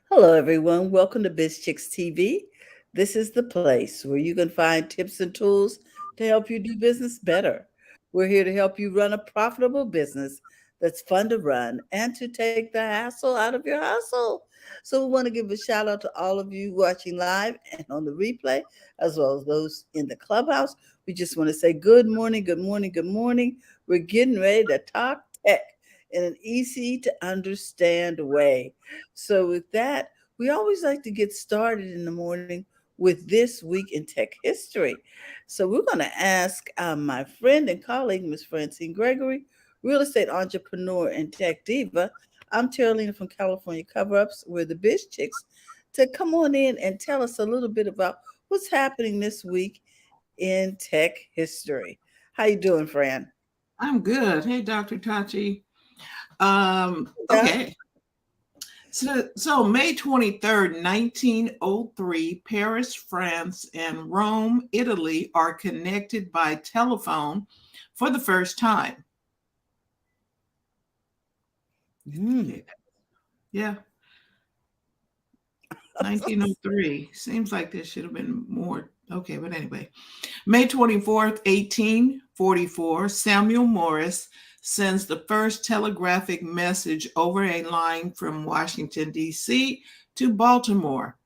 Hello, everyone. Welcome to BizChicks TV. This is the place where you can find tips and tools to help you do business better. We're here to help you run a profitable business that's fun to run and to take the hassle out of your hustle. So, we want to give a shout out to all of you watching live and on the replay, as well as those in the clubhouse. We just want to say good morning, good morning, good morning. We're getting ready to talk tech in an easy to understand way. So, with that, we always like to get started in the morning with this week in tech history. So, we're going to ask my friend and colleague, Miss Francine Gregory, real estate entrepreneur and tech diva. I'm Terralina from California Cover Ups. We're the Biz Chicks, to come on in and tell us a little bit about what's happening this week in tech history. How you doing, Fran? I'm good. Hey, Dr. Tachi. Yeah. Okay. So May 23rd, 1903, Paris, France, and Rome, Italy are connected by telephone for the first time. Mm. Yeah, 1903. Seems like there should have been more. Okay, but anyway. May 24th, 1844, Samuel Morse sends the first telegraphic message over a line from Washington, D.C. to Baltimore.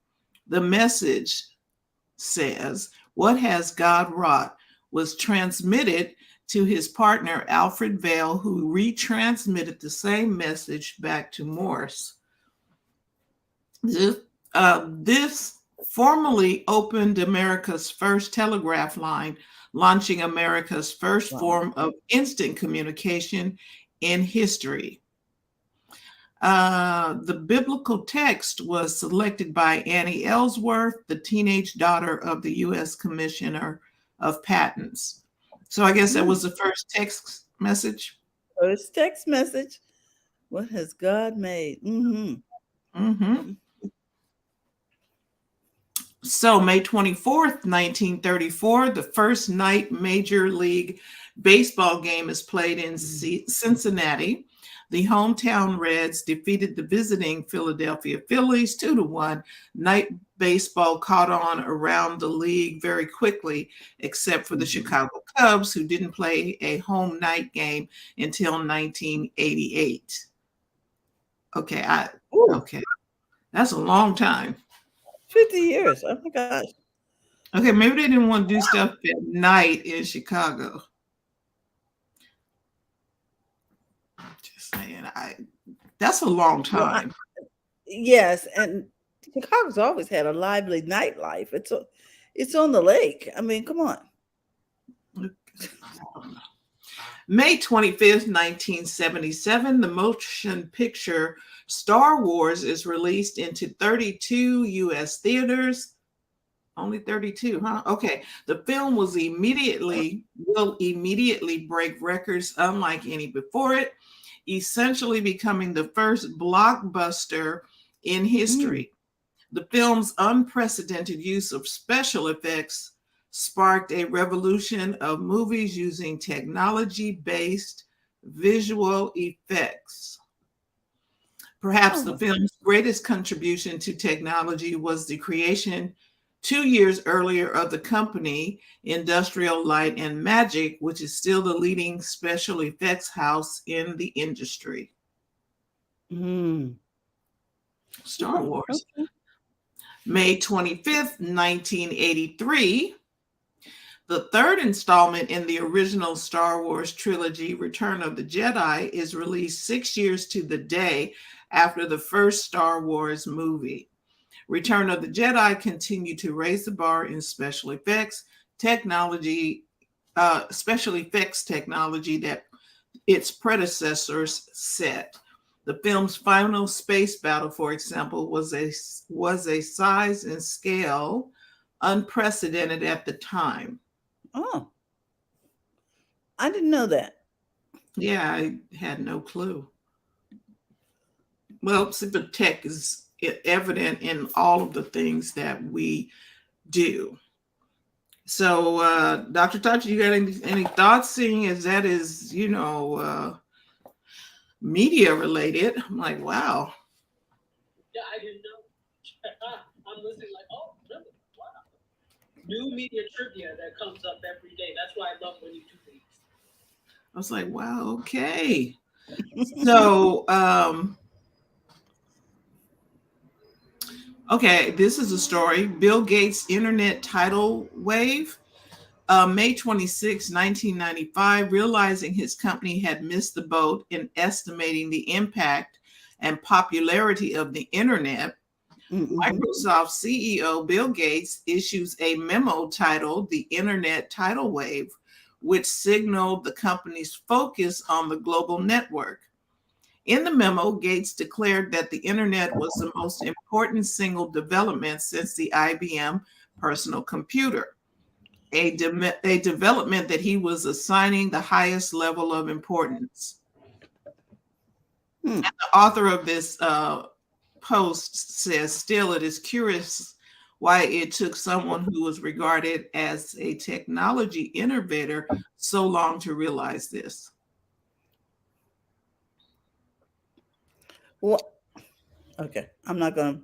The message says, "What has God wrought?" was transmitted to his partner, Alfred Vail, who retransmitted the same message back to Morse. This formally opened America's first telegraph line, launching America's first Wow. form of instant communication in history. The biblical text was selected by Annie Ellsworth, the teenage daughter of the U.S. Commissioner of Patents. So I guess that Mm. was the first text message. First text message. What has God made? Mm-hmm. Mm-hmm. So, May 24th, 1934, the first night Major League Baseball game is played in Cincinnati. The hometown Reds defeated the visiting Philadelphia Phillies 2-1. Night baseball caught on around the league very quickly, except for the Chicago Cubs, who didn't play a home night game until 1988. Okay, Ooh, okay, that's a long time. 50 years. Oh my gosh. Okay, maybe they didn't want to do stuff at night in Chicago. Just saying, that's a long Well, time. yes, and Chicago's always had a lively nightlife. It's on the lake. I mean, come on. May 25th, 1977, the motion picture Star Wars is released into 32 US theaters. Only 32, huh? Okay. The film will immediately break records unlike any before it, essentially becoming the first blockbuster in Mm. history. The film's unprecedented use of special effects sparked a revolution of movies using technology-based visual effects. Perhaps the Oh, film's greatest contribution to technology was the creation 2 years earlier of the company Industrial Light and Magic, which is still the leading special effects house in the industry. mm. Star Oh, Wars. okay. May 25th, 1983, the third installment in the original Star Wars trilogy, Return of the Jedi, is released 6 years to the day after the first Star Wars movie. Return of the Jedi continued to raise the bar in special effects technology that its predecessors set. The film's final space battle, for example, was a size and scale unprecedented at the time. Oh, I didn't know that. Yeah, I had no clue. Well, the tech is evident in all of the things that we do. So, Dr. Tachi, you got any thoughts, seeing as that is, media related? I'm like, wow. I'm listening like, oh, really? Wow. New media trivia that comes up every day. That's why I love when you do these. I was like, wow, okay. So, okay, this is a story. Bill Gates' internet tidal wave. May 26, 1995, realizing his company had missed the boat in estimating the impact and popularity of the internet, Mm-hmm. Microsoft CEO Bill Gates issues a memo titled The Internet Tidal Wave, which signaled the company's focus on the global network. In the memo, Gates declared that the internet was the most important single development since the IBM personal computer, a development that he was assigning the highest level of importance. Hmm. The author of this post says, still, it is curious why it took someone who was regarded as a technology innovator so long to realize this. Well, okay. I'm not going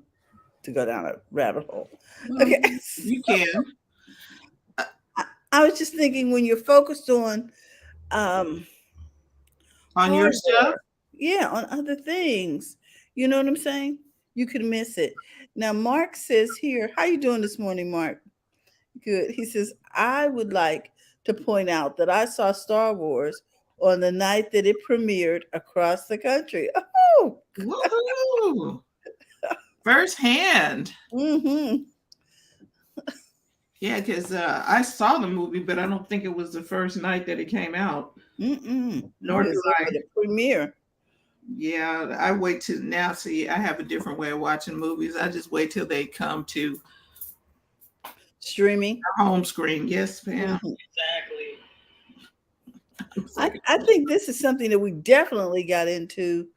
to go down a rabbit hole. Well, Okay. you can I was just thinking when you're focused on um, on your stuff. hardware, yeah, on other things, you know what I'm saying? You can miss it. Now, Mark says here, how you doing this morning, Mark? Good. He says, I would like to point out that I saw Star Wars on the night that it premiered across the country. Oh, Woohoo! Firsthand. mm-hmm. Yeah, because I saw the movie, but I don't think it was the first night that it came out. Mm-mm. Nor He do was there I. for the premiere. Yeah, I wait till now. See, I have a different way of watching movies. I just wait till they come to Streaming. our home screen. Yes, ma'am. Mhm. Exactly. It's I, like, I think this is something that we definitely got into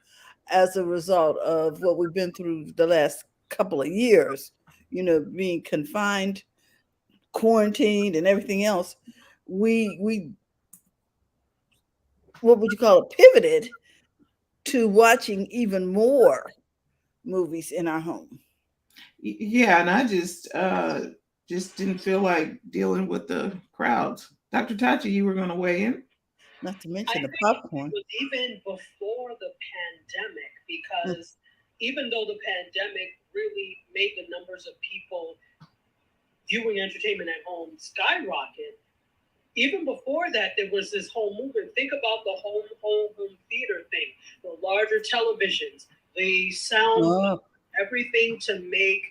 as a result of what we've been through the last couple of years, being confined, quarantined, and everything else. We what would you call it, pivoted to watching even more movies in our home. yeah, and I just didn't feel like dealing with the crowds. Dr. Tachi, you were going to weigh in. Not to I mention the think it popcorn. was even before the pandemic Mm. because even though the pandemic really made the numbers of people viewing entertainment at home skyrocket, even before that, there was this whole movement. Think about the home theater thing, the larger televisions, the sound, Oh. everything to make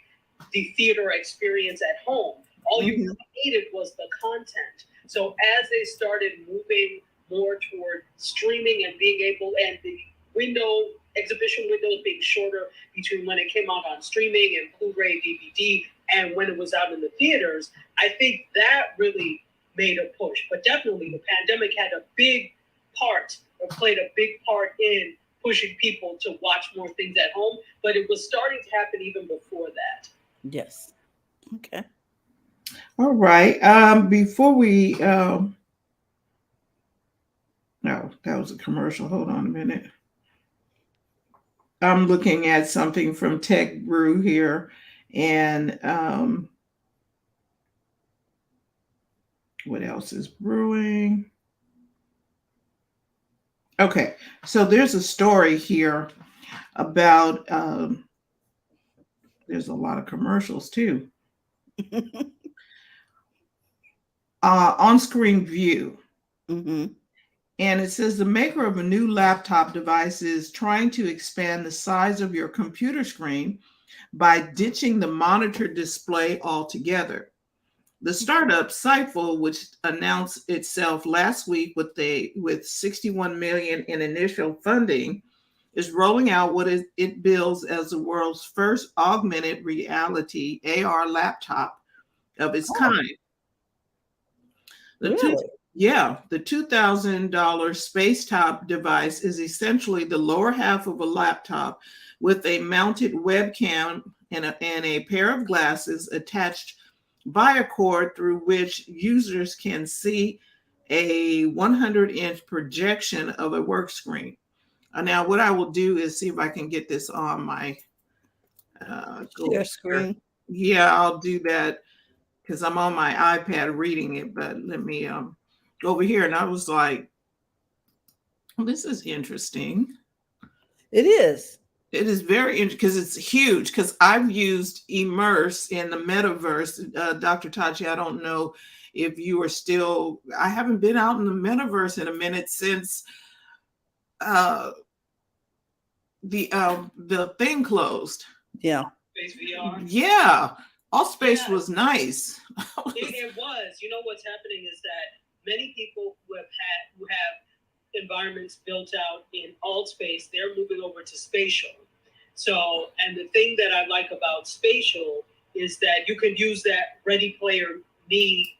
the theater experience at home. All you Hmm. really needed was the content. So as they started moving more toward streaming and being able, and the exhibition windows being shorter between when it came out on streaming and Blu-ray, DVD, and when it was out in the theaters, I think that really made a push. But definitely the pandemic had a big part or played a big part in pushing people to watch more things at home. But it was starting to happen even before that. Yes. Okay. All right. Before we, no, that was a commercial. Hold on a minute. I'm looking at something from Tech Brew here, and what else is brewing? Okay, so there's a story here about there's a lot of commercials too. On screen view. Hmm. And it says the maker of a new laptop device is trying to expand the size of your computer screen by ditching the monitor display altogether. The startup Sightful, which announced itself last week with 61 million in initial funding, is rolling out what it bills as the world's first augmented reality AR laptop of its Oh, kind. The two, really? yeah, the $2,000 Spacetop device is essentially the lower half of a laptop with a mounted webcam and a pair of glasses attached via cord through which users can see a 100-inch projection of a work screen. Now, what I will do is see if I can get this on my Go Share here. screen. Yeah, I'll do that because I'm on my iPad reading it. But let me go over here, and I was like, well, this is interesting. It is. It is very interesting because it's huge. Because I've used Immerse in the metaverse. Dr. Tachi, I don't know if you are still. I haven't been out in the metaverse in a minute since uh, the thing closed. Yeah. Space VR. Yeah, all space Yeah. was nice. It was. You know what's happening is that many people who have environments built out in alt space, they're moving over to spatial. So, and the thing that I like about spatial is that you can use that Ready Player Me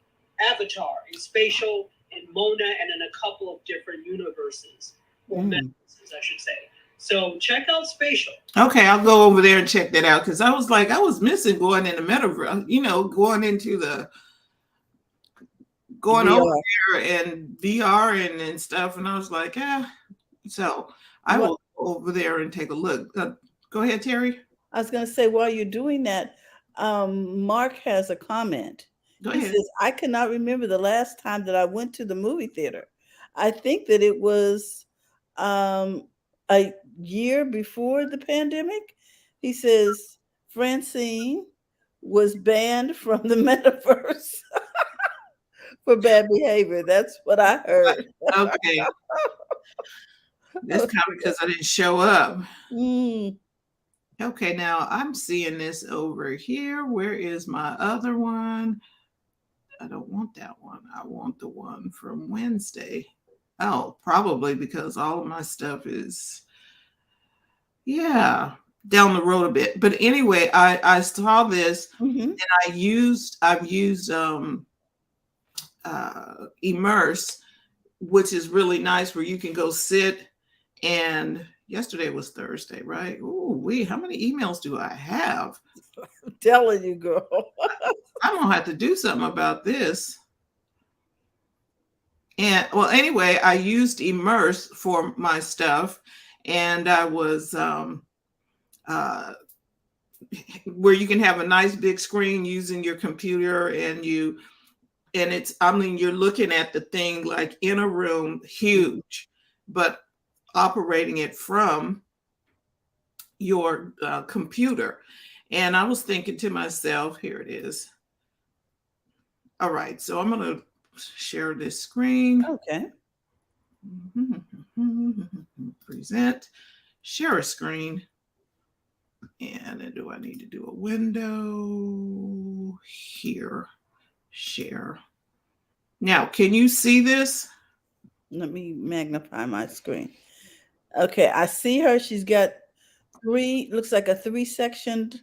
avatar in spatial, in Mona, and in a couple of different universes, or metaverses, I should say. So check out spatial. Okay, I'll go over there and check that out because I was like, I was missing going in the metaverse, going into going VR. over there and VR and stuff. And I was like, so I will go over there and take a look. Go ahead, Terry. I was going to say, while you're doing that, Mark has a comment. Go He ahead. says, I cannot remember the last time that I went to the movie theater. I think that it was a year before the pandemic. He says, Francine was banned from the metaverse for bad behavior. That's what I heard. Okay. That's kind of because I didn't show up. Mm. Okay, now I'm seeing this over here. Where is my other one? I don't want that one. I want the one from Wednesday. Oh, probably because all of my stuff is, down the road a bit. But anyway, I saw this and I've used Immerse, which is really nice, where you can go sit. And yesterday was Thursday, right? Ooh, how many emails do I have? I'm telling you, girl. I'm gonna have to do something about this. And well, anyway, I used Immerse for my stuff, and I was where you can have a nice big screen using your computer, and you're looking at the thing like in a room, huge, but operating it from your computer. And I was thinking to myself, here it is. All right, so I'm going to share this screen. Okay. Present, share a screen. And then do I need to do a window here? Share. Now, can you see this? Let me magnify my screen. Okay, I see her. She's got looks like a 3-sectioned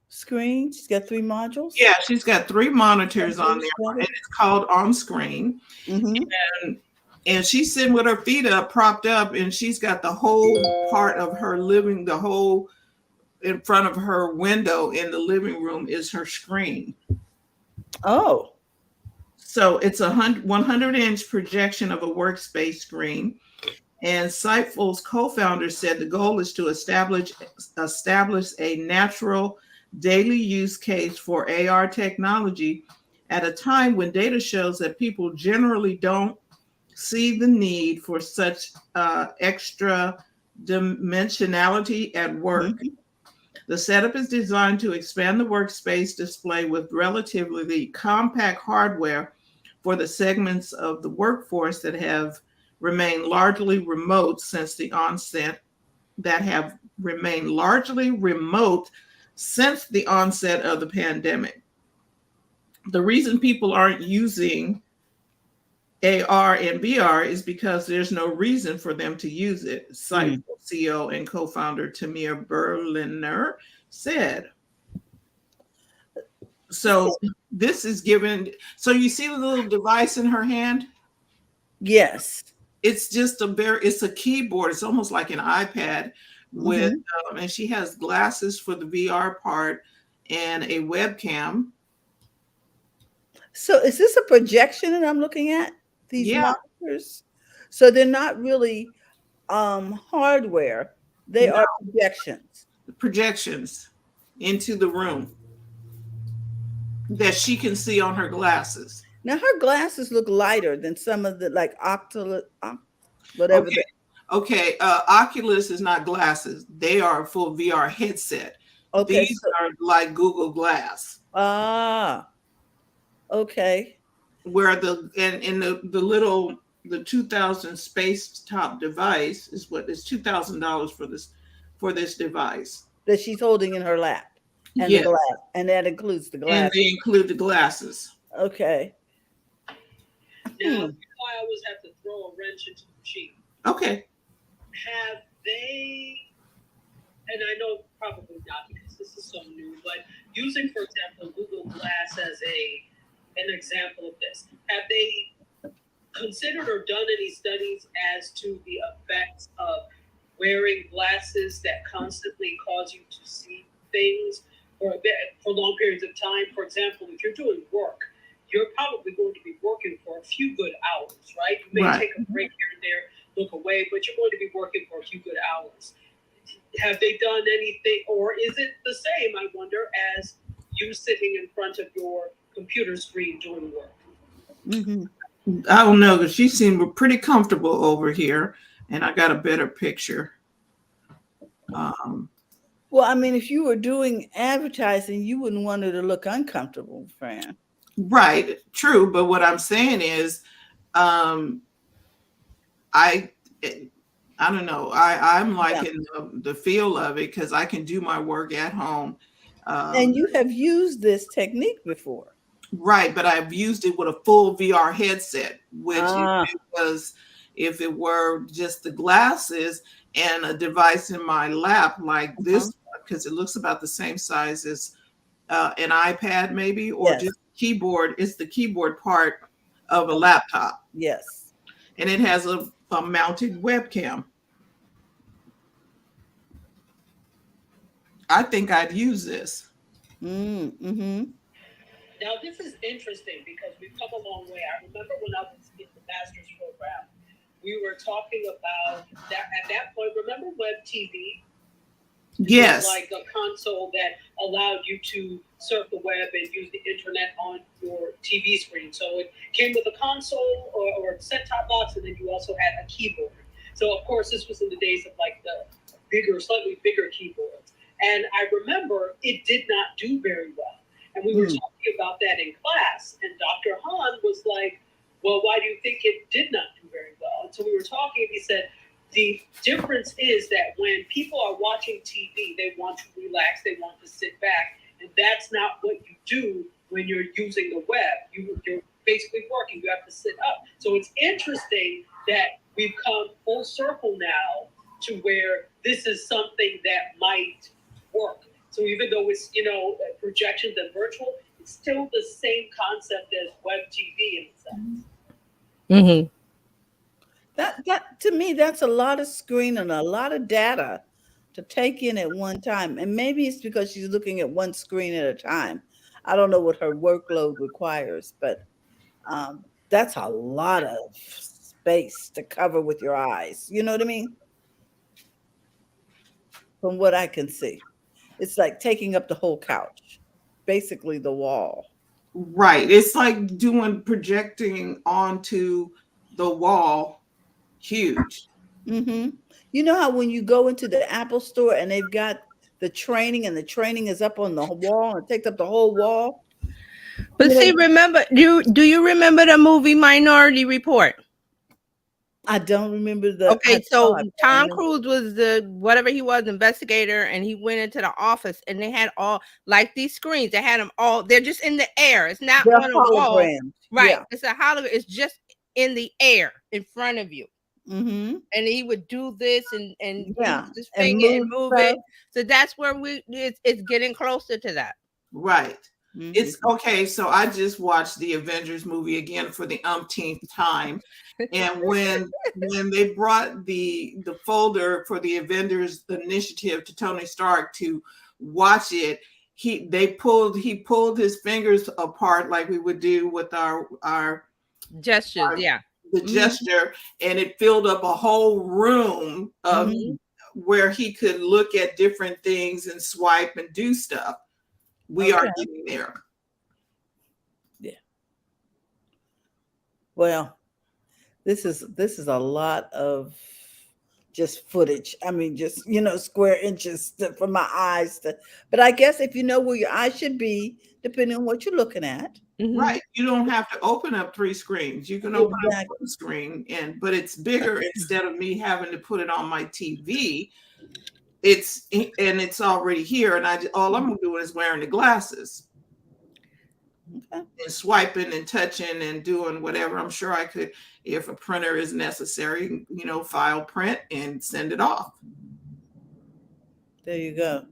screen. She's got 3 modules. Yeah, she's got 3 monitors on there, and it's called on screen. And she's sitting with her feet up, propped up, and she's got the whole part of her the whole in front of her window in the living room is her screen. Oh. So it's a 100-inch projection of a workspace screen. And Sightful's co-founder said the goal is to establish a natural daily use case for AR technology at a time when data shows that people generally don't see the need for such extra dimensionality at work. The setup is designed to expand the workspace display with relatively compact hardware for the segments of the workforce that have remained largely remote since the onset of the pandemic. The reason people aren't using AR and VR is because there's no reason for them to use it, Sightful CEO and co-founder Tamir Berliner said. So this is given. So you see the little device in her hand? Yes. It's just it's a keyboard. It's almost like an iPad with, and she has glasses for the VR part and a webcam. So is this a projection that I'm looking at? These monitors? So they're not really hardware. They are projections. Projections. into the room that she can see on her glasses. Now her glasses look lighter than some of the like whatever Okay. the. Okay. Oculus is not glasses. They are a full VR headset. Okay, These so are like Google Glass, ah, okay. where the and in the little the 2000 space top device is what is $2,000 for this device. That she's holding in her lap, and the Yes, glass, and that includes the and glass. they include the glasses. Okay. Now, I always have to throw a wrench into the machine. Okay. Have they, and I know probably not because this is so new, but using, for example, Google Glass as an example of this, have they considered or done any studies as to the effects of wearing glasses that constantly cause you to see things for long periods of time? For example, if you're doing work, you're probably going to be working for a few good hours, right? You may take a break here and there, look away, but you're going to be working for a few good hours. Have they done anything, or is it the same, I wonder, as you sitting in front of your computer screen doing work? I don't know, because she seemed pretty comfortable over here, and I got a better picture. Well, I mean, if you were doing advertising, you wouldn't want her to look uncomfortable, Fran. Right, true. But what I'm saying is, I don't know. I'm liking the feel of it because I can do my work at home. And you have used this technique before. Right, but I've used it with a full VR headset, which if it were just the glasses and a device in my lap like this, because it looks about the same size as an iPad maybe, or just keyboard. It's the keyboard part of a laptop. Yes. And it has a mounted webcam. I think I'd use this. Now, this is interesting because we've come a long way. I remember when I was in the master's program, we were talking about that at that point. Remember Web TV? Yes. Like a console that allowed you to surf the web and use the internet on your TV screen. So it came with a console or set-top box, and then you also had a keyboard. So, of course, this was in the days of like the slightly bigger keyboards. And I remember it did not do very well. And we were talking about that in class. And Dr. Hahn was like, well, why do you think it did not do very well? And so we were talking, and he said, the difference is that when people are watching TV, they want to relax, they want to sit back. And that's not what you do when you're using the web. You're basically working, you have to sit up. So it's interesting that we've come full circle now to where this is something that might work. So even though it's, projections and virtual, it's still the same concept as web TV in a sense. That to me, that's a lot of screen and a lot of data to take in at one time. And maybe it's because she's looking at one screen at a time. I don't know what her workload requires, but that's a lot of space to cover with your eyes. You know what I mean? From what I can see, it's like taking up the whole couch, basically the wall. Right. It's like projecting onto the wall. Huge. You know how when you go into the Apple store and they've got the training, and the training is up on the wall and takes up the whole wall? But see, remember, do you remember the movie Minority Report? I don't remember the. Okay, so Tom Cruise was the whatever he was, investigator, and he went into the office, and they had all like these screens. They had them all. They're just in the air. It's not on a wall, right? Yeah. It's a hologram. It's just in the air in front of you. And he would do this and use his finger and move it. So that's where it's getting closer to that. Right. It's okay. So I just watched the Avengers movie again for the umpteenth time. And when they brought the folder for the Avengers Initiative to Tony Stark to watch it, he pulled his fingers apart like we would do with our gestures, the gesture, and it filled up a whole room of where he could look at different things and swipe and do stuff. We are getting there. Yeah. Well, this is a lot of just footage. I mean, just square inches for my eyes but I guess if you know where your eyes should be, depending on what you're looking at. Right. You don't have to open up 3 screens. You can open up 1 screen, but it's bigger. Instead of me having to put it on my TV, it's already here, and all I'm doing is wearing the glasses. And swiping and touching and doing whatever. I'm sure I could, if a printer is necessary, file print and send it off. There you go.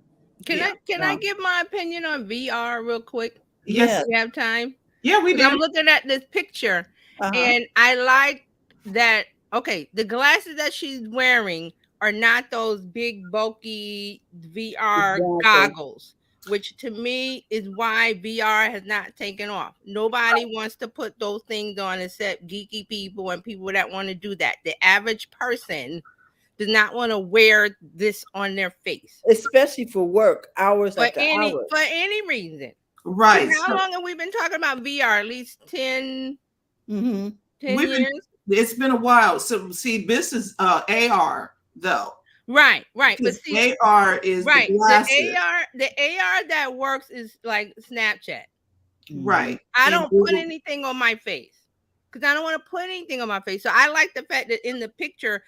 Can I give my opinion on VR real quick? Yes. We have time. Yeah, we do. I'm looking at this picture, and I like that. Okay, the glasses that she's wearing are not those big bulky VR goggles, which to me is why VR has not taken off. Nobody wants to put those things on except geeky people and people that want to do that. The average person does not want to wear this on their face, especially for work, hours after hours. For any reason. Right. How long have we been talking about VR? At least 10 years? It's been a while. So see, this is AR though. Right. But see, AR is the glasses. The AR that works is like Snapchat. Right. I don't put anything on my face because I don't want to put anything on my face. So I like the fact that in the picture,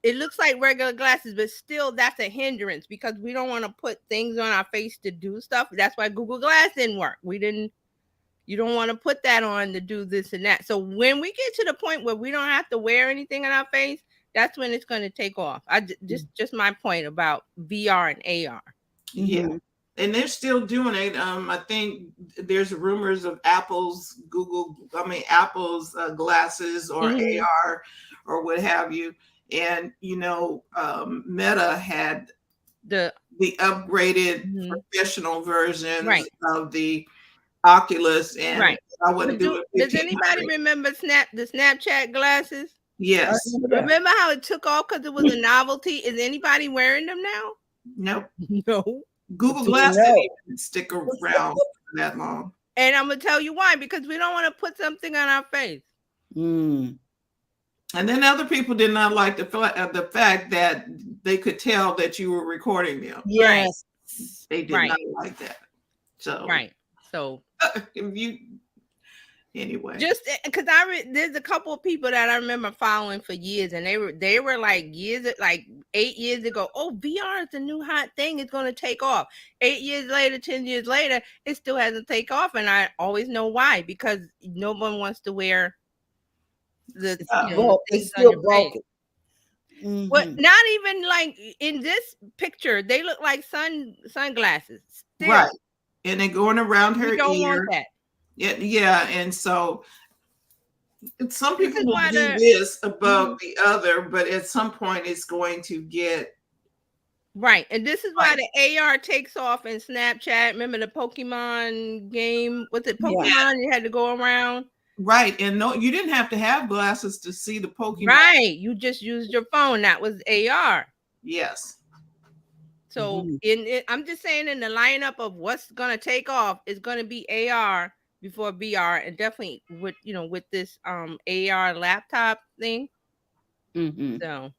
it looks like regular glasses, but still that's a hindrance because we don't want to put things on our face to do stuff. That's why Google Glass didn't work. You don't want to put that on to do this and that. So when we get to the point where we don't have to wear anything on our face, that's when it's going to take off. Just my point about VR and AR. Yeah. And they're still doing it. I think there's rumors of Apple's glasses or AR or what have you. And Meta had the upgraded professional versions of the Oculus, and I wouldn't do it. Does anybody remember the Snapchat glasses? Yes. Remember how it took off because it was a novelty? Is anybody wearing them now? Nope. No. Google Glass didn't even stick around for that long. And I'm gonna tell you why, because we don't want to put something on our face. And then other people did not like the fact that they could tell that you were recording them. Yes. They did not like that. So anyway, just because there's a couple of people that I remember following for years, and they were like 8 years ago. Oh, VR is the new hot thing; it's going to take off. 8 years later, 10 years later, it still hasn't taken off, and I always know why, because no one wants to wear the it's still broken. But not even like in this picture, they look like sunglasses. Still. Right, and they're going around her ear. Don't want that. Yeah, and so some people will do this above the other, but at some point it's going to get right. And this is why the AR takes off in Snapchat. Remember the Pokemon game? Was it Pokemon? Yeah. You had to go around. Right, and no, you didn't have to have glasses to see the Pokemon. Right, you just used your phone. That was AR. Yes. So I'm just saying, in the lineup of what's gonna take off is gonna be AR before VR, and definitely with this AR laptop thing. So,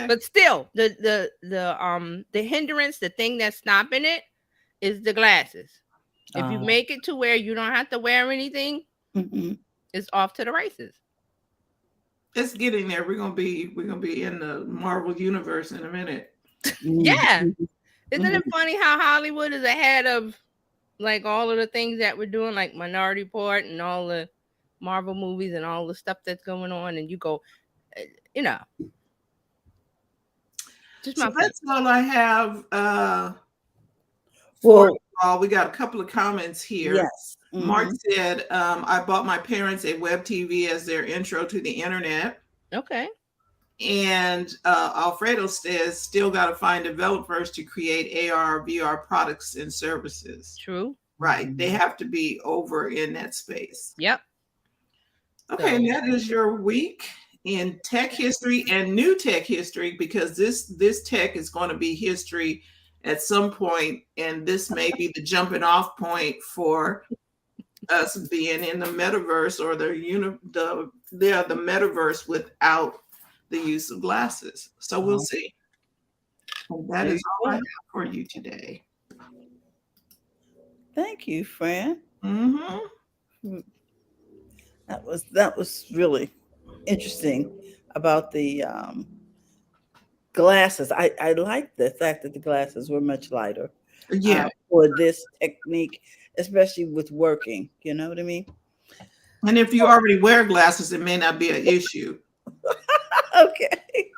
but still, the hindrance, the thing that's stopping it, is the glasses. If you make it to where you don't have to wear anything, it's off to the races. It's getting there. We're gonna be in the Marvel universe in a minute. Yeah. Isn't it funny how Hollywood is ahead of like all of the things that we're doing, like Minority Report and all the Marvel movies and all the stuff that's going on, and you go, just so that's all I have. We got a couple of comments here. Yes. Mark said, I bought my parents a web TV as their intro to the internet. Okay. And Alfredo says, still got to find developers to create AR, VR products and services. True. Right. They have to be over in that space. Yep. Okay. And that is your week. in tech history and new tech history, because this tech is going to be history at some point, and this may be the jumping off point for us being in the metaverse, or the metaverse without the use of glasses. So we'll see. And that is all I have for you today. Thank you, Fran. Mm-hmm. That was really interesting about the glasses. I like the fact that the glasses were much lighter. Yeah. For this technique, especially with working. You know what I mean? And if you already wear glasses, it may not be an issue. Okay.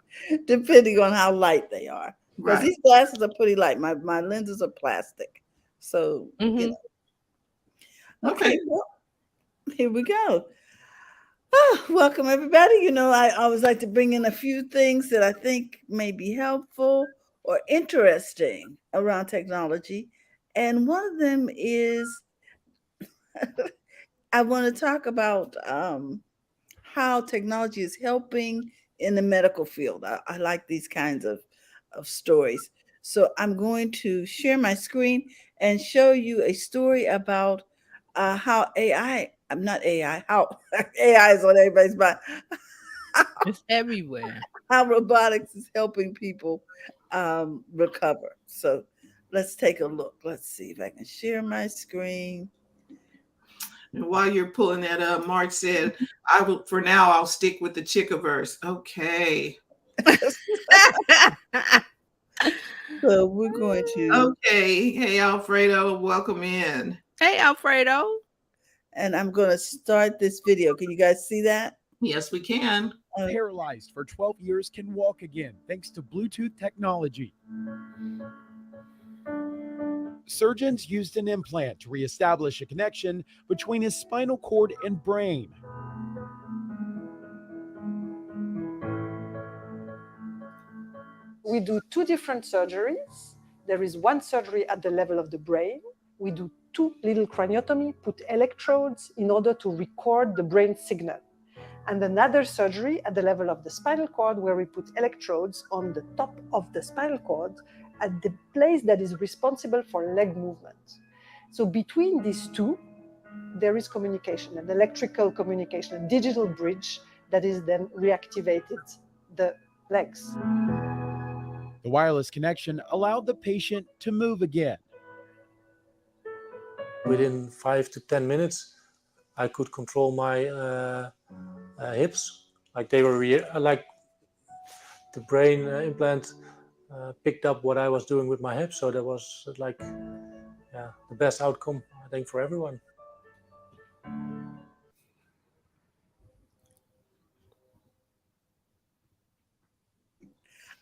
Depending on how light they are. Because Right. these glasses are pretty light. My lenses are plastic. So, you know. Okay, well, here we go. Oh, welcome, everybody. You know, I always like to bring in a few things that I think may be helpful or interesting around technology. And one of them is I want to talk about how technology is helping in the medical field. I like these kinds of stories. So I'm going to share my screen and show you a story about how AI, I'm not AI, how AI is on everybody's mind. It's everywhere. How robotics is helping people recover. So let's take a look. Let's see if I can share my screen. And while you're pulling that up, Mark said, for now, I'll stick with the Chickaverse. Okay. So we're going to. Okay. Hey, Alfredo, welcome in. Hey, Alfredo. And I'm going to start this video. Can you guys see that? Yes, we can. Paralyzed for 12 years can walk again thanks to Bluetooth technology. Surgeons used an implant to reestablish a connection between his spinal cord and brain. We do two different surgeries. There is one surgery at the level of the brain. We do two little craniotomy, put electrodes in order to record the brain signal. And another surgery at the level of the spinal cord, where we put electrodes on the top of the spinal cord at the place that is responsible for leg movement. So between these two, there is communication, an electrical communication, a digital bridge that is then reactivated the legs. The wireless connection allowed the patient to move again. Within 5 to 10 minutes, I could control my hips, like they were like the brain implant picked up what I was doing with my hips. So that was like the best outcome, I think, for everyone.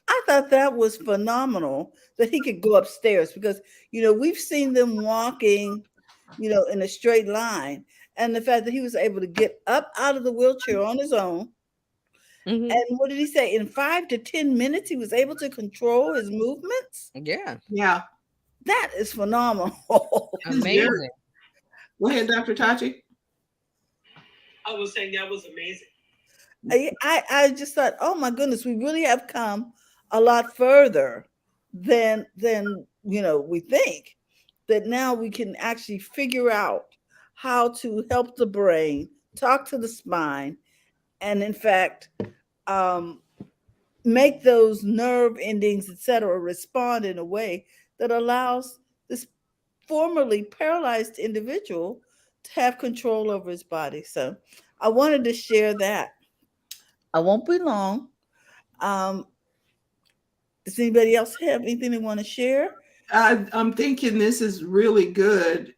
I thought that was phenomenal that he could go upstairs because, you know, we've seen them walking, you know, in a straight line. And the fact that he was able to get up out of the wheelchair on his own. And what did he say? In 5 to 10 minutes, he was able to control his movements? Yeah. Yeah. That is phenomenal. Amazing. Go ahead, Dr. Tachi. I was saying that was amazing. I just thought, oh my goodness, we really have come a lot further than you know we think. That now we can actually figure out how to help the brain, talk to the spine, and in fact, make those nerve endings, etc., respond in a way that allows this formerly paralyzed individual to have control over his body. So I wanted to share that. I won't be long. Does anybody else have anything they want to share? I'm thinking this is really good.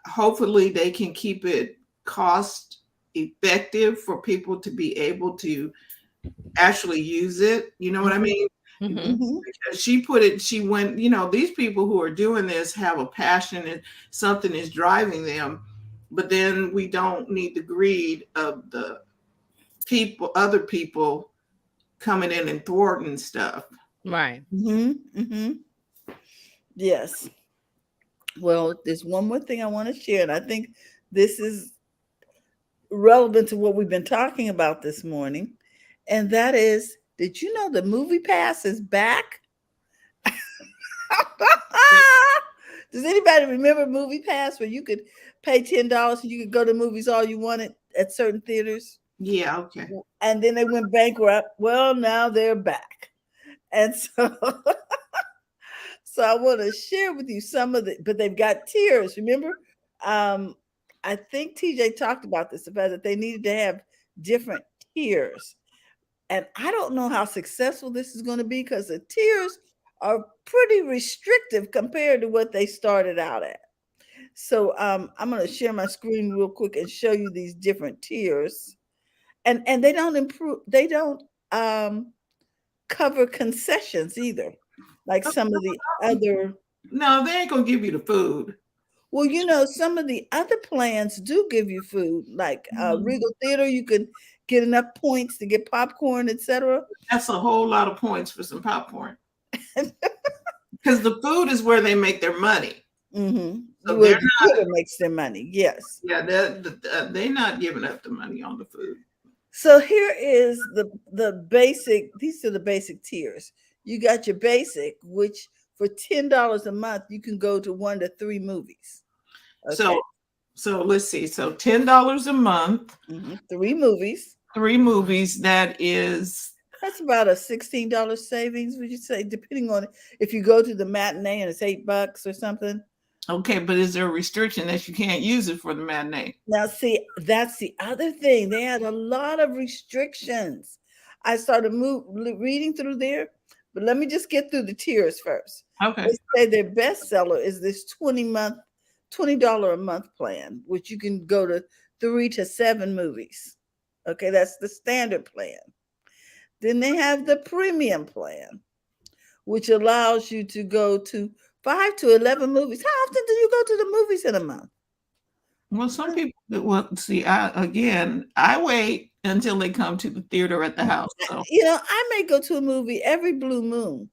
Hopefully they can keep it cost effective for people to be able to actually use it. You know what I mean? Because she went, you know, these people who are doing this have a passion and something is driving them, but then we don't need the greed of the other people coming in and thwarting stuff. Right. Yes. Well, there's one more thing I want to share, and I think this is relevant to what we've been talking about this morning, and that is, did you know the Movie Pass is back? Does anybody remember Movie Pass, where you could pay $10 and you could go to movies all you wanted at certain theaters? Yeah, okay. And then they went bankrupt. Well, now they're back. And so so I want to share with you some of the, but they've got tiers. Remember, I think TJ talked about this, the fact that they needed to have different tiers. And I don't know how successful this is going to be, because the tiers are pretty restrictive compared to what they started out at. So I'm going to share my screen real quick and show you these different tiers. And they don't improve, they don't cover concessions either, like some of the other. No, they ain't gonna give you the food. Well, you know, some of the other plans do give you food, like Regal Theater. You can get enough points to get popcorn, etc. That's a whole lot of points for some popcorn. Because the food is where they make their money. Mm-hmm. So Well, the theater makes their money, yes. Yeah, they're not giving up the money on the food. So here is the basic. These are the basic tiers. You got your basic, which for $10 a month you can go to 1 to 3 movies. Okay. So let's see. So $10 a month, 3 movies. 3 movies. That's about a $16 savings, would you say, depending on if you go to the matinee and it's $8 or something. Okay, but is there a restriction that you can't use it for the matinee? Now, see, that's the other thing. They had a lot of restrictions. I started reading through there, but let me just get through the tiers first. Okay. They say their bestseller is this $20 a month plan, which you can go to 3 to 7 movies. Okay, that's the standard plan. Then they have the premium plan, which allows you to go to 5 to 11 movies. How often do you go to the movies in a month? Well, some people, see, I wait until they come to the theater at the house. So. You know, I may go to a movie every blue moon.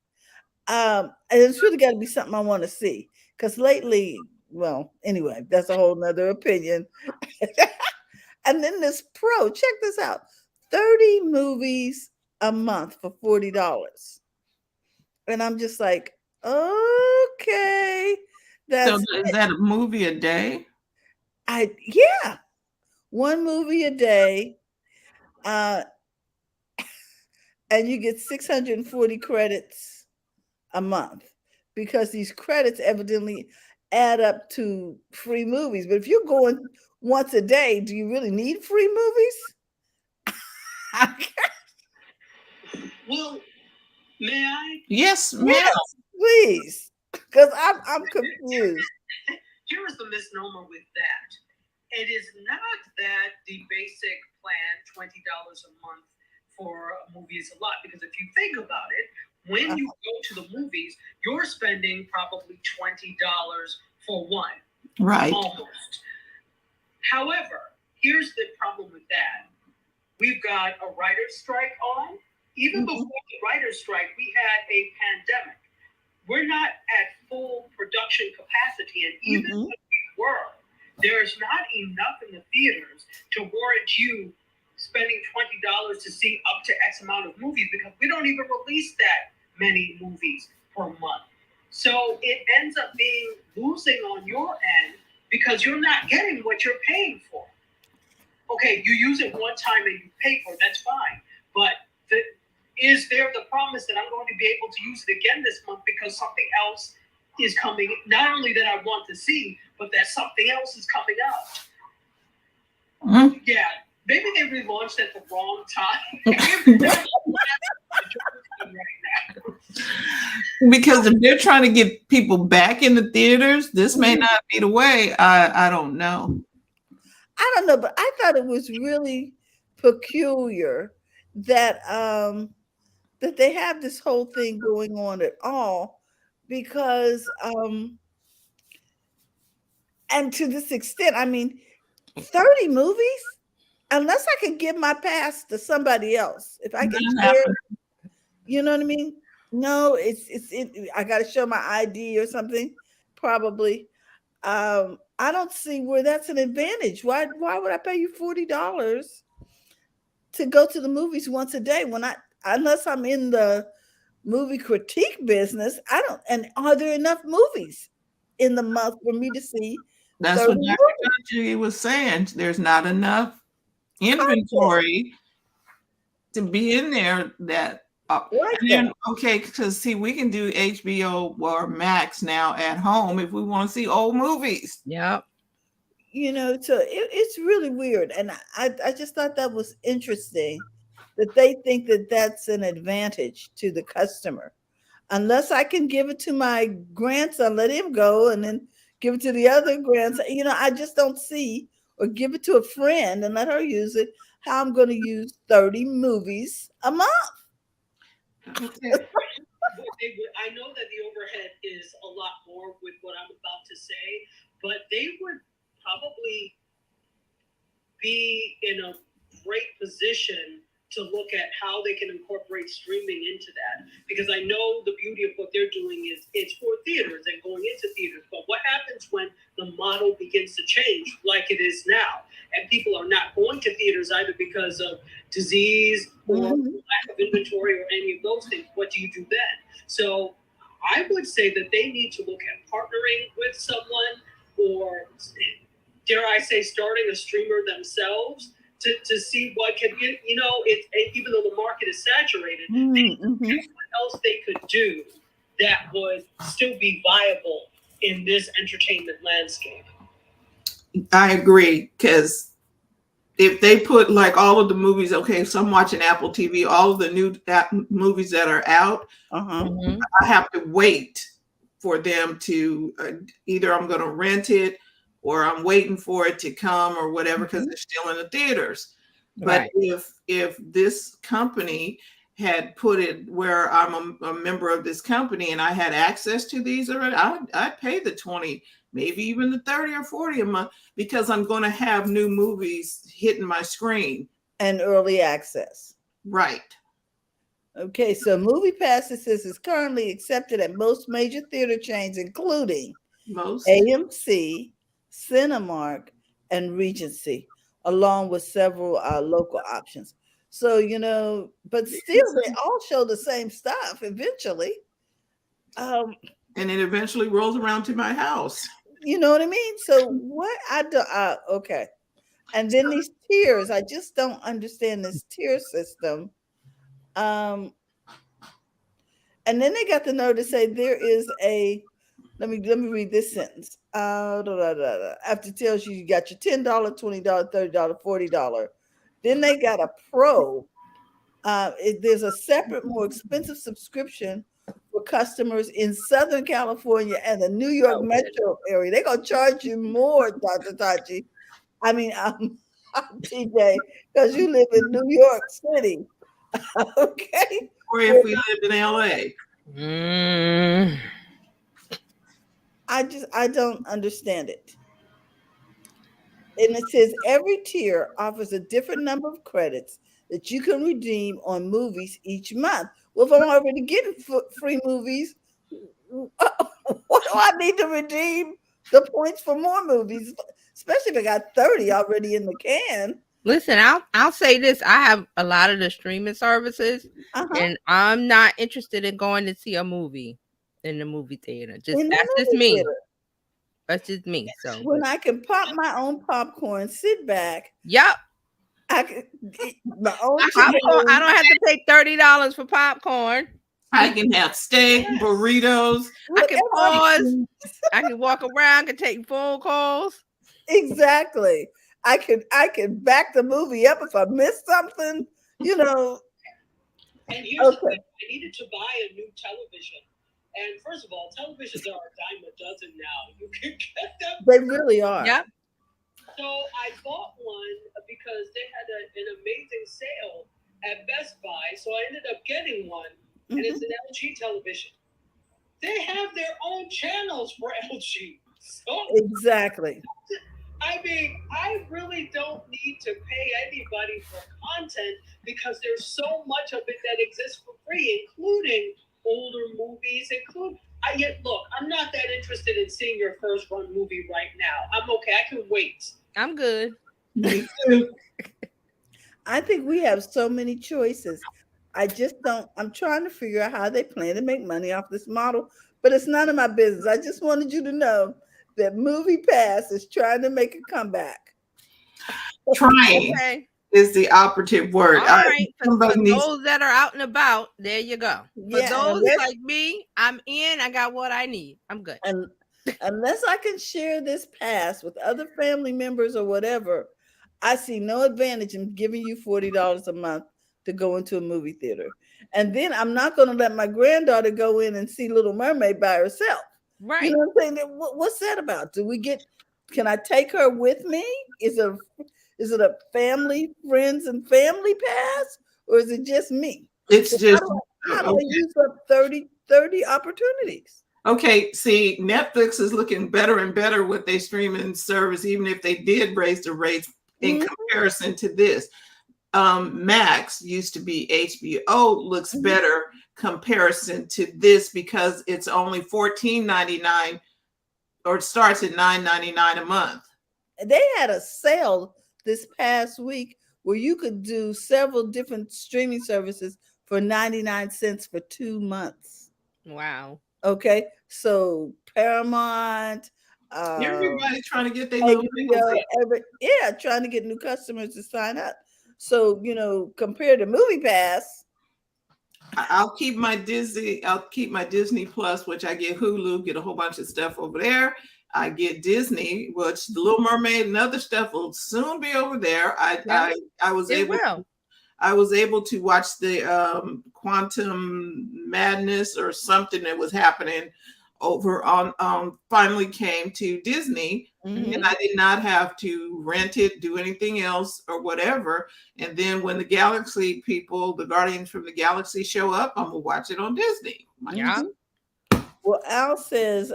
And it's really got to be something I want to see. Because lately, well, anyway, that's a whole nother opinion. And then this pro, check this out, 30 movies a month for $40. And I'm just like, okay. So is that a movie a day? Yeah. 1 movie a day. And you get 640 credits a month, because these credits evidently add up to free movies. But if you're going once a day, do you really need free movies? Well, may I? Yes, ma'am. Yes, please, because I'm confused. Here is the misnomer with that. It is not that the basic plan, $20 a month for a movie, is a lot, because if you think about it, when you go to the movies, you're spending probably $20 for one. Right. Almost. However, here's the problem with that. We've got a writer's strike on. Even before the writer's strike, we had a pandemic. We're not at full production capacity. And even if we were, there's not enough in the theaters to warrant you spending $20 to see up to X amount of movies, because we don't even release that many movies per month. So it ends up being losing on your end, because you're not getting what you're paying for. Okay, you use it one time and you pay for it, that's fine. But is there the promise that I'm going to be able to use it again this month because something else is coming, not only that I want to see, but that something else is coming out? Yeah, maybe they relaunched at the wrong time. Because if they're trying to get people back in the theaters, this may not be the way. I don't know. I don't know, but I thought it was really peculiar that that they have this whole thing going on at all, because and to this extent, I mean, 30 movies, unless I can give my pass to somebody else, if I can share, you know what I mean? No, I got to show my ID or something, probably. I don't see where that's an advantage. Why would I pay you $40 to go to the movies once a day when unless I'm in the movie critique business, I don't. And are there enough movies in the month for me to see That's 30 what Dr. movies? Kanji was saying. There's not enough Content. inventory to be in there that Like and that. then, okay, because see, we can do HBO or Max now at home if we want to see old movies. Yep. So it's really weird. And I just thought that was interesting that they think that that's an advantage to the customer. Unless I can give it to my grandson, let him go, and then give it to the other grandson. I just don't see, or give it to a friend and let her use it, how I'm going to use 30 movies a month. Okay. I know that the overhead is a lot more with what I'm about to say, but they would probably be in a great position to look at how they can incorporate streaming into that. Because I know the beauty of what they're doing is it's for theaters and going into theaters. But what happens when the model begins to change like it is now? And people are not going to theaters either because of disease or lack of inventory or any of those things. What do you do then? So I would say that they need to look at partnering with someone, or dare I say, starting a streamer themselves to see what can, even though the market is saturated, what else they could do that would still be viable in this entertainment landscape. I agree, because if they put like all of the movies, okay, so I'm watching Apple TV, all of the new movies that are out, I have to wait for them to either I'm going to rent it or I'm waiting for it to come or whatever, because they're still in the theaters. But if this company had put it where I'm a member of this company and I had access to these already, I'd pay the 20, maybe even the 30 or 40 a month, because I'm going to have new movies hitting my screen. And early access. Right. Okay, so Movie Passes is currently accepted at most major theater chains, including AMC, Cinemark, and Regency, along with several local options. So, but still, they all show the same stuff eventually. And it eventually rolls around to my house. You know what I mean? So what I do, okay. And then these tiers, I just don't understand this tier system. And then they got the nerve to say there is let me read this sentence. After it tells you got your $10, $20, $30, $40. Then they got a pro. There's a separate, more expensive subscription for customers in Southern California and the New York metro area. They're going to charge you more, Dr. Tachi. I mean, TJ, because you live in New York City. Okay. Or if we lived in LA. I don't understand it. And it says every tier offers a different number of credits that you can redeem on movies each month. Well, if I'm already getting free movies, what do I need to redeem the points for more movies? Especially if I got 30 already in the can. Listen, I'll say this. I have a lot of the streaming services, and I'm not interested in going to see a movie in the movie theater. That's just me. That's just me. So when I can pop my own popcorn, sit back. Yep. I can eat my own popcorn. I don't have to pay $30 for popcorn. I can have steak, burritos. I can pause. I can walk around. I can take phone calls. Exactly. I can back the movie up if I missed something. And here's the thing. I needed to buy a new television. And first of all, televisions are a dime a dozen now. You can get them. They really are. Yep. So I bought one because they had an amazing sale at Best Buy. So I ended up getting one, and it's an LG television. They have their own channels for LG. So exactly. I mean, I really don't need to pay anybody for content because there's so much of it that exists for free, including older movies. Look, I'm not that interested in seeing your first run movie right now. I'm okay. I can wait. I'm good. Me too. I think we have so many choices. I just don't. I'm trying to figure out how they plan to make money off this model, but it's none of my business. I just wanted you to know that Movie Pass is trying to make a comeback. Trying Okay. is the operative word. All right. For needs, those that are out and about, there you go. For Yeah, those like me, I'm in. I got what I need. I'm good. and unless I can share this pass with other family members or whatever, I see no advantage in giving you $40 a month to go into a movie theater. And then I'm not going to let my granddaughter go in and see Little Mermaid by herself. Right. You know what I'm saying? What's that about? Can I take her with me? Is it a family, friends, and family pass? Or is it just me? It's just how do I use up 30 opportunities? Okay, see, Netflix is looking better and better with their streaming service, even if they did raise the rates in comparison to this. Max used to be HBO, looks better comparison to this because it's only $14.99 or it starts at $9.99 a month. They had a sale this past week where you could do several different streaming services for 99 cents for 2 months. Wow. Okay, so Paramount, everybody's trying to get their trying to get new customers to sign up. So, compared to Movie Pass, I'll keep my Disney Plus, which I get Hulu, get a whole bunch of stuff over there. I get Disney, which the Little Mermaid and other stuff will soon be over there. I was able to watch the Quantum Madness or something that was happening over on finally came to Disney, and I did not have to rent it, do anything else or whatever. And then when the Galaxy people, the Guardians from the Galaxy show up, I'm gonna watch it on Disney. Yeah. Well, Al says,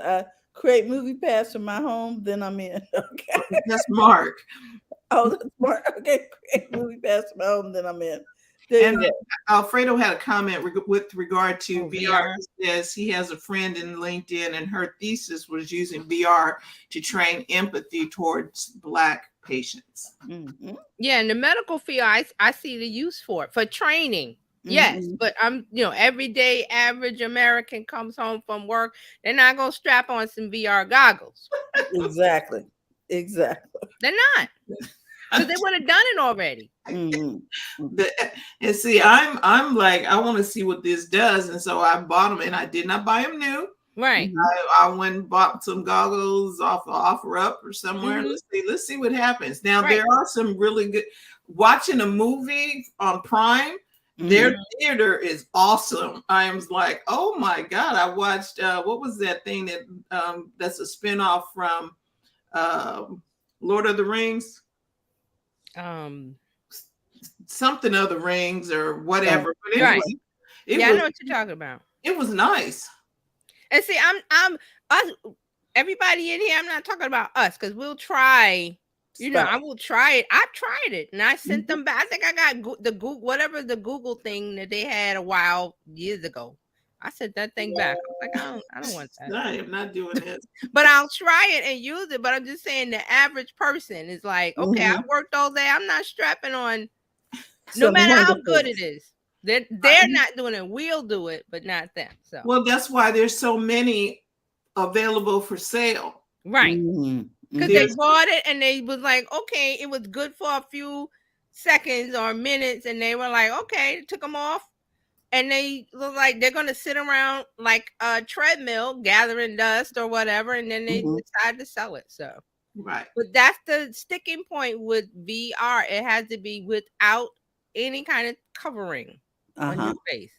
create Movie Pass for my home, then I'm in. Okay. That's Mark. Oh, that's Mark. Okay, create Movie Pass for my home, then I'm in. And Alfredo had a comment with regard to VR. VR. He says he has a friend in LinkedIn, and her thesis was using VR to train empathy towards Black patients. Yeah, and the medical field, I see the use for it for training. Yes, but everyday average American comes home from work, they're not gonna strap on some VR goggles. Exactly. They're not. Because they would have done it already. And see, I'm like, I want to see what this does, and so I bought them, and I did not buy them new. Right. I went and bought some goggles off of OfferUp or somewhere. Let's see what happens. Now there are some really good. Watching a movie on Prime, their theater is awesome. I was like, oh my god! I watched what was that thing that that's a spinoff from Lord of the Rings. Something of the rings or whatever. But anyway, I know what you're talking about. It was nice. And see, I'm us, everybody in here. I'm not talking about us because we'll try. I will try it. I tried it and I sent them back. I think I got the Google, whatever the Google thing that they had a while years ago. I sent that thing back. I was like, I don't want that. I am not doing this. But I'll try it and use it. But I'm just saying the average person is like, okay, I worked all day. I'm not strapping on no matter how good it is. They're not doing it. We'll do it, but not them. So well, that's why there's so many available for sale. Right. Because they bought it and they was like, okay, it was good for a few seconds or minutes. And they were like, okay, took them off. And they look like they're going to sit around like a treadmill gathering dust or whatever. And then they decide to sell it. So, right. But that's the sticking point with VR. It has to be without any kind of covering on your face.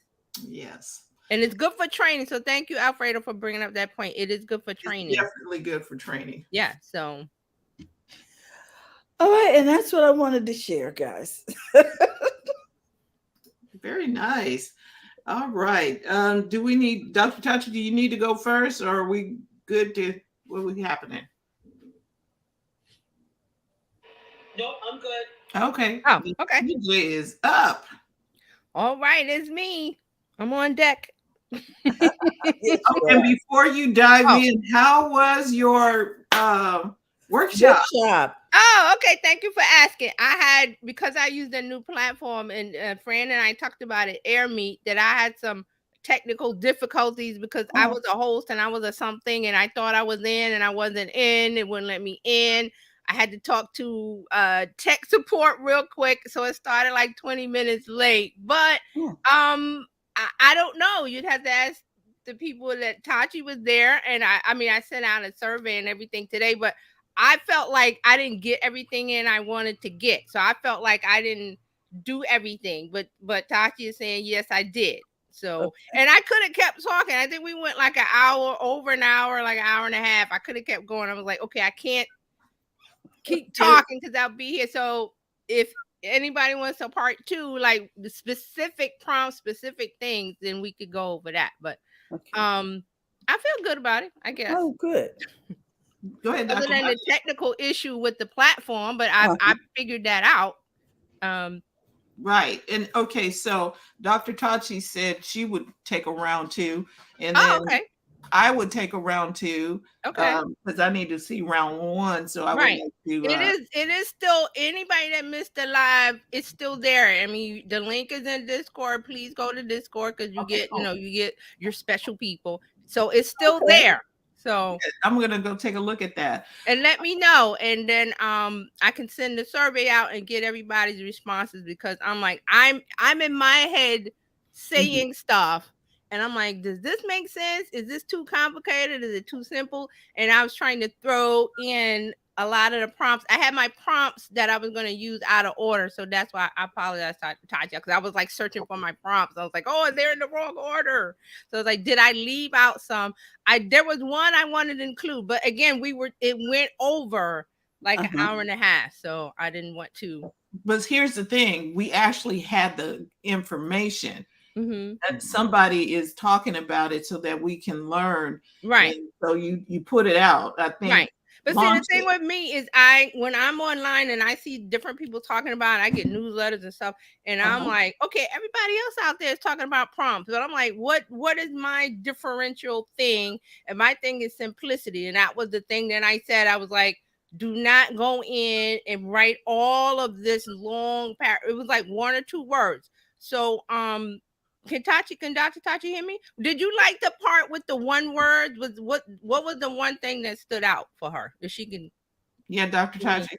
Yes. And it's good for training. So thank you, Alfredo, for bringing up that point. It is good for training. It's definitely good for training. Yeah. So. All right. And that's what I wanted to share, guys. Very nice. All right. Do we need Dr. Tachi? Do you need to go first, or are we good to what was happening? Nope, I'm good. Okay. Oh, okay. DJ is up. All right, it's me. I'm on deck. And before you dive in, how was your workshop? Oh, okay. Thank you for asking. Because I used a new platform, and Fran and I talked about it, AirMeet, that I had some technical difficulties because I was a host and I was a something, and I thought I was in and I wasn't in. It wouldn't let me in. I had to talk to tech support real quick, so it started like 20 minutes late. But I don't know. You'd have to ask the people that Tachi was there, and I mean I sent out a survey and everything today, but I felt like I didn't get everything in I wanted to get. So I felt like I didn't do everything. But Tachi is saying yes, I did. So and I could have kept talking. I think we went like an hour, over an hour, like an hour and a half. I could have kept going. I was like, okay, I can't keep talking because I'll be here. So if anybody wants a part 2, like the specific prompts, specific things, then we could go over that. But I feel good about it, I guess. Oh, good. Go ahead, Other than the technical issue with the platform, but I figured that out. Right. And okay, so Dr. Tachi said she would take a round 2, and then I would take a round 2. Okay. Because I need to see round 1. So I would like to it is still, anybody that missed the live, it's still there. I mean, the link is in Discord. Please go to Discord because you get, you get your special people. So it's still there. So I'm gonna go take a look at that and let me know, and then I can send the survey out and get everybody's responses, because I'm like I'm in my head saying stuff, and I'm like, does this make sense? Is this too complicated? Is it too simple? And I was trying to throw in a lot of the prompts. I had my prompts that I was going to use out of order, so that's why I apologize to Tasha, because I was like searching for my prompts. I was like, oh, they're in the wrong order. So I was like, did I leave out some? There was one I wanted to include, but again, it went over like an hour and a half, so I didn't want to. But here's the thing: we actually had the information. That somebody is talking about it so that we can learn. Right. And so you put it out, I think. Right. But see, the thing with me is when I'm online and I see different people talking about it, I get newsletters and stuff, and I'm like, okay, everybody else out there is talking about prompts, but I'm like, what is my differential thing? And my thing is simplicity. And that was the thing that I said. I was like, do not go in and write all of this long it was like 1 or 2 words. So can Dr. Tachi hear me? Did you like the part with the 1 word? What was the one thing that stood out for her? If she can. Yeah, Dr. Tachi.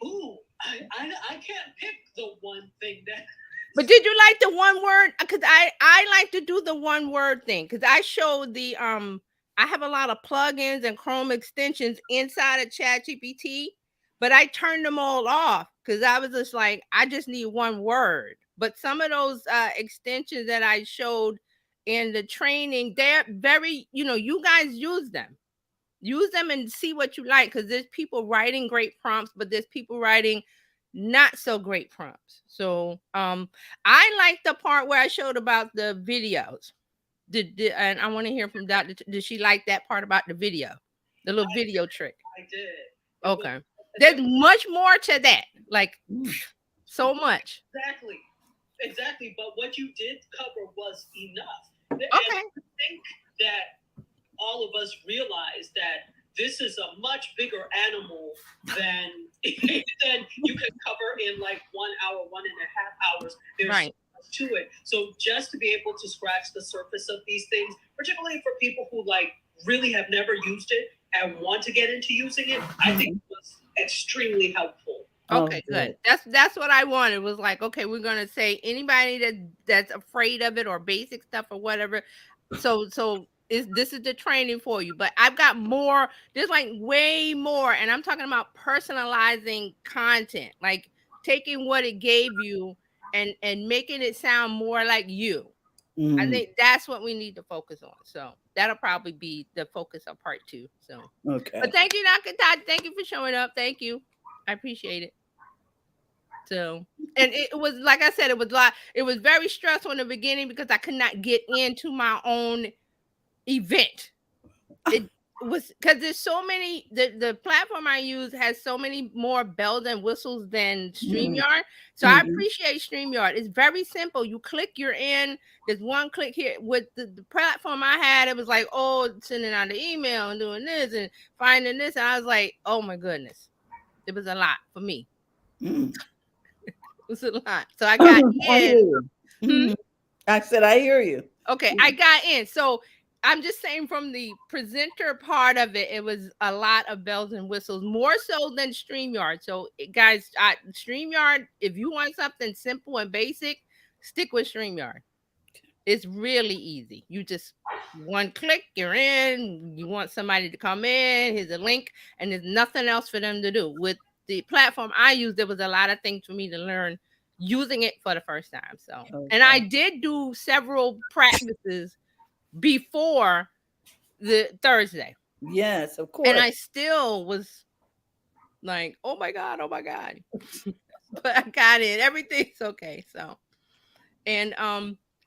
Ooh, I can't pick the one thing that. But did you like the 1 word? Because I like to do the 1 word thing, because I showed the I have a lot of plugins and Chrome extensions inside of ChatGPT, but I turned them all off because I was just like, I just need 1 word. But some of those extensions that I showed in the training, they're very, you guys use them and see what you like, because there's people writing great prompts, but there's people writing not so great prompts. So I like the part where I showed about the videos. And I want to hear from Dr. Did she like that part about the video, the little video trick? I did. Okay. There's much more to that, like so much. Exactly. But what you did cover was enough. Okay. And I think that all of us realize that this is a much bigger animal than you can cover in like 1 hour, 1.5 hours. There's so much to it. So just to be able to scratch the surface of these things, particularly for people who like really have never used it and want to get into using it, I think it was extremely helpful. Okay, good. That's what I wanted. Was like, okay, we're gonna say anybody that's afraid of it or basic stuff or whatever. So this is the training for you. But I've got more. There's like way more, and I'm talking about personalizing content, like taking what it gave you and making it sound more like you. I think that's what we need to focus on. So that'll probably be the focus of part 2. So okay. But thank you, Dr. Todd. Thank you for showing up. Thank you. I appreciate it. So, and it was, like I said, it was very stressful in the beginning because I could not get into my own event. was because there's so many, the platform I use has so many more bells and whistles than StreamYard. So I appreciate StreamYard. It's very simple. You click, you're in. There's one click here. With the platform I had, it was like, oh, sending out an email and doing this and finding this. And I was like, oh my goodness. It was a lot for me. It was a lot. So I got in. I said, I hear you. Okay, I got in. So I'm just saying, from the presenter part of it, it was a lot of bells and whistles, more so than StreamYard. So guys, StreamYard, if you want something simple and basic, stick with StreamYard. It's really easy. You just one click, you're in. You want somebody to come in, here's a link, and there's nothing else for them to do. With the platform I used, there was a lot of things for me to learn using it for the first time. So, and I did do several practices before the Thursday. Yes, of course. And I still was like, oh my God. But I got it. Everything's okay. So, and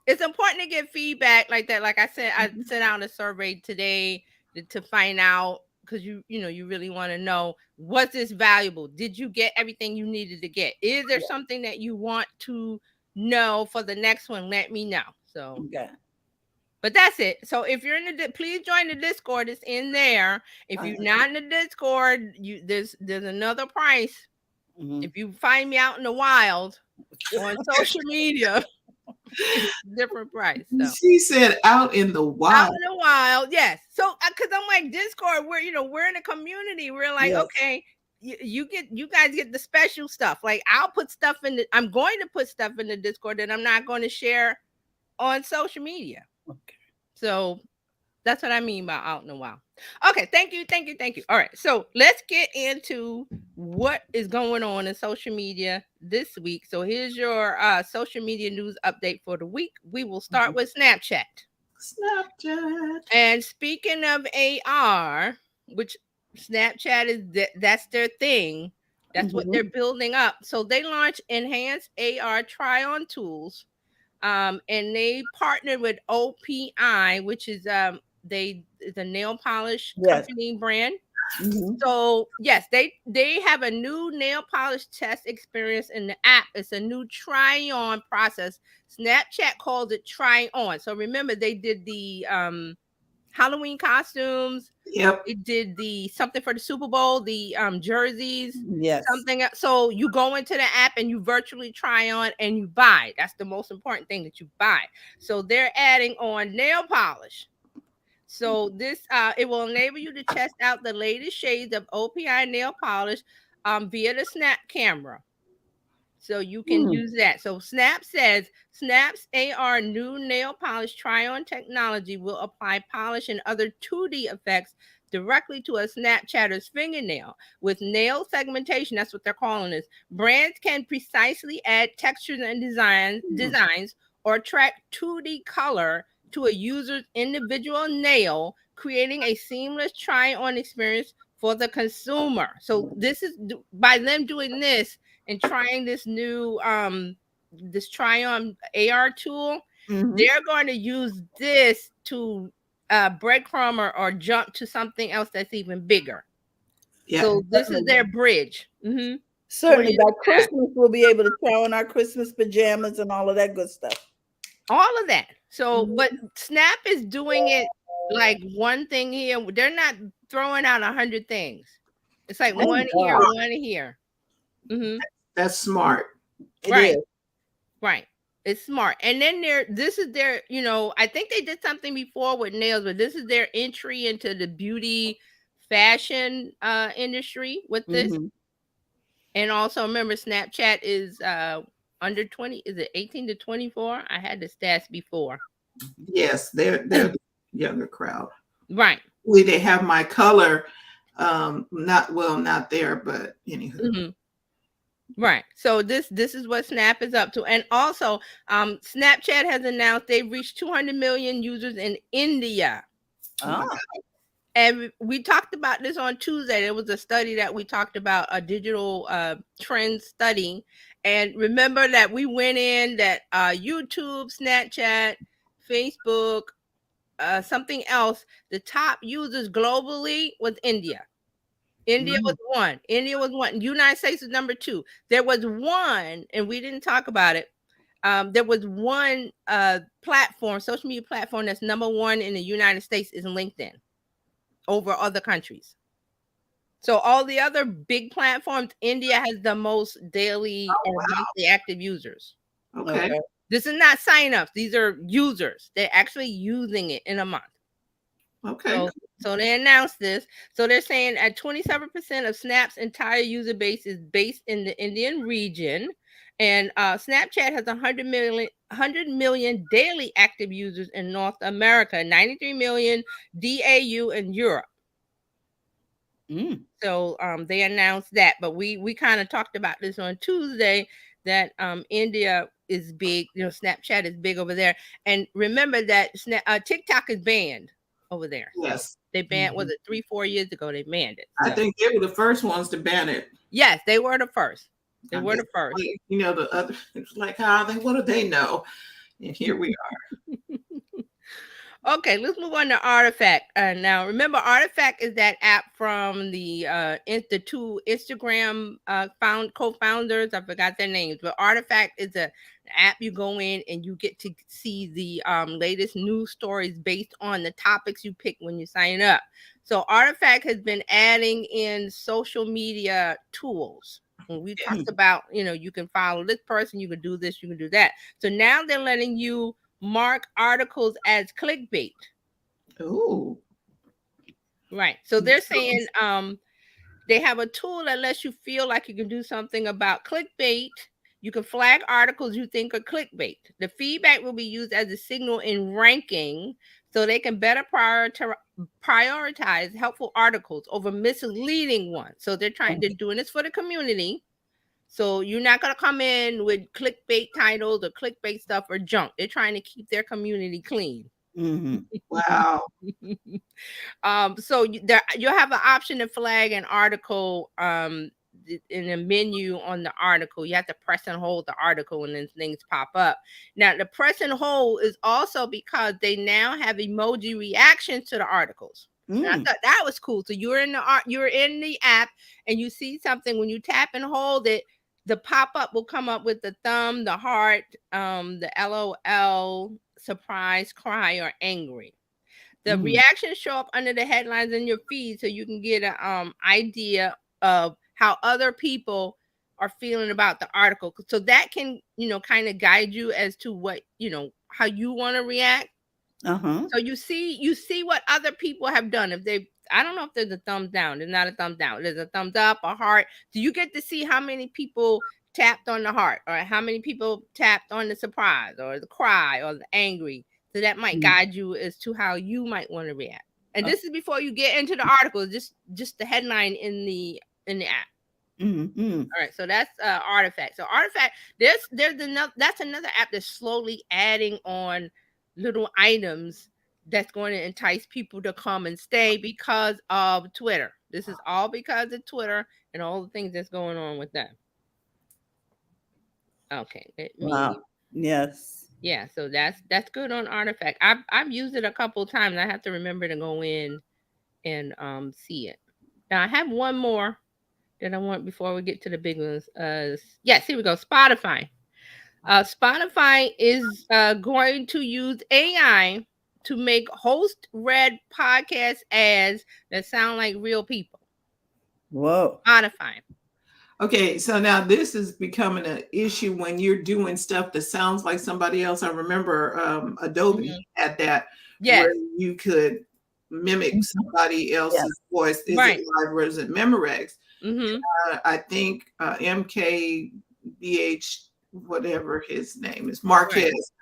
it's important to get feedback like that. Like I said, I sent out a survey today to find out, because you really want to know, was this valuable? Did you get everything you needed to get? Is there something that you want to know for the next one? Let me know. So okay. But that's it. So if you're in the, please join the Discord. It's in there. If you're not in the Discord, there's another price. If you find me out in the wild on social media, it's a different price. So. She said out in the wild. Out in the wild, yes. So because I'm like, Discord, we're in a community. We're like, okay, you guys get the special stuff. Like I'm going to put stuff in the Discord that I'm not going to share on social media. Okay. So that's what I mean by out in the wild. Okay, thank you. All right, so let's get into what is going on in social media this week. So here's your social media news update for the week. We will start with Snapchat. And speaking of AR, which Snapchat is that's their thing. That's what they're building up. So they launched enhanced AR try-on tools. And they partnered with OPI, which is a nail polish company brand. So yes, they have a new nail polish test experience in the app. It's a new try-on process. Snapchat calls it try-on. So remember, they did the Halloween costumes. Yep. It did the something for the Super Bowl, the jerseys. Yes. Something. So you go into the app and you virtually try on and you buy. That's the most important thing, that you buy. So they're adding on nail polish. So this it will enable you to test out the latest shades of OPI nail polish via the Snap camera. So you can use that. So Snap says Snap's AR new nail polish try-on technology will apply polish and other 2D effects directly to a Snapchatter's fingernail with nail segmentation. That's what they're calling this. Brands can precisely add textures and designs or track 2D color to a user's individual nail, creating a seamless try-on experience for the consumer. So this is by them doing this and trying this new this try-on AR tool, they're going to use this to breadcrumb or jump to something else that's even bigger. Yeah, so this is their bridge. Certainly, by Christmas we'll be able to try on our Christmas pajamas and all of that good stuff. All of that. So, but Snap is doing it like one thing here. They're not throwing out 100 things. It's like one here, one here. That's smart. Right. Right. It's smart. And then this is their, I think they did something before with nails, but this is their entry into the beauty fashion industry with this. And also remember, Snapchat is under 20. Is it 18 to 24? I had the stats before. Yes, they're the younger crowd. Right. They have my color. Not there, but anywho. Right. So this is what Snap is up to. And also, Snapchat has announced they've reached 200 million users in India. And we talked about this on Tuesday. There was a study that we talked about, a digital trend study. And remember that we went in that YouTube, Snapchat, Facebook, something else, the top users globally was India. India was one. India was one. United States was number 2. There was one, and we didn't talk about it. There was one platform, social media platform that's number 1 in the United States is LinkedIn over other countries. So all the other big platforms, India has the most daily or monthly active users. Okay. This is not sign-ups. These are users. They're actually using it in a month. Okay. So they announced this. So they're saying at 27% of Snap's entire user base is based in the Indian region. And Snapchat has 100 million daily active users in North America, 93 million DAU in Europe. So they announced that, but we kind of talked about this on Tuesday that India is big, Snapchat is big over there. And remember that TikTok is banned over there. Yes. So they banned, was it 3-4 years ago they banned it? So. I think they were the first ones to ban it. Yes, they were the first. They were the first. Like, the other, it's like, what do they know? And here we are. Okay, let's move on to Artifact. Now, remember, Artifact is that app from the 2 Instagram co-founders. I forgot their names, but Artifact is an app you go in and you get to see the latest news stories based on the topics you pick when you sign up. So Artifact has been adding in social media tools. And we talked about, you can follow this person, you can do this, you can do that. So now they're letting you mark articles as clickbait. Oh, right. So they're saying they have a tool that lets you feel like you can do something about clickbait. You can flag articles you think are clickbait. The feedback will be used as a signal in ranking so they can better prioritize helpful articles over misleading ones. So they're doing this for the community. So you're not going to come in with clickbait titles or clickbait stuff or junk. They're trying to keep their community clean. Wow. So you'll have an option to flag an article in a menu on the article. You have to press and hold the article and then things pop up. Now, the press and hold is also because they now have emoji reactions to the articles. And I thought that was cool. So you're in the app and you see something. When you tap and hold it, the pop-up will come up with the thumb, the heart, the LOL, surprise, cry, or angry. The reactions show up under the headlines in your feed so you can get an idea of how other people are feeling about the article. So that can, kind of guide you as to what, how you want to react. So you see what other people have done. I don't know if there's a thumbs down. There's not a thumbs down. There's a thumbs up, a heart. Do you get to see how many people tapped on the heart or how many people tapped on the surprise or the cry or the angry? So that might guide you as to how you might want to react. And this is before you get into the article, just the headline in the app. All right, so that's Artifact. So Artifact, that's another app that's slowly adding on little items that's going to entice people to come and stay because of Twitter. This is all because of Twitter and all the things that's going on with them. Okay. Wow. Yes. Yeah, so that's good on Artifact. I've used it a couple of times. I have to remember to go in and see it. Now I have one more that I want before we get to the big ones. Yes, here we go. Spotify. Spotify is going to use AI to make host-read podcast ads that sound like real people. Whoa. Spotify. Okay, so now this is becoming an issue when you're doing stuff that sounds like somebody else. I remember Adobe had that, where you could mimic somebody else's voice. Is it Live or is it Memorex? I think MKBH, whatever his name is, Marquez.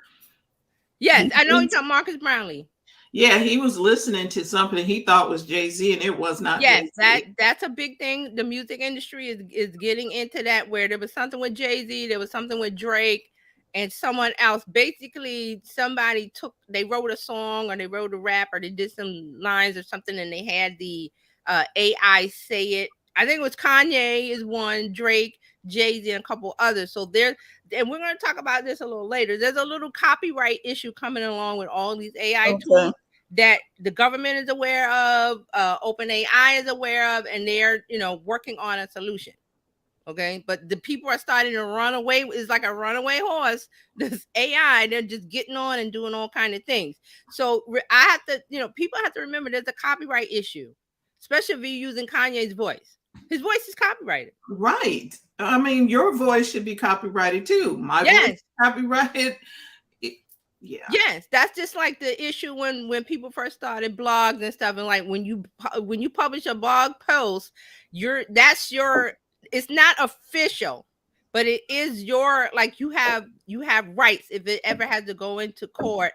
Yes, I know you're talking Marcus Brownlee. Yeah, he was listening to something he thought was Jay-Z, and it was not. Yes, Jay-Z. that's a big thing. The music industry is getting into that, where there was something with Jay-Z, there was something with Drake, and someone else. Basically, they wrote a song or they wrote a rap or they did some lines or something, and they had the AI say it. I think it was Kanye is one, Drake, Jay-Z, and a couple others. So and we're going to talk about this a little later. There's a little copyright issue coming along with all these AI tools that the government is aware of, OpenAI is aware of, and they're, working on a solution. Okay, but the people are starting to run away. It's like a runaway horse. This AI, they're just getting on and doing all kind of things. So I have to, people have to remember there's a copyright issue, especially if you're using Kanye's voice. His voice is copyrighted. Right. I mean, your voice should be copyrighted too. My voice is copyrighted. Yeah. Yes, that's just like the issue when people first started blogs and stuff, and like when you publish a blog post, it's not official, but it is your, like, you have rights if it ever has to go into court,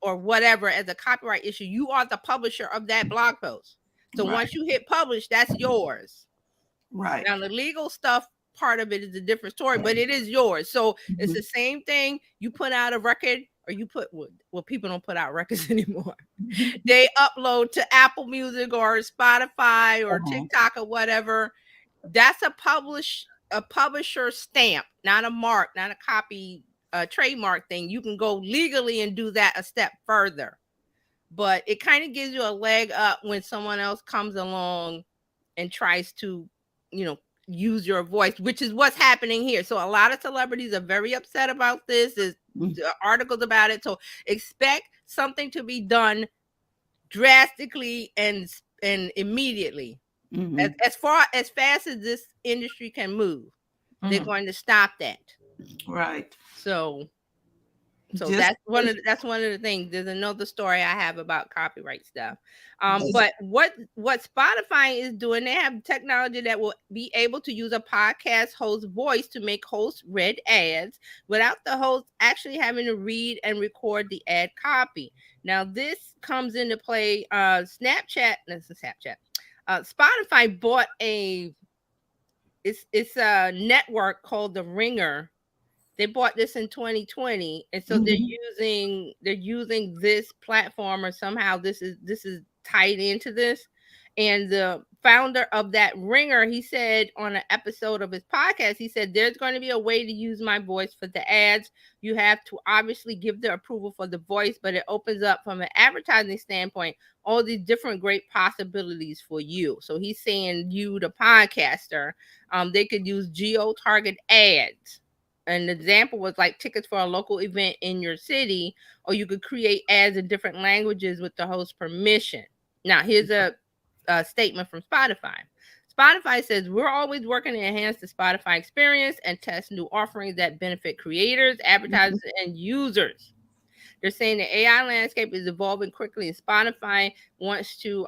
or whatever, as a copyright issue. You are the publisher of that blog post. So once you hit publish, that's yours. Right. Now the legal stuff part of it is a different story, but it is yours. So it's the same thing. You put out a record, or you put, well, people don't put out records anymore. They upload to Apple Music or Spotify or TikTok or whatever. That's a publisher stamp, not a mark, not a copy, trademark thing. You can go legally and do that a step further, but it kind of gives you a leg up when someone else comes along and tries to, use your voice, which is what's happening here. So a lot of celebrities are very upset about this. There's articles about it. So expect something to be done drastically and immediately. As fast as this industry can move, they're going to stop that. Right. So that's one of the things. There's another story I have about copyright stuff. But what Spotify is doing, they have technology that will be able to use a podcast host voice to make host read ads without the host actually having to read and record the ad copy. Now this comes into play. Spotify bought it's a network called The Ringer. They bought this in 2020, and so they're using this platform, or somehow this is tied into this. And the founder of that Ringer, he said on an episode of his podcast, he said, there's going to be a way to use my voice for the ads. You have to obviously give the approval for the voice, but it opens up from an advertising standpoint all these different great possibilities for you. So he's saying, you, the podcaster, they could use geo-target ads. An example was like tickets for a local event in your city, or you could create ads in different languages with the host's permission. Now, here's a statement from Spotify. Spotify says, we're always working to enhance the Spotify experience and test new offerings that benefit creators, advertisers, and users. They're saying the AI landscape is evolving quickly, and Spotify wants to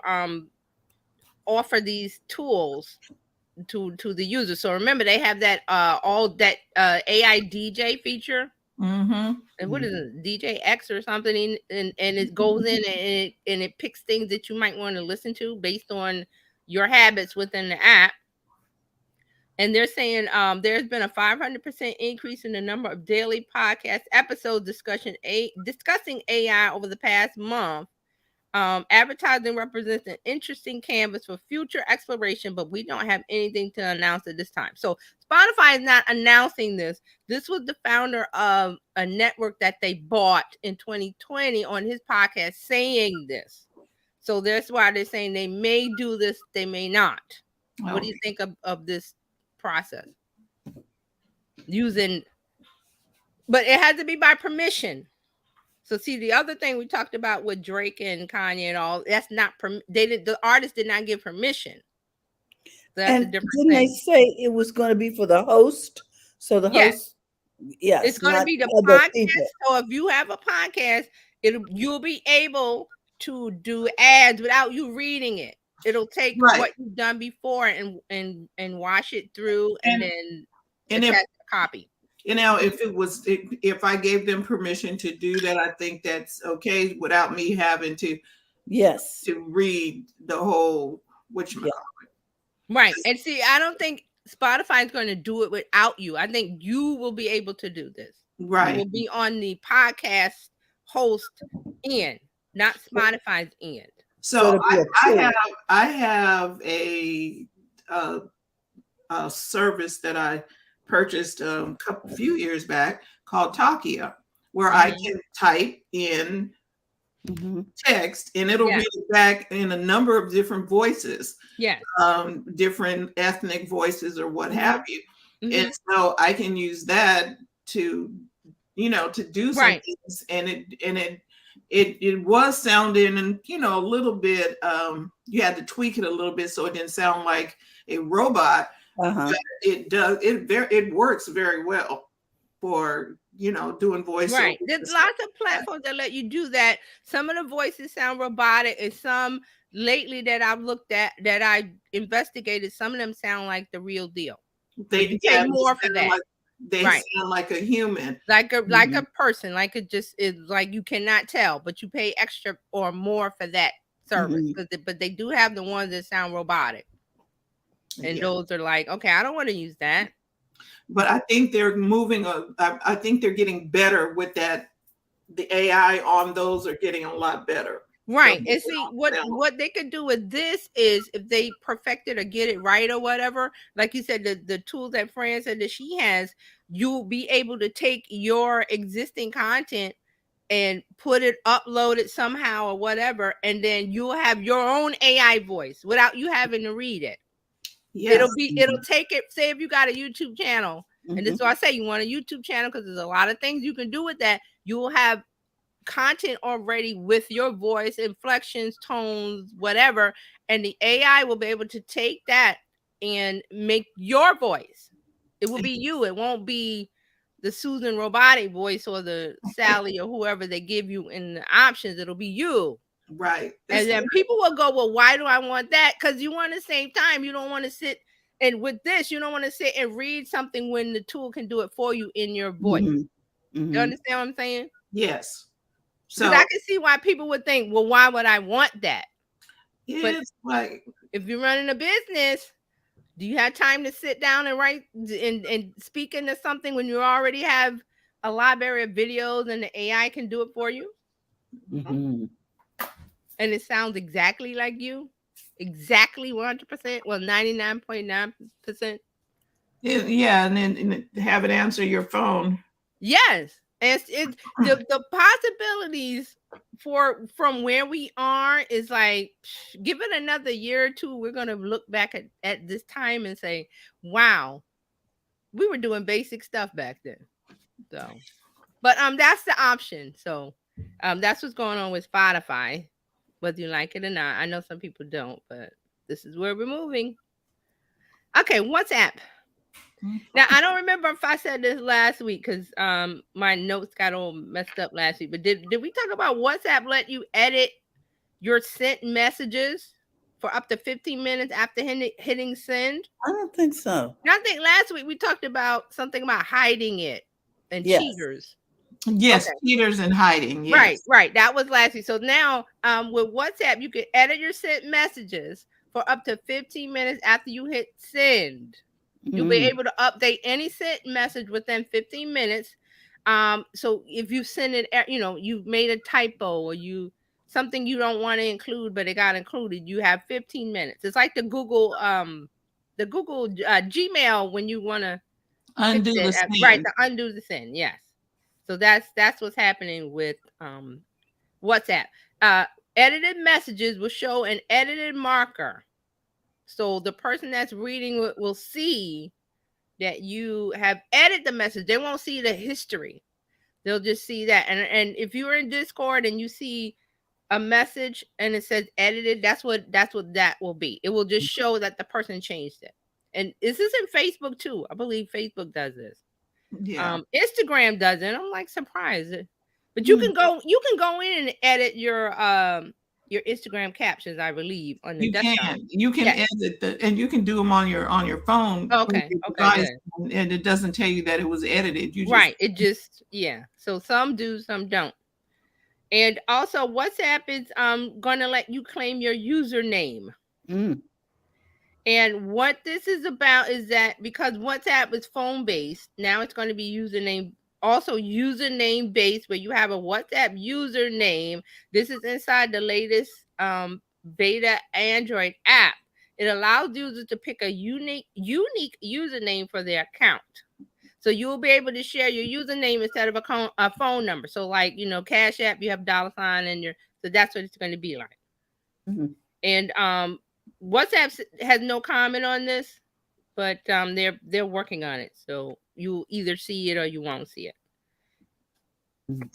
offer these tools to the user. So remember, they have that AI DJ feature. And what is it, DJ X or something? And it goes in and it picks things that you might want to listen to based on your habits within the app. And they're saying there's been a 500% increase in the number of daily podcast episodes discussing AI over the past month. Advertising represents an interesting canvas for future exploration, but we don't have anything to announce at this time. So Spotify is not announcing this. This was the founder of a network that they bought in 2020 on his podcast saying this. So that's why they're saying they may do this, they may not. What do you think of this process? But it has to be by permission. So see, the other thing we talked about with Drake and Kanye and all, that's not the artist did not give permission. So that's a different thing. They say it was going to be for the host? So the host, yes, it's going to be the podcast. So if you have a podcast, you'll be able to do ads without you reading it. It'll take what you've done before and wash it through and then attach a copy. If I gave them permission to do that, I think that's okay without me having to read the whole Right. And see, I don't think Spotify is going to do it without you. I think you will be able to do this. Right. You will be on the podcast host end, not Spotify's end. So I have a service that I purchased a few years back called Talkia, where I can type in text, and it'll read it back in a number of different voices. Yes. Different ethnic voices or what have you. And so I can use that to, to do some things. And it was sounding, and a little bit, you had to tweak it a little bit so it didn't sound like a robot. But it works very well for doing voiceover. Right. There's lots of platforms that let you do that. Some of the voices sound robotic, and some lately that I've looked at, that I investigated, some of them sound like the real deal. They pay more for that. They sound like a human, like a person, like it just is, like you cannot tell, but you pay extra or more for that service. But they do have the ones that sound robotic, and those are like, okay, I don't want to use that. But I think they're moving. I think they're getting better with that. The AI on those are getting a lot better. Right. And see, what they could do with this is, if they perfect it or get it right or whatever, like you said, the tool that Fran said that she has, you'll be able to take your existing content and upload it somehow or whatever, and then you'll have your own AI voice without you having to read it. Yes. It'll take it. Say if you got a YouTube channel, and this is why I say you want a YouTube channel, because there's a lot of things you can do with that. You will have content already with your voice, inflections, tones, whatever, and the AI will be able to take that and make your voice. It will be you. It won't be the Susan robotic voice or the Sally or whoever they give you in the options. It'll be you. Right. And then people will go, well, why do I want that? Because you want to save time. You don't want to sit, and with this, you don't want to sit and read something when the tool can do it for you in your voice. You understand what I'm saying? Yes. So I can see why people would think, well, why would I want that? It's like, if you're running a business, do you have time to sit down and write and speak into something when you already have a library of videos and the AI can do it for you? And it sounds exactly like you, exactly 100%. Well, 99.9%. Yeah, and then have it answer your phone. Yes, and the possibilities from where we are is like, give it another year or two, we're gonna look back at this time and say, wow, we were doing basic stuff back then. So, but that's the option. So, that's what's going on with Spotify, whether you like it or not. I know some people don't, but this is where we're moving. Okay, WhatsApp. Now, I don't remember if I said this last week, because my notes got all messed up last week. But did we talk about WhatsApp let you edit your sent messages for up to 15 minutes after hitting send? I don't think so. I think last week we talked about something about hiding it and cheaters. Yes, cheaters and hiding. Yes. Right. That was last week. So now with WhatsApp, you can edit your sent messages for up to 15 minutes after you hit send. You'll be able to update any sent message within 15 minutes. So if you send it, you've made a typo or something you don't want to include, but it got included, you have 15 minutes. It's like the Google Gmail when you want to undo the send. Right, to undo the send. Yes. So that's what's happening with WhatsApp. Edited messages will show an edited marker. So the person that's reading will see that you have edited the message. They won't see the history. They'll just see that. And if you're in Discord and you see a message and it says edited, that's what that will be. It will just show that the person changed it. And this is in Facebook too. I believe Facebook does this. Yeah. Instagram does it. I'm like surprised. But you can go in and edit your Instagram captions, I believe, on the desktop. You can edit and you can do them on your phone. Okay. And it doesn't tell you that it was edited. It just So some do, some don't. And also WhatsApp is going to let you claim your username. And what this is about is that because WhatsApp is phone based, now it's going to be username based, where you have a WhatsApp username. This is inside the latest beta Android app. It allows users to pick a unique username for their account. So you'll be able to share your username instead of a phone number. So like, Cash App, you have $sign in your, so that's what it's going to be like. Mm-hmm. And WhatsApp has no comment on this, but they're working on it. So you either see it or you won't see it.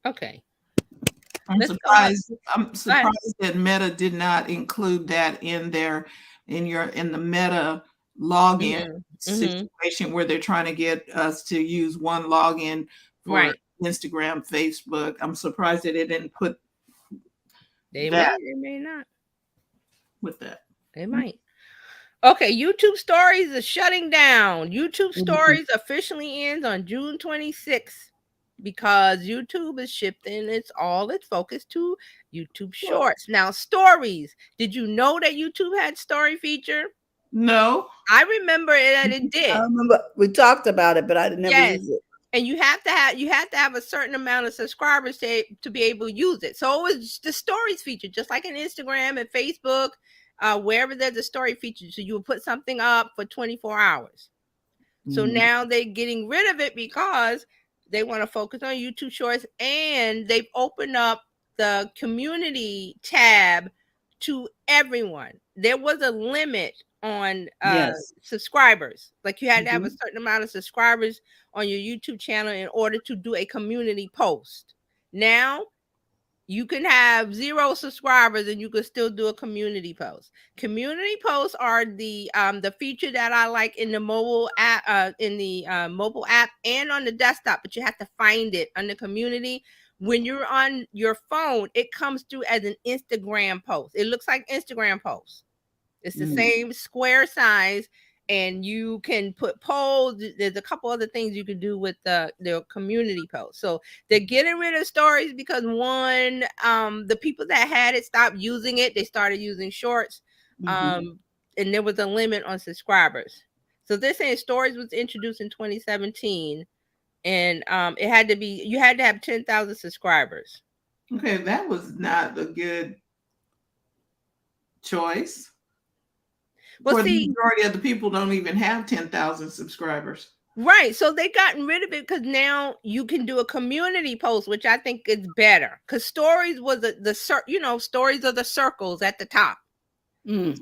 Okay. I'm surprised that Meta did not include that in the Meta login situation where they're trying to get us to use one login for Instagram, Facebook. I'm surprised that they didn't put they may not with that. They might. Okay, YouTube Stories is shutting down. YouTube Stories officially ends on June 26th because YouTube is shifting its focus to YouTube Shorts. Now, Stories. Did you know that YouTube had story feature? No. I remember that it did. I remember we talked about it, but I never used it. And you have to have a certain amount of subscribers to be able to use it. So it was the stories feature, just like in Instagram and Facebook, wherever there's a story feature. So you would put something up for 24 hours. So now they're getting rid of it because they want to focus on YouTube Shorts, and they've opened up the community tab to everyone. There was a limit on subscribers. Like you had to have a certain amount of subscribers on your YouTube channel in order to do a community post. Now you can have 0 subscribers and you can still do a community post. Community posts are the feature that I like in the mobile app, mobile app and on the desktop, but you have to find it under community. When you're on your phone, it comes through as an Instagram post. It looks like Instagram posts. It's the same square size, and you can put polls. There's a couple other things you can do with the community posts. So they're getting rid of stories because one, the people that had it stopped using it. They started using shorts, and there was a limit on subscribers. So they're saying stories was introduced in 2017, and you had to have 10,000 subscribers. Okay, that was not a good choice. Well, the majority of the people don't even have 10,000 subscribers. Right. So they gotten rid of it because now you can do a community post, which I think is better. Because stories was stories are the circles at the top.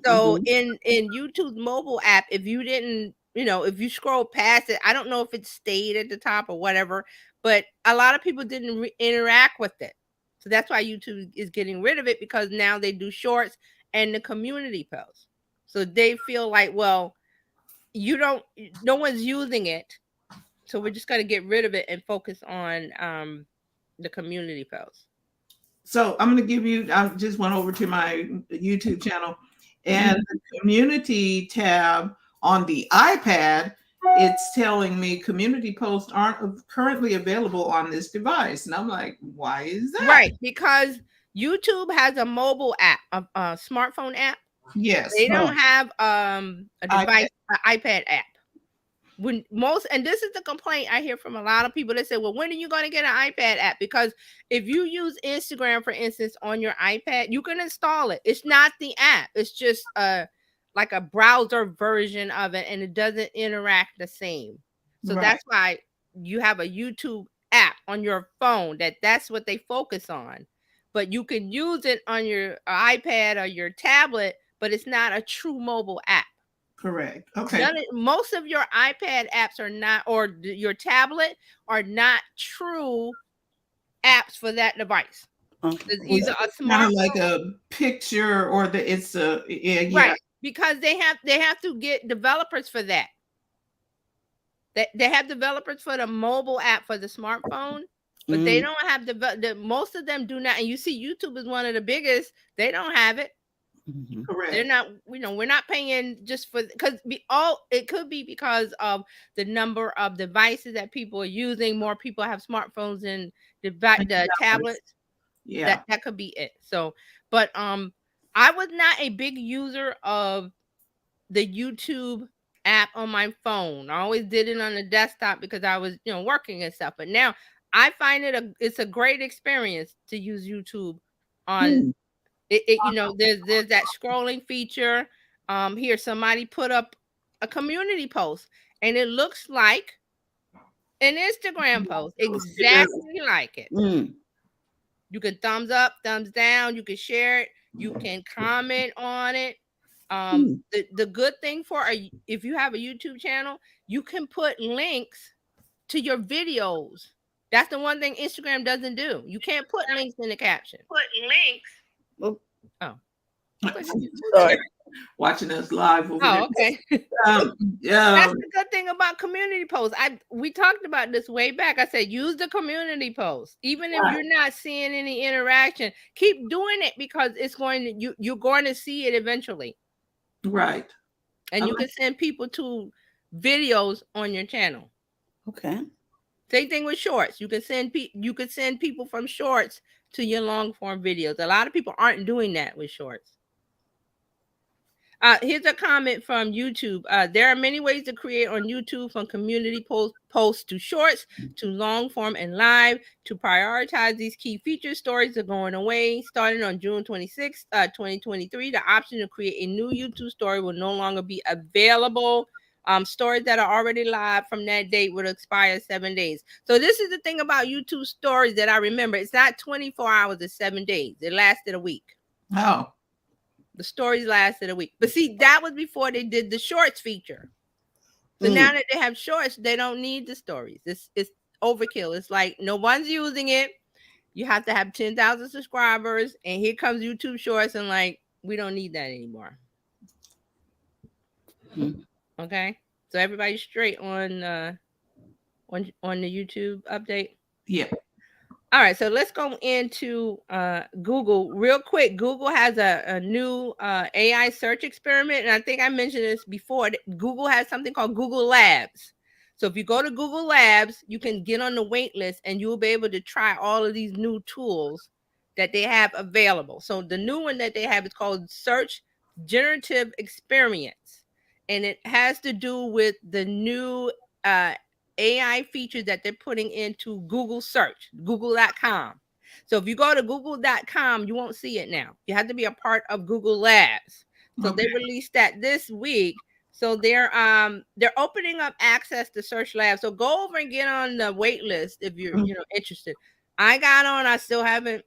So in YouTube's mobile app, if you didn't, if you scroll past it, I don't know if it stayed at the top or whatever, but a lot of people didn't interact with it. So that's why YouTube is getting rid of it, because now they do shorts and the community posts. So they feel like, well, no one's using it, so we're just going to get rid of it and focus on the community posts. So I'm going to give you, I just went over to my YouTube channel, and the community tab on the iPad, it's telling me community posts aren't currently available on this device. And I'm like, why is that? Right, because YouTube has a mobile app, a smartphone app. Yes. They don't have a device, an iPad app. And this is the complaint I hear from a lot of people that say, well, when are you going to get an iPad app? Because if you use Instagram, for instance, on your iPad, you can install it. It's not the app. It's just like a browser version of it, and it doesn't interact the same. So that's why you have a YouTube app on your phone. That's what they focus on. But you can use it on your iPad or your tablet, but it's not a true mobile app. Correct. Okay. Most of your iPad apps are not, or your tablet are not true apps for that device. It's either a smartphone, kind of like a picture, or right, because they have to get developers for that. They have developers for the mobile app for the smartphone, but they don't have most of them do not. And you see, YouTube is one of the biggest. They don't have it. Correct. They're not, we're not paying just for, because it could be because of the number of devices that people are using. More people have smartphones and the tablets. Yeah, that could be it. So, but I was not a big user of the YouTube app on my phone. I always did it on the desktop because I was working and stuff. But now I find it's a great experience to use YouTube on. There's that scrolling feature. Here, somebody put up a community post, and it looks like An Instagram post, exactly like it. You can thumbs up, thumbs down. You can share it. You can comment on it. The good thing if you have a YouTube channel, you can put links to your videos. That's the one thing Instagram doesn't do. You can't put links in the caption. Oh. Sorry. Watching us live over there. Okay. That's the good thing about community posts. We talked about this way back. I said use the community post. Even if you're not seeing any interaction, keep doing it because it's you're going to see it eventually. Right. And you can send people to videos on your channel. Okay. Same thing with shorts. You can send people from shorts to your long form videos. A lot of people aren't doing that with shorts. Here's a comment from YouTube. There are many ways to create on YouTube, from community posts to shorts to long form and live. To prioritize these key features, stories are going away. Starting on June 26, 2023, the option to create a new YouTube story will no longer be available. Stories that are already live from that date would expire 7 days. So this is the thing about YouTube stories that I remember. It's not 24 hours, it's 7 days. It lasted a week. Oh. The stories lasted a week. But see, that was before they did the shorts feature. So now that they have shorts, they don't need the stories. It's overkill. It's like no one's using it. You have to have 10,000 subscribers. And here comes YouTube shorts. And like, we don't need that anymore. Okay. So everybody's straight on the YouTube update. Yeah. All right, so let's go into Google real quick. Google has a new AI search experiment, and I think I mentioned this before. Google has something called Google Labs. So if you go to Google Labs, you can get on the wait list, and you will be able to try all of these new tools that they have available. So the new one that they have is called Search Generative Experience, and it has to do with the new AI features that they're putting into Google search, google.com. So if you go to google.com, you won't see it now. You have to be a part of Google Labs. So they released that this week. So they're opening up access to Search Labs. So go over and get on the wait list if you're interested. I got on, I still haven't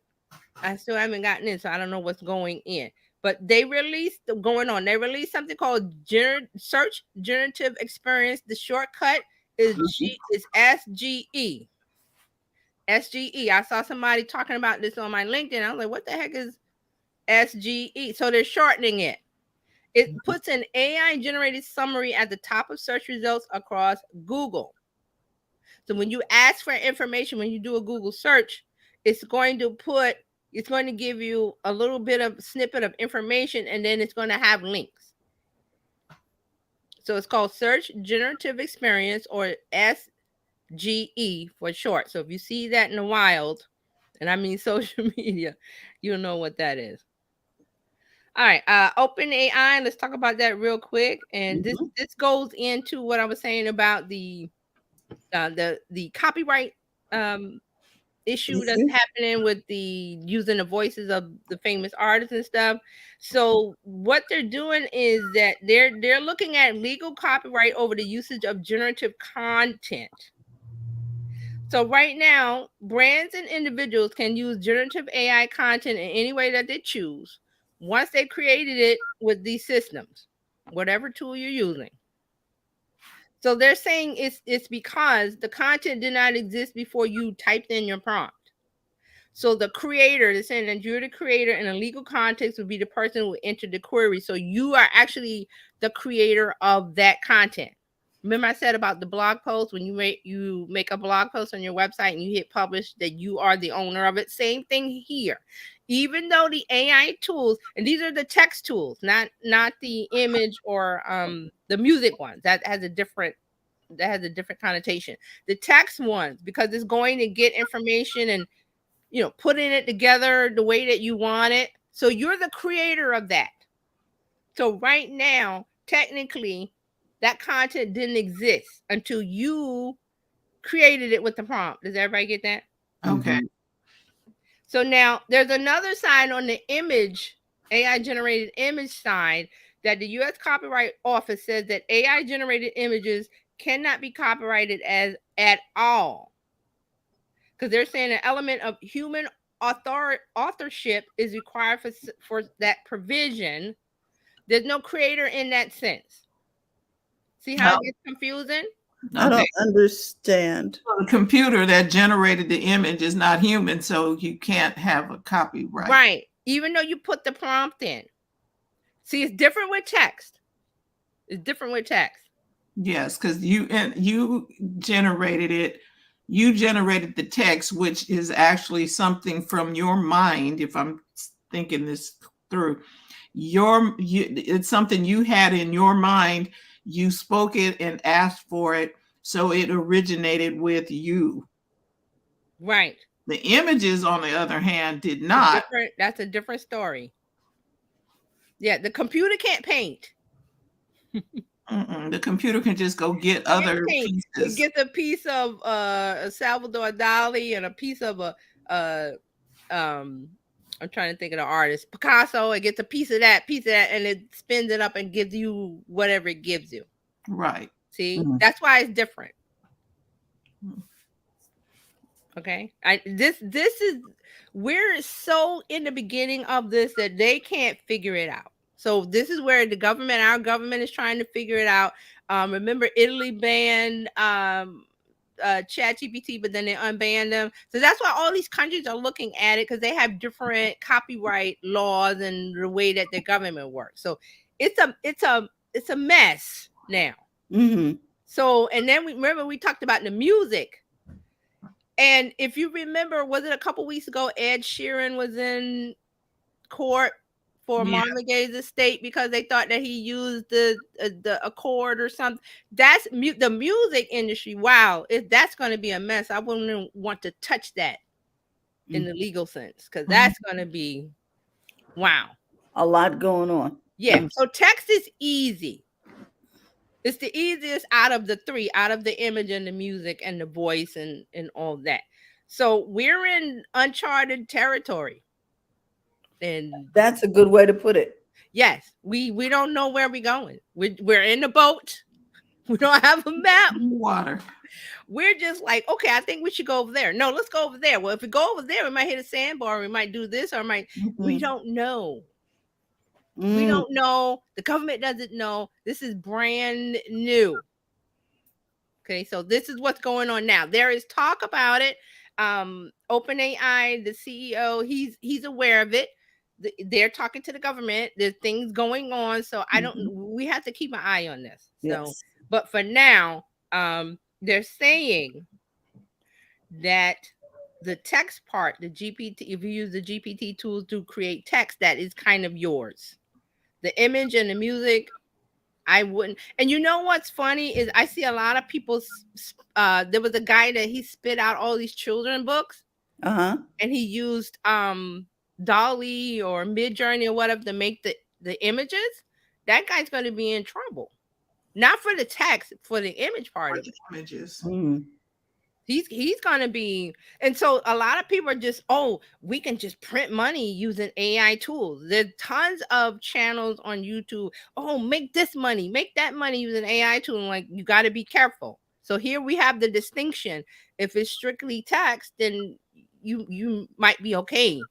gotten in, so I don't know what's going in. But they released something called Search Generative Experience. The shortcut is SGE. SGE. I saw somebody talking about this on my LinkedIn. I was like, what the heck is SGE? So they're shortening it. It puts an AI generated summary at the top of search results across Google. So when you ask for information, when you do a Google search, it's going to give you a little bit of snippet of information, and then it's going to have links. So it's called Search Generative Experience, or SGE for short. So if you see that in the wild, and I mean social media, you'll know what that is. All right, OpenAI. Let's talk about that real quick. And this goes into what I was saying about the copyright issue that's happening with the using the voices of the famous artists and stuff. So what they're doing is that they're looking at legal copyright over the usage of generative content. So right now, brands and individuals can use generative AI content in any way that they choose once they created it with these systems, whatever tool you're using. So they're saying it's because the content did not exist before you typed in your prompt. So the creator, they're saying that you're the creator in a legal context would be the person who entered the query. So you are actually the creator of that content. Remember I said about the blog post, when you make a blog post on your website and you hit publish, that you are the owner of it. Same thing here. Even though the AI tools, and these are the text tools, not the image or the music ones, that has a different connotation. The text ones, because it's going to get information and putting it together the way that you want it. So you're the creator of that. So right now, technically, that content didn't exist until you created it with the prompt. Does everybody get that? Okay. So now there's another side on the image, AI generated image side, that the U.S. Copyright Office says that AI generated images cannot be copyrighted as at all, because they're saying an element of human authorship is required for that provision. There's no creator in that sense. See how it gets confusing? I don't understand. Well, the computer that generated the image is not human, so you can't have a copyright. Right. Even though you put the prompt in. See, it's different with text. It's different with text. Yes, because you generated it. You generated the text, which is actually something from your mind. If I'm thinking this through, it's something you had in your mind. You spoke it and asked for it, so it originated with you. Right. The images, on the other hand, did not. That's a different story. Yeah, the computer can't paint. The computer can just go get other pieces. It gets a piece of Salvador Dali and a piece of I'm trying to think of the artist, Picasso. It gets a piece of that, and it spins it up and gives you whatever it gives you. Right. See, that's why it's different. Okay, this is, we're so in the beginning of this that they can't figure it out. So this is where our government is trying to figure it out. Remember, Italy banned ChatGPT, but then they unbanned them. So that's why all these countries are looking at it, because they have different copyright laws and the way that their government works. So it's a mess now. So, and then we talked about the music. And if you remember, was it a couple weeks ago, Ed Sheeran was in court for Marvin Gaye's estate because they thought that he used the accord or something. That's the music industry. Wow, if that's going to be a mess, I wouldn't want to touch that in the legal sense, because that's going to be a lot going on. Yeah. So text is easy. It's the easiest out of the three, out of the image and the music and the voice and all that. So we're in uncharted territory. And that's a good way to put it. Yes, we don't know where we're going. We're in the boat. We don't have a map. Water. We're just like, okay, I think we should go over there. No, let's go over there. Well, if we go over there, we might hit a sandbar. We might do this, or we don't know. We don't know. The government doesn't know. This is brand new. Okay, so this is what's going on now. There is talk about it. OpenAI, the CEO, he's aware of it. They're talking to the government. There's things going on. So we have to keep an eye on this. So, but for now, they're saying that the text part, the GPT, if you use the GPT tools to create text, that is kind of yours. The image and the music, I wouldn't. And you know what's funny is I see a lot of people. There was a guy that he spit out all these children books, and he used Dolly or Midjourney or whatever to make the images. That guy's going to be in trouble, not for the text, for the image part of it. Images. He's going to be, and so a lot of people are just, we can just print money using AI tools. There's tons of channels on YouTube. Make this money, make that money using AI tool. And like, you got to be careful. So here we have the distinction. If it's strictly text, then you might be okay.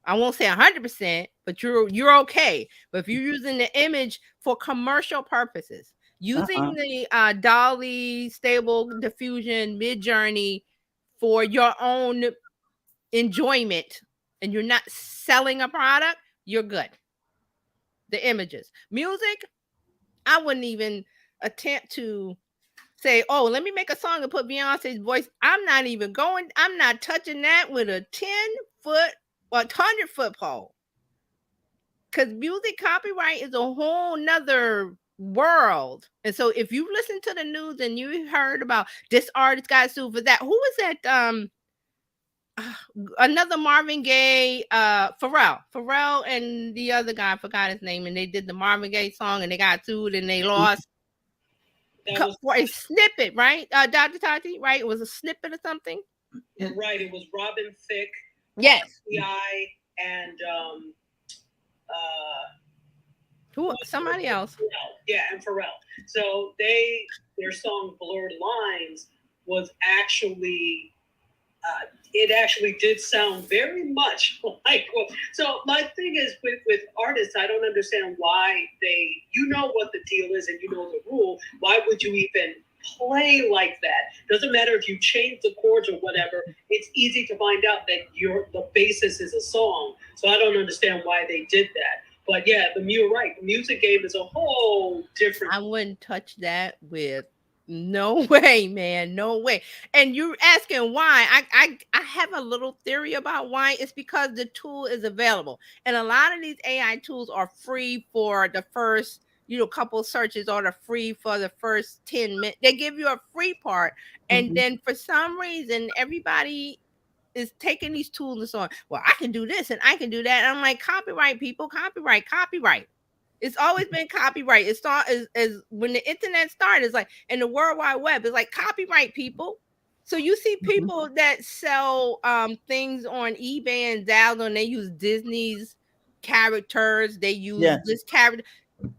I won't say 100%, but you're okay. But if you're using the image for commercial purposes, using the Dolly, Stable Diffusion, Midjourney for your own enjoyment, and you're not selling a product, you're good. The images. Music, I wouldn't even attempt to say, let me make a song and put Beyonce's voice. I'm not touching that with a 10-foot or 100-foot pole. Because music copyright is a whole nother world. And so if you listen to the news and you heard about this artist got sued for that, who was that? Another Marvin Gaye, Pharrell and the other guy, I forgot his name, and they did the Marvin Gaye song and they got sued and they lost for a snippet, right? Dr. Tati, right? It was a snippet or something. Right. It was Robin Thicke, yes, FBI, and somebody else. Yeah, and Pharrell. So their song "Blurred Lines" was actually it actually did sound very much like. Well, so my thing is with artists, I don't understand why you know what the deal is and you know the rule. Why would you even play like that? Doesn't matter if you change the chords or whatever. It's easy to find out that the basis is a song. So I don't understand why they did that. But yeah, you're right. The music game is a whole different. I wouldn't touch that with no way, man, no way. And you're asking why? I have a little theory about why. It's because the tool is available, and a lot of these AI tools are free for the first couple searches, or they're free for the first 10 minutes. They give you a free part, and then for some reason everybody is taking these tools and so on. Well, I can do this and I can do that. And I'm like, copyright, people, copyright, copyright. It's always been copyright. It started as when the internet started. It's like in the World Wide Web. It's like copyright, people. So you see people that sell things on eBay and Zaldo, and they use Disney's characters. They use this character.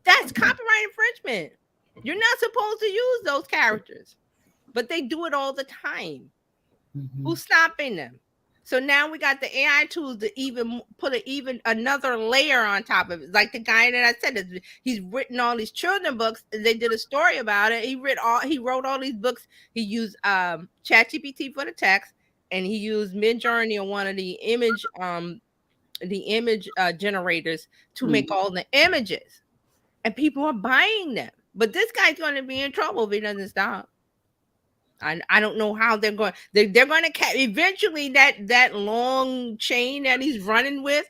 That's copyright infringement. You're not supposed to use those characters, but they do it all the time. Who's stopping them? So now we got the AI tools to even put even another layer on top of it. Like the guy that I said, he's written all these children books. They did a story about it. He wrote all these books. He used ChatGPT for the text, and he used Midjourney on one of the image generators to make all the images. And people are buying them. But this guy's going to be in trouble if he doesn't stop. I don't know how they're going. They're going to eventually that long chain that he's running with.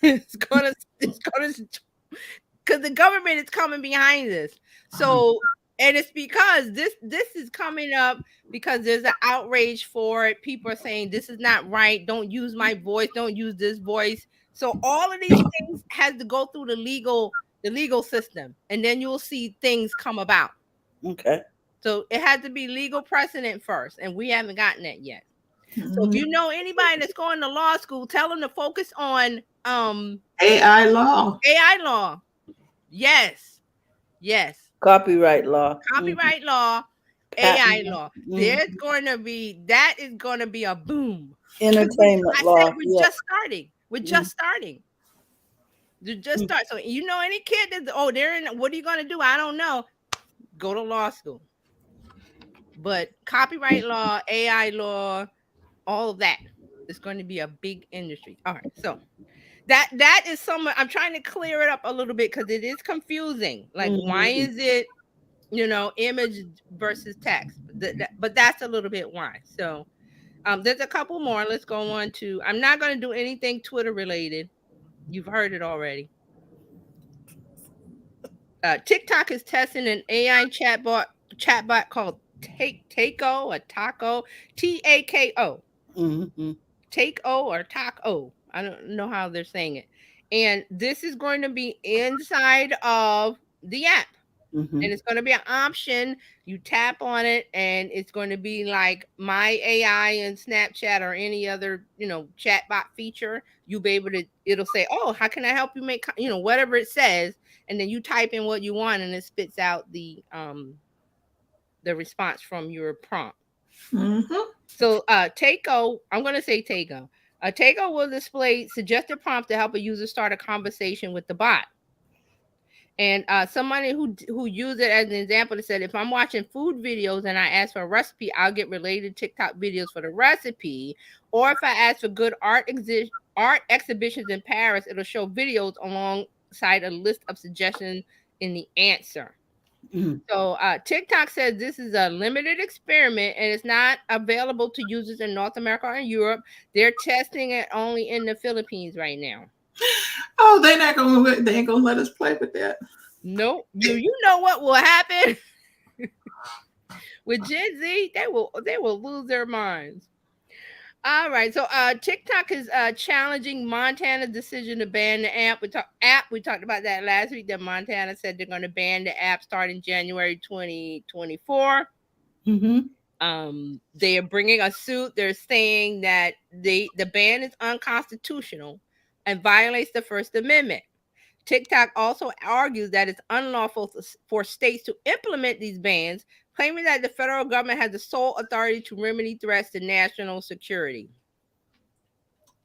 It's gonna because the government is coming behind this. So and it's because this is coming up because there's an outrage for it. People are saying this is not right. Don't use my voice. Don't use this voice. So all of these things has to go through the legal system, and then you'll see things come about. Okay. So it had to be legal precedent first, and we haven't gotten that yet. So if you know anybody that's going to law school, tell them to focus on AI law. AI law. Yes. Copyright law. Copyright law, AI law. That is going to be a boom. Entertainment law. We're just starting. We're just starting. To just start. So you know any kid that they're in, what are you going to do? I don't know. Go to law school. But copyright law, AI law, all of that is going to be a big industry. All right, so that is I'm trying to clear it up a little bit because it is confusing. Like, why is it, image versus text? But that's a little bit why. So there's a couple more. Let's go on to. I'm not going to do anything Twitter related. You've heard it already. TikTok is testing an AI chatbot called Tako or Taco, Tako. Tako or Taco. I don't know how they're saying it. And this is going to be inside of the app. And it's going to be an option. You tap on it, and it's going to be like My AI and Snapchat or any other, chatbot feature. You'll be able to. It'll say, "Oh, how can I help you make?" Whatever it says, and then you type in what you want, and it spits out the response from your prompt. So, Tako, I'm going to say Tako. Tako will display suggested prompt to help a user start a conversation with the bot. And somebody who used it as an example said, if I'm watching food videos and I ask for a recipe, I'll get related TikTok videos for the recipe. Or if I ask for good art exhibitions in Paris, it'll show videos alongside a list of suggestions in the answer. So TikTok says this is a limited experiment and it's not available to users in North America or Europe. They're testing it only in the Philippines right now. Oh, they ain't gonna let us play with that. No, you know what will happen with Gen Z? They will lose their minds. All right, so TikTok is challenging Montana's decision to ban the app. We talked about that last week. That Montana said they're going to ban the app starting January 2024. They are bringing a suit. They're saying that the ban is unconstitutional and violates the First Amendment. TikTok also argues that it's unlawful for states to implement these bans, claiming that the federal government has the sole authority to remedy threats to national security.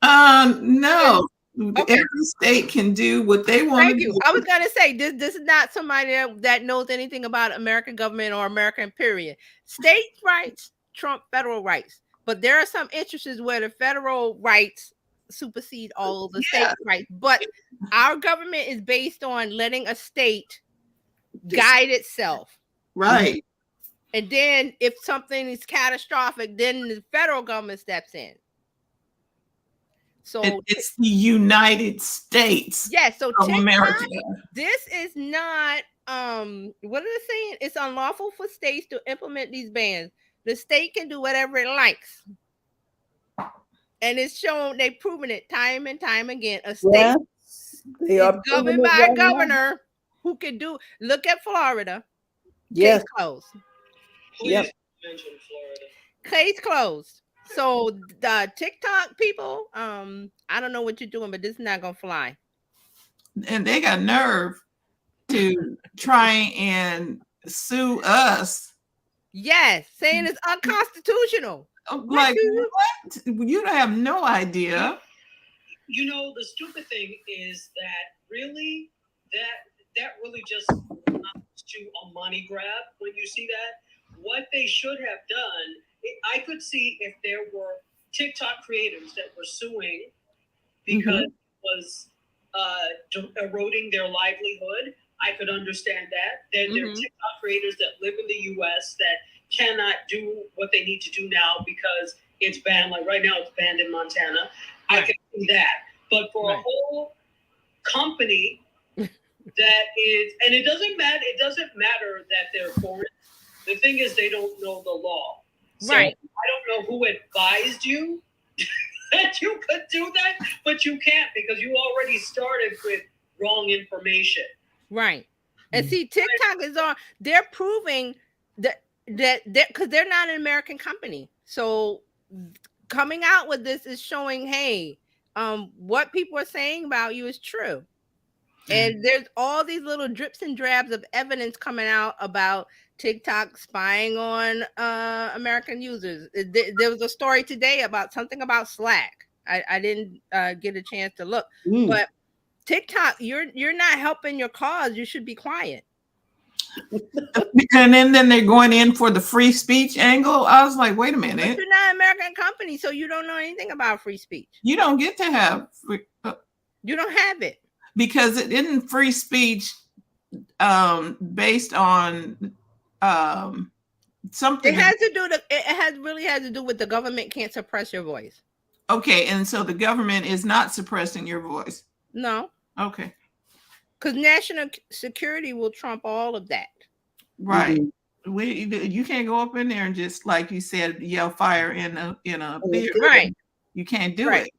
No. Okay. Every state can do what they want to do. Thank you. I was gonna say this is not somebody that knows anything about American government or American period. State rights trump federal rights, but there are some instances where the federal rights supersede all of the state rights. But our government is based on letting a state guide itself. Right. And then if something is catastrophic, then the federal government steps in. So it's the United States. Yes, so of America. This is not what are they saying? It's unlawful for states to implement these bans. The state can do whatever it likes. And it's shown, they've proven it time and time again. A state is governed by a governor who can do. Look at Florida. Yes. Case closed. Please mention Florida. Case closed. So the TikTok people, I don't know what you're doing, but this is not gonna fly. And they got nerve to try and sue us. Yes, saying it's unconstitutional. Like what? You have no idea. You know, the stupid thing is that really that really just amounts to a money grab when you see that. What they should have done, I could see if there were TikTok creators that were suing because it was eroding their livelihood. I could understand that. There are TikTok creators that live in the U.S. that cannot do what they need to do now because it's banned. Like right now, it's banned in Montana. I can see that. But for a whole company that is, and it doesn't matter. It doesn't matter that they're foreign. The thing is, they don't know the law. So I don't know who advised you that you could do that, but you can't because you already started with wrong information. Right. And see, TikTok is on. They're proving that because they're not an American company. So coming out with this is showing, hey, what people are saying about you is true. And there's all these little drips and drabs of evidence coming out about TikTok spying on American users. There was a story today about something about Slack. I didn't get a chance to look, but TikTok, you're not helping your cause. You should be quiet. And then they're going in for the free speech angle. I was like, wait a minute. But you're not an American company, so you don't know anything about free speech. You don't get to have you don't have it. Because it isn't free speech based on something. It has to do really has to do with the government can't suppress your voice. Okay, and so the government is not suppressing your voice. No. Okay. Because national security will trump all of that. Right. You can't go up in there and just, like you said, yell fire in a beer. Right. You can't do it.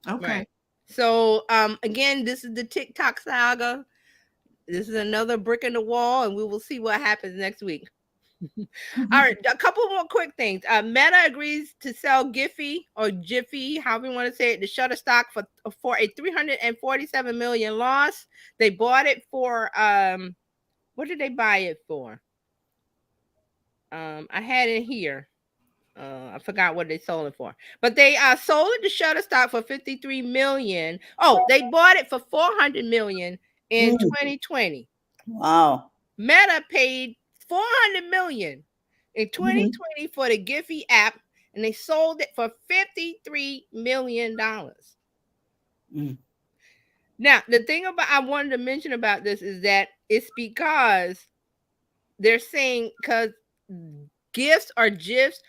Okay. Right. So again, this is the TikTok saga. This is another brick in the wall, and we will see what happens next week. All right, a couple more quick things. Meta agrees to sell Giphy or Jiffy, however you want to say it, to Shutterstock for a $347 million loss. They bought it for what did they buy it for? I had it here. I forgot what they sold it for, but they sold it to Shutterstock for $53 million. Oh, they bought it for $400 million in 2020. Wow. Meta paid $400 million in 2020 for the Giphy app, and they sold it for $53 million. Now, the thing I wanted to mention about this is that it's because they're saying because GIFs or GIFs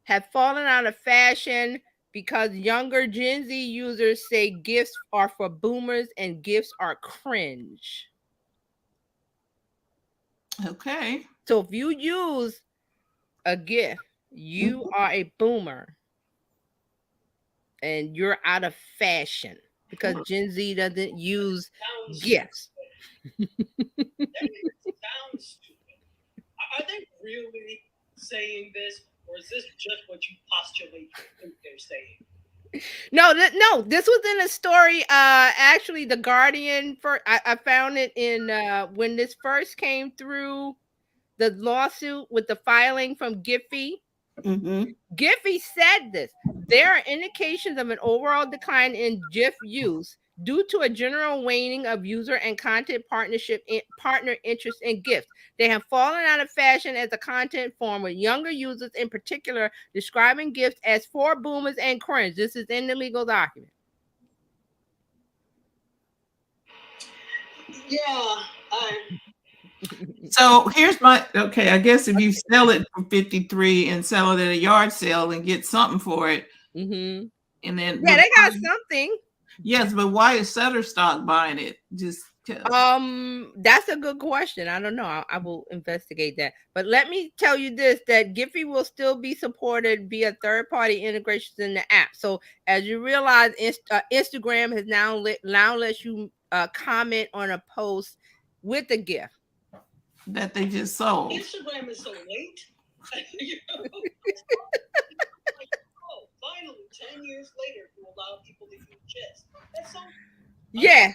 have fallen out of fashion because younger Gen Z users say GIFs are for boomers and GIFs are cringe. Okay. So if you use a GIF, you are a boomer and you're out of fashion because Gen Z doesn't use GIFs. Sounds stupid. Are they really saying this, or is this just what you postulate think they're saying? No, this was in a story. Actually, the Guardian. I found it in when this first came through, the lawsuit with the filing from Giphy. Mm-hmm. Giphy said this. There are indications of an overall decline in GIF use due to a general waning of user and content partner interest in GIFs. They have fallen out of fashion as a content form, with younger users in particular describing GIFs as for boomers and cringe. This is in the legal document. Yeah. So here's okay. I guess if you sell it for 53 and sell it at a yard sale and get something for it, mm-hmm. and then they got something. Yes, but why is Shutterstock buying it? That's a good question. I don't know. I will investigate that. But let me tell you this: that Giphy will still be supported via third-party integrations in the app. So as you realize, Instagram has now lets you comment on a post with a GIF that they just sold. Instagram is so late. Finally, 10 years later, to allow people to use GIFs. That's so. Yeah.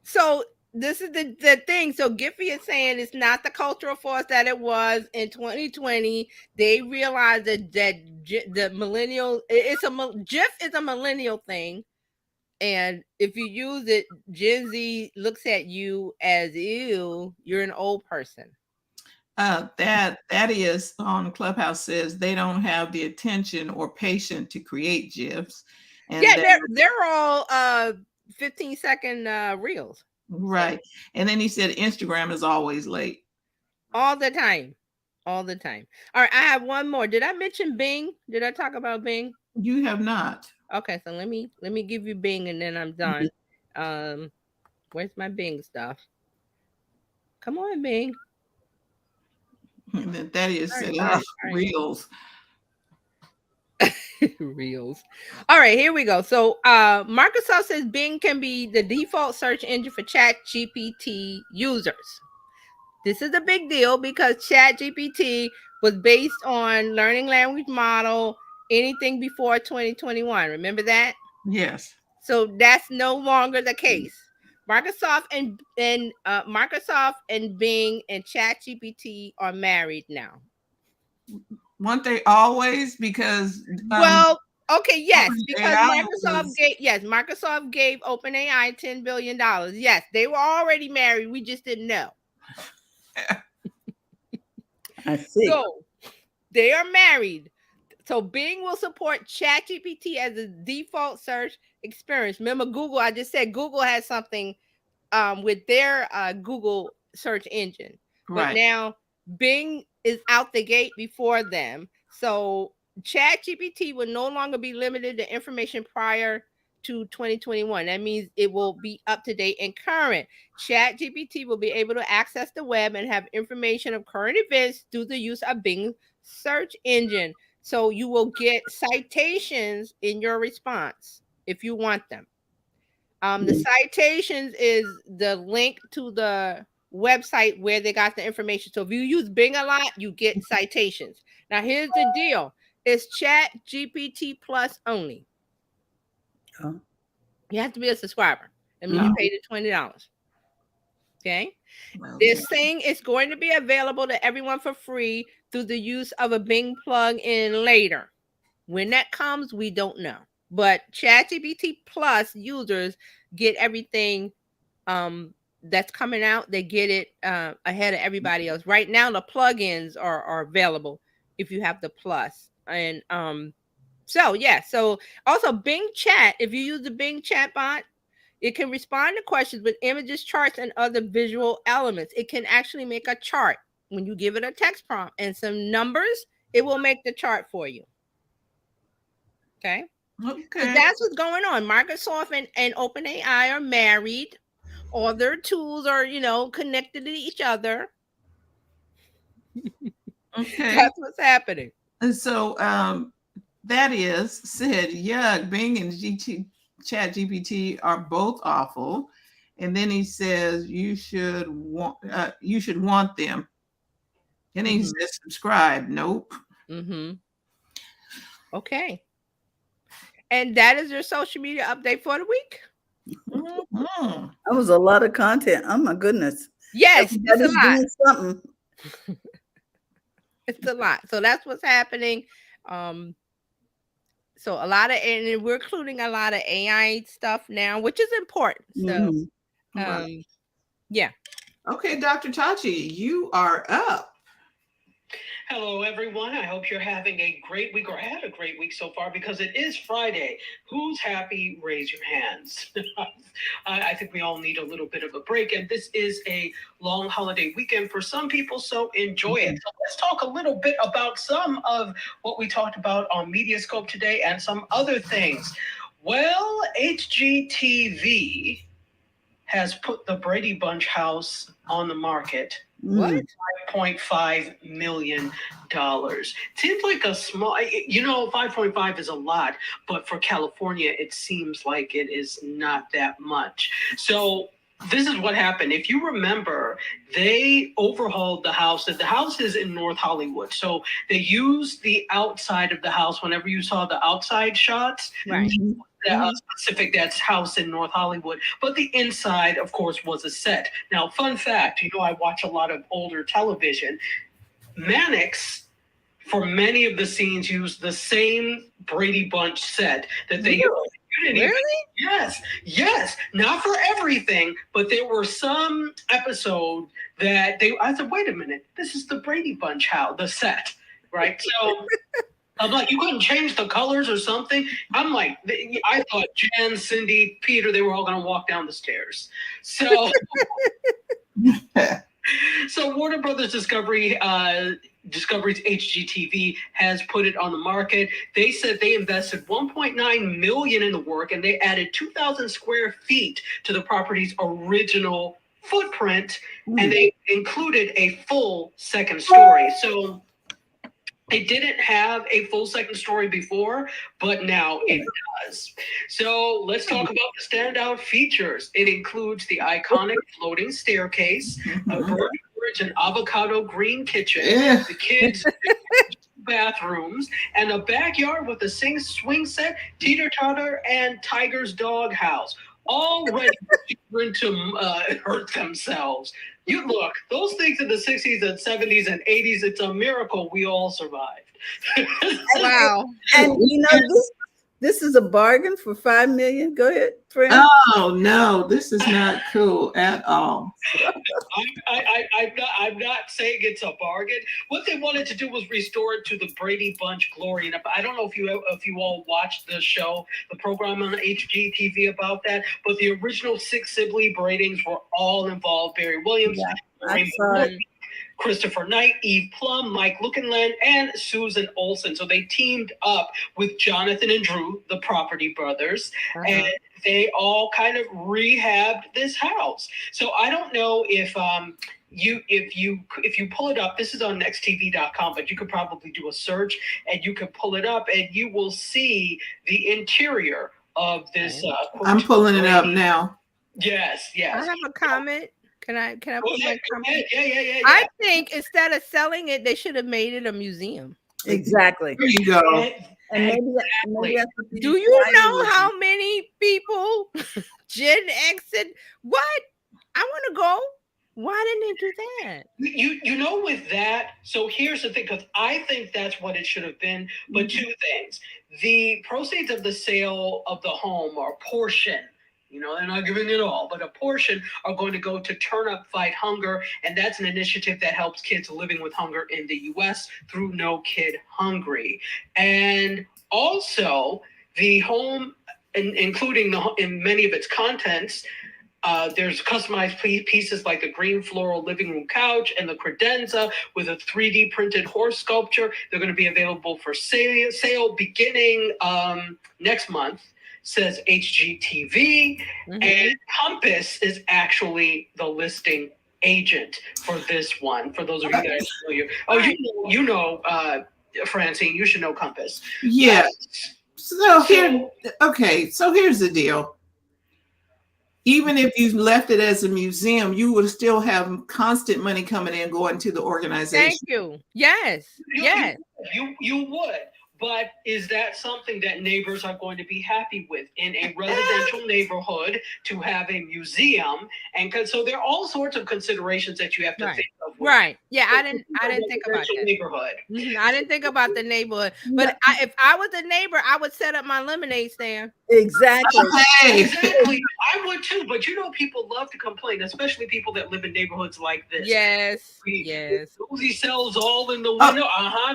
So this is the thing. So Giphy is saying it's not the cultural force that it was in 2020. They realized that the millennial, GIF is a millennial thing. And if you use it, Gen Z looks at you as ew, you're an old person. That is on Clubhouse says they don't have the attention or patience to create GIFs. And they're all 15-second reels. Right. And then he said Instagram is always late. All the time. All the time. All right, I have one more. Did I mention Bing? Did I talk about Bing? You have not. Okay, so let me give you Bing and then I'm done. Where's my Bing stuff? Come on, Bing. And then that is Reels. Reels. All right, here we go. So Microsoft says Bing can be the default search engine for ChatGPT users. This is a big deal because ChatGPT was based on learning language model anything before 2021. Remember that? Yes. So that's no longer the case. Microsoft and Bing and ChatGPT are married now. Weren't they always? Because okay, yes, because Microsoft gave OpenAI $10 billion. Yes, they were already married. We just didn't know. I see. So they are married. So Bing will support ChatGPT as a default search experience. Remember Google? I just said Google has something with their Google search engine, but now Bing is out the gate before them. So ChatGPT will no longer be limited to information prior to 2021. That means it will be up to date and current. ChatGPT will be able to access the web and have information of current events through the use of Bing search engine. So you will get citations in your response if you want them. The citations is the link to the website where they got the information. So if you use Bing a lot, you get citations. Now here's the deal. It's ChatGPT Plus only. Oh. You have to be a subscriber. That means you pay the $20. Okay. This thing is going to be available to everyone for free through the use of a Bing plug-in later. When that comes, we don't know. But ChatGPT Plus users get everything that's coming out. They get it ahead of everybody else. Right now, the plugins are available if you have the Plus. And so also Bing Chat, if you use the Bing chat bot, it can respond to questions with images, charts, and other visual elements. It can actually make a chart. When you give it a text prompt and some numbers, it will make the chart for you. Okay. So that's what's going on. Microsoft and OpenAI are married. All their tools are, connected to each other. Okay. That's what's happening. And so that is said, Bing and ChatGPT are both awful. And then he says you should want them. And he says subscribe. Nope. Okay. And that is your social media update for the week. Mm-hmm. That was a lot of content. Oh my goodness. Yes, it's a Everybody's lot. doing something. It's a lot. So that's what's happening. So a lot of, and we're including a lot of AI stuff now, which is important. So, Right. yeah. Okay, Dr. Tachi, you are up. Hello, everyone. I hope you're having a great week or had a great week so far because it is Friday. Who's happy? Raise your hands. I think we all need a little bit of a break, and this is a long holiday weekend for some people, so enjoy it. So let's talk a little bit about some of what we talked about on Mediascope today and some other things. Well, HGTV has put the Brady Bunch house on the market. What? $5.5 million. Seems like a small, 5.5 is a lot, but for California, it seems like it is not that much. So this is what happened. If you remember, they overhauled the house. The house is in North Hollywood. So they used the outside of the house whenever you saw the outside shots. Right. Specific that's house in North Hollywood, but the inside, of course, was a set. Now, fun fact, I watch a lot of older television. Mannix, for many of the scenes, used the same Brady Bunch set that they used. Really? Yes. Not for everything, but there were some episodes that I said, wait a minute, this is the Brady Bunch house, the set, right? So I'm like, you couldn't change the colors or something? I'm like, I thought Jen, Cindy, Peter, they were all going to walk down the stairs. So, so Warner Brothers Discovery's HGTV has put it on the market. They said they invested $1.9 million in the work, and they added 2,000 square feet to the property's original footprint, and they included a full second story. So it didn't have a full second story before, but now it does. So let's talk about the standout features. It includes the iconic floating staircase, a burnt orange and avocado green kitchen, the kids' bathrooms, and a backyard with a swing set, teeter-totter, and Tiger's dog house. All ready for children to hurt themselves. You look, those things in the 60s and 70s and 80s, it's a miracle we all survived. Wow. And this is a bargain for $5 million. Go ahead, friend. Oh no, this is not cool at all. I'm not saying it's a bargain. What they wanted to do was restore it to the Brady Bunch glory. And I don't know if you all watched the show, the program on HGTV about that, but the original 6 sibling Bradings were all involved. Barry Williams, Christopher Knight, Eve Plum, Mike Lukenland, and Susan Olsen. So they teamed up with Jonathan and Drew, the Property Brothers, and they all kind of rehabbed this house. So I don't know if if you pull it up, this is on nexttv.com, but you could probably do a search and you can pull it up and you will see the interior of this. I'm pulling it up now. Yes. I have a comment. Can I put my comment? Yeah. I think instead of selling it, they should have made it a museum. Exactly. There you go. And maybe that's what Do you know how many people Gen X and what? I want to go. Why didn't they do that? You know, with that, so here's the thing, because I think that's what it should have been. But two things. The proceeds of the sale of the home, or portion, they're not giving it all, but a portion are going to go to Turn Up Fight Hunger. And that's an initiative that helps kids living with hunger in the U.S. through No Kid Hungry. And also the home, including in many of its contents, there's customized pieces like the green floral living room couch and the credenza with a 3D printed horse sculpture. They're going to be available for sale beginning next month, says HGTV. And Compass is actually the listing agent for this one, for those of you that are familiar. Oh, Francine, you should know Compass. Yes. So here's the deal. Even if you left it as a museum, you would still have constant money coming in going to the organization. Thank you. Yes. You would. But is that something that neighbors are going to be happy with in a residential neighborhood to have a museum? And so there are all sorts of considerations that you have to think of. Right. Yeah, I didn't think about that. Neighborhood. I didn't think about the neighborhood. But if I was a neighbor, I would set up my lemonade stand. Exactly. Exactly. I would too. But you know, people love to complain, especially people that live in neighborhoods like this. Yes. Yes. Uzi sells all in the window.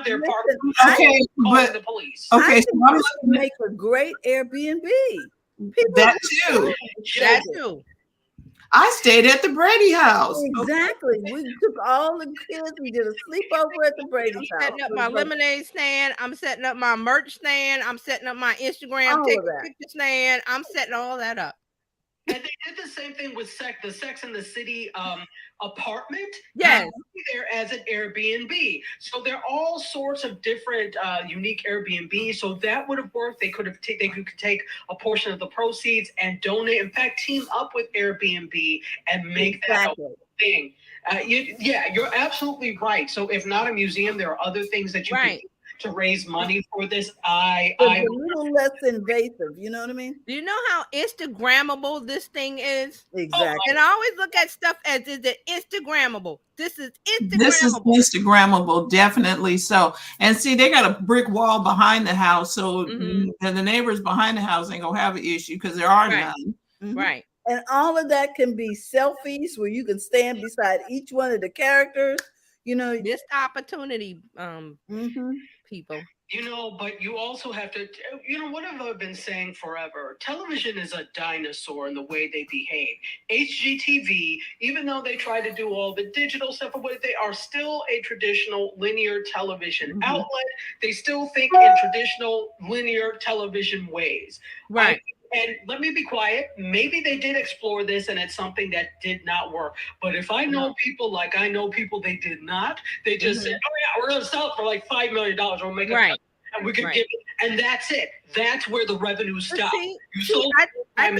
They're parked. Okay, but the police. Okay, so I'm make a great Airbnb. People that too. That too. I stayed at the Brady house. Exactly. We took all the kids. We did a sleepover at the Brady's house. I'm setting up my lemonade stand. I'm setting up my merch stand. I'm setting up my Instagram picture stand. I'm setting all that up. And they did the same thing with the Sex and the City apartment. Yes. There as an Airbnb. So there are all sorts of different unique Airbnb. So that would have worked. They could take a portion of the proceeds and donate. In fact, team up with Airbnb and make that a thing. You're absolutely right. So if not a museum, there are other things that you can do to raise money for this. It's a little less invasive, you know what I mean? Do you know how Instagrammable this thing is? Exactly. And I always look at stuff as, is it Instagrammable? This is Instagrammable. This is Instagrammable, definitely so. And see, they got a brick wall behind the house, so the neighbors behind the house ain't gonna have an issue because there are none. Right. And all of that can be selfies where you can stand beside each one of the characters. You know, missed opportunity, people. You know, but you also have to, what have I been saying forever? Television is a dinosaur in the way they behave. HGTV, even though they try to do all the digital stuff, they are still a traditional linear television outlet. They still think in traditional linear television ways. Right. And let me be quiet. Maybe they did explore this and it's something that did not work. But if I know people like I know people they did not, they just said, oh yeah, we're going to sell it for like $5 million. We'll make it and we can give it. And that's it. That's where the revenue stops. I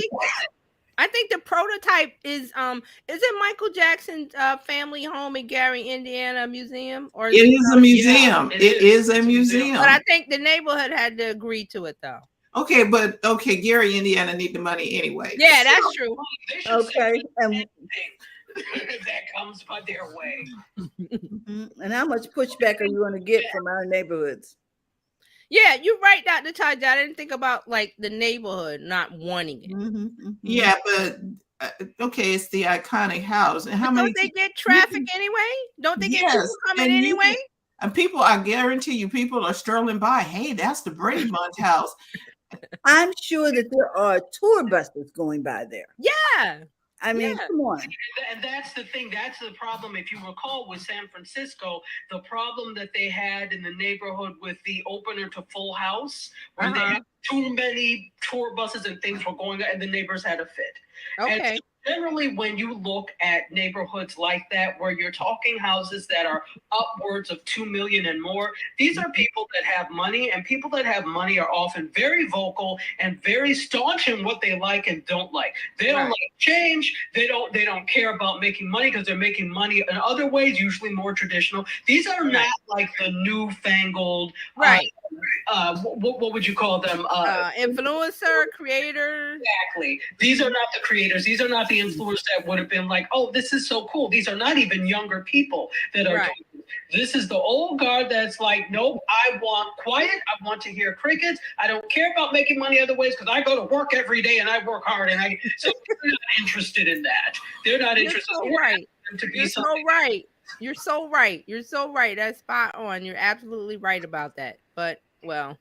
think the prototype is it Michael Jackson's family home in Gary, Indiana museum? Or it is a museum. It is a museum. But I think the neighborhood had to agree to it though. Okay, but Gary, Indiana need the money anyway. Yeah, that's true. Okay. That comes by their way. And how much pushback are you going to get from our neighborhoods? Yeah, you're right, Dr. Taj. I didn't think about like the neighborhood not wanting it. Yeah, but it's the iconic house. And how many? Don't they get traffic anyway? Don't they get people coming anyway? And people, I guarantee you, people are strolling by. Hey, that's the Brady Bunch house. I'm sure that there are tour buses going by there. Yeah. I mean, come on. And that's the thing. That's the problem. If you recall with San Francisco, the problem that they had in the neighborhood with the opener to Full House, where they had too many tour buses and things were going on, and the neighbors had a fit. Okay. And generally, when you look at neighborhoods like that, where you're talking houses that are upwards of 2 million and more, these are people that have money, and people that have money are often very vocal and very staunch in what they like and don't like. They don't like change. They don't care about making money because they're making money in other ways, usually more traditional. These are not like the newfangled, what would you call them? Influencer, creators. Exactly. These are not the creators. These are not the influencers that would have been like, oh, this is so cool. These are not even younger people that are doing this. This is the old guard that's like, nope, I want quiet. I want to hear crickets. I don't care about making money other ways because I go to work every day and I work hard. So they're not interested in that. They're not interested in You're so right. You're so right. You're so right. That's spot on. You're absolutely right about that. But, well.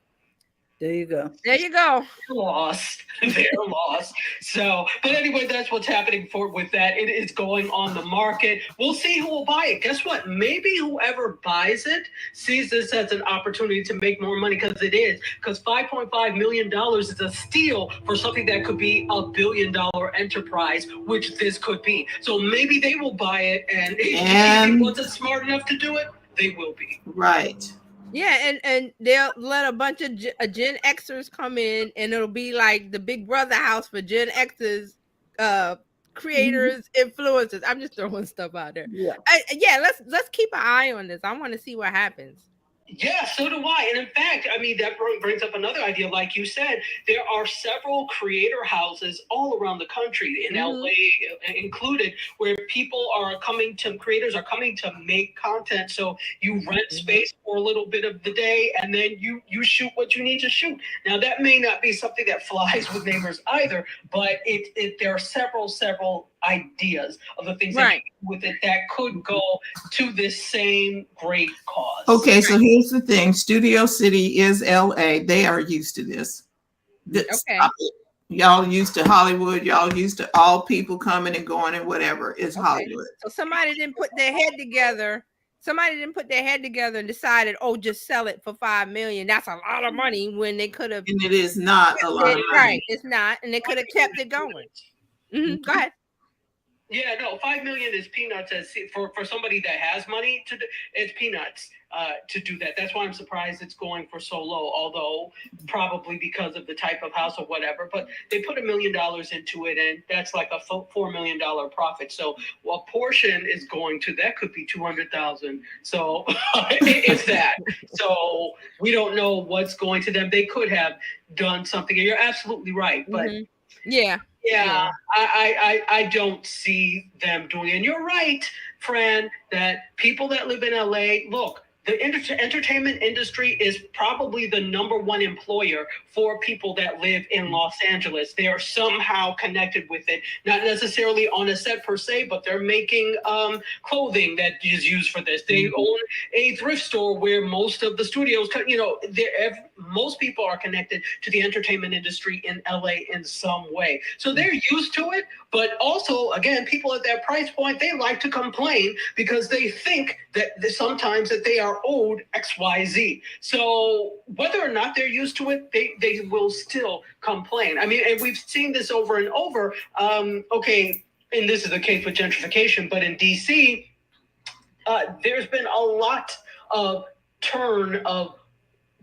There you go. There you go. They're lost. They're lost. So, but anyway, that's what's happening with that. It is going on the market. We'll see who will buy it. Guess what? Maybe whoever buys it sees this as an opportunity to make more money because it is. Because $5.5 million is a steal for something that could be $1 billion enterprise, which this could be. So maybe they will buy it. And if one's smart enough to do it, they will be. Right. Yeah, and they'll let a bunch of Gen Xers come in, and it'll be like the Big Brother house for Gen Xers, creators, influencers. I'm just throwing stuff out there. Yeah, let's keep an eye on this. I want to see what happens. Yeah, so do I. And in fact, I mean, that brings up another idea. Like you said, there are several creator houses all around the country, in LA included, where creators are coming to make content. So you rent space for a little bit of the day, and then you shoot what you need to shoot. Now, that may not be something that flies with neighbors either, but there are several ideas of the things that you do with it that could go to this same great cause. Okay, so here's the thing. Studio City is LA. They are used to this. Okay. Y'all used to Hollywood. Y'all used to all people coming and going and whatever. It's Hollywood. So somebody didn't put their head together. Somebody didn't put their head together and decided, oh, just sell it for $5 million. That's a lot of money when they could have. And it is not a lot of money. Right. It's not. And they could have kept it going. Go ahead. Yeah, no, $5 million is peanuts for somebody that has money it's peanuts to do that. That's why I'm surprised it's going for so low, although probably because of the type of house or whatever. But they put $1 million into it, and that's like a $4 million profit. So a portion is going to that could be $200,000. So it's that. So we don't know what's going to them. They could have done something. And you're absolutely right, but. Yeah, I don't see them doing it. And you're right, Fran, that people that live in LA, look, the entertainment industry is probably the number one employer for people that live in Los Angeles. They are somehow connected with it, not necessarily on a set per se, but they're making clothing that is used for this. They own a thrift store where most of the studios, most people are connected to the entertainment industry in LA in some way. So they're used to it. But also, again, people at that price point, they like to complain because they think that sometimes that they are owed XYZ. So whether or not they're used to it, they will still complain. I mean, and we've seen this over and over. Okay, and this is the case with gentrification, but in DC, there's been a lot of turn of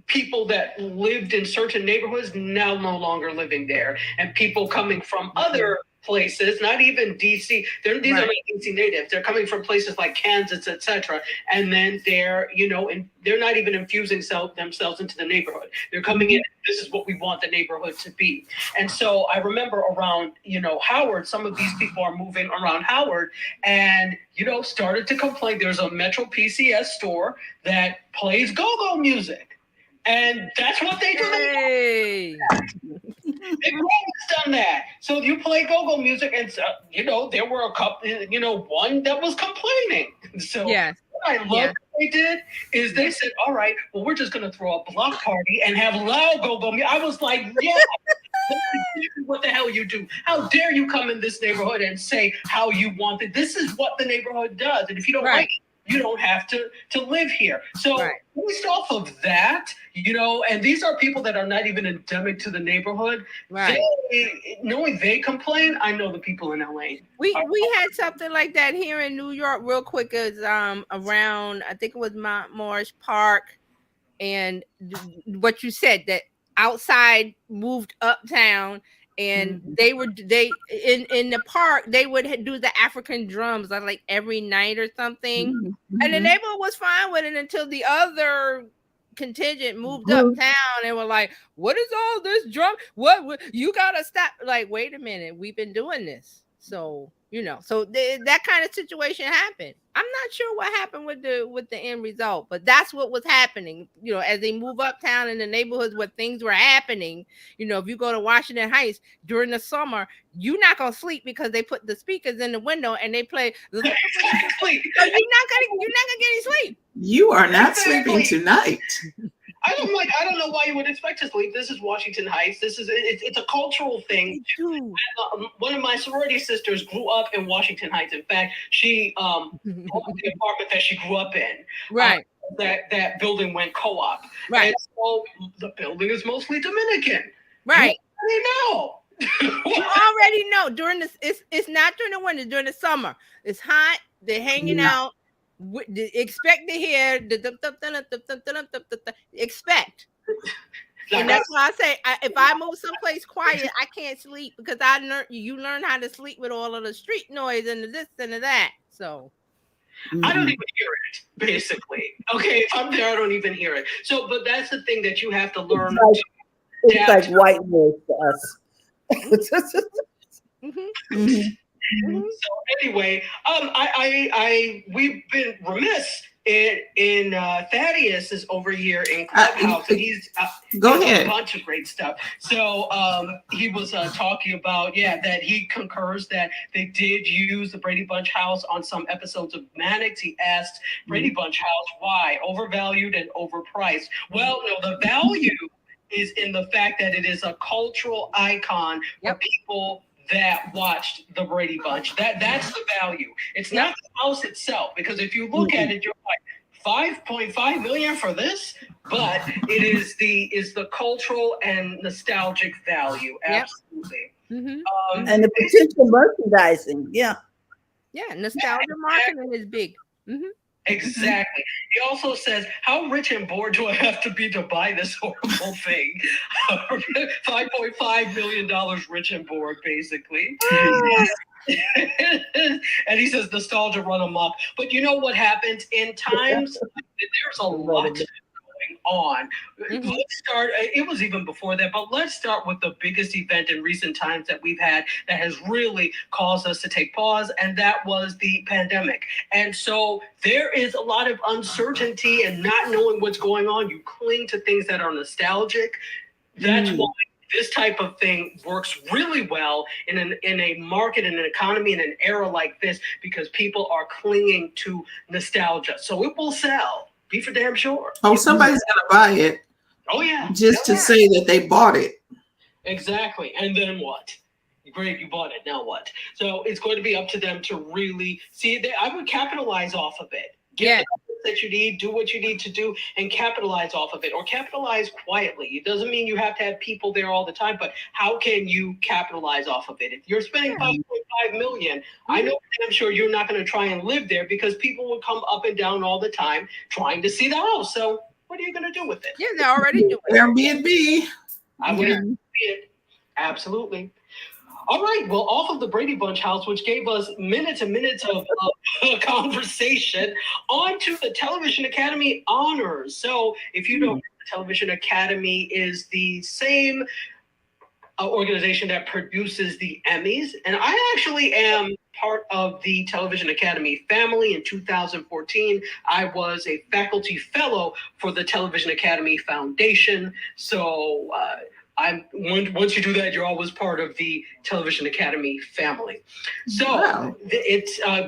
people that lived in certain neighborhoods now no longer living there, and people coming from other places, not even DC. These are not DC natives. They're coming from places like Kansas, etc. And then they're, and they're not even infusing themselves into the neighborhood. They're coming in. This is what we want the neighborhood to be. And so I remember around, Howard, some of these people are moving around Howard and, started to complain. There's a Metro PCS store that plays go-go music. And that's what they do. Hey. They've always done that. So you play go-go music, and there were a couple, one that was complaining. So what I love that they did is they said, "All right, well, we're just going to throw a block party and have loud go-go music." I was like, "Yeah." What the hell you do? How dare you come in this neighborhood and say how you want it? This is what the neighborhood does, and if you don't like it, you don't have to live here. So based off of that, and these are people that are not even endemic to the neighborhood. Right. Knowing they complain, I know the people in LA. We had something like that here in New York real quick. Is around, I think it was Mount Morris Park, and what you said, that outside moved uptown. And they in the park, they would do the African drums like every night or something. And the neighborhood was fine with it until the other contingent moved uptown and were like, "What is all this drum? What you gotta stop." Like, wait a minute, we've been doing this. So, so that kind of situation happened. I'm not sure what happened with the end result, but that's what was happening. As they move uptown in the neighborhoods where things were happening. If you go to Washington Heights during the summer, you're not gonna sleep because they put the speakers in the window and they play. Exactly. So you're not gonna get any sleep. You are not sleeping tonight. I don't know why you would expect to sleep. This is Washington Heights. It's a cultural thing. One of my sorority sisters grew up in Washington Heights. In fact, she owned the apartment that she grew up in. Right. That building went co-op. Right. And so the building is mostly Dominican. Right. You know. You already know during this. It's not during the winter. During the summer, it's hot. They're hanging out. Expect to hear expect. And that's why I say, if I move someplace quiet, I can't sleep because you learn how to sleep with all of the street noise and the this and the that. So I don't even hear it, basically. Okay, if I'm there, I don't even hear it. So, but that's the thing that you have to learn. It's like white noise to us. So anyway, we've been remiss in Thaddeus is over here in Clubhouse, and he's go he has ahead. a bunch of great stuff. So he was talking about that he concurs that they did use the Brady Bunch house on some episodes of Mannix. He asked Brady Bunch house why overvalued and overpriced. Well, no, the value is in the fact that it is a cultural icon for people that watched the Brady Bunch. That's the value. It's not the house itself, because if you look at it, you're like, 5.5 million for this, but it is the cultural and nostalgic value. Absolutely. And the potential merchandising. Yeah, nostalgia marketing is big. Exactly. He also says, how rich and bored do I have to be to buy this horrible thing? $5.5 million rich and bored, basically. And he says nostalgia run amok. But you know what happens in times? There's a lot going on. Let's start. It was even before that, but let's start with the biggest event in recent times that we've had that has really caused us to take pause, and that was the pandemic. And so there is a lot of uncertainty and not knowing what's going on. You cling to things that are nostalgic. That's why this type of thing works really well in a market, in an economy, in an era like this, because people are clinging to nostalgia. So it will sell. Be for damn sure. Oh, somebody's gonna buy it. Oh yeah. Just to say that they bought it. Exactly. And then what? Great, you bought it. Now what? So it's going to be up to them to really see. I would capitalize off of it. Get the that you need, do what you need to do, and capitalize off of it, or capitalize quietly. It doesn't mean you have to have people there all the time, but how can you capitalize off of it? If you're spending 5.5 million, I know I'm sure you're not going to try and live there, because people will come up and down all the time trying to see the house. So what are you going to do with it? Yeah, they're already doing it. Airbnb. I would agree it. Absolutely. All right. Well, off of the Brady Bunch house, which gave us minutes and minutes of conversation, on to the Television Academy Honors. So if you don't know, the Television Academy is the same organization that produces the Emmys. And I actually am part of the Television Academy family. In 2014, I was a faculty fellow for the Television Academy Foundation. So once you do that, you're always part of the Television Academy family. So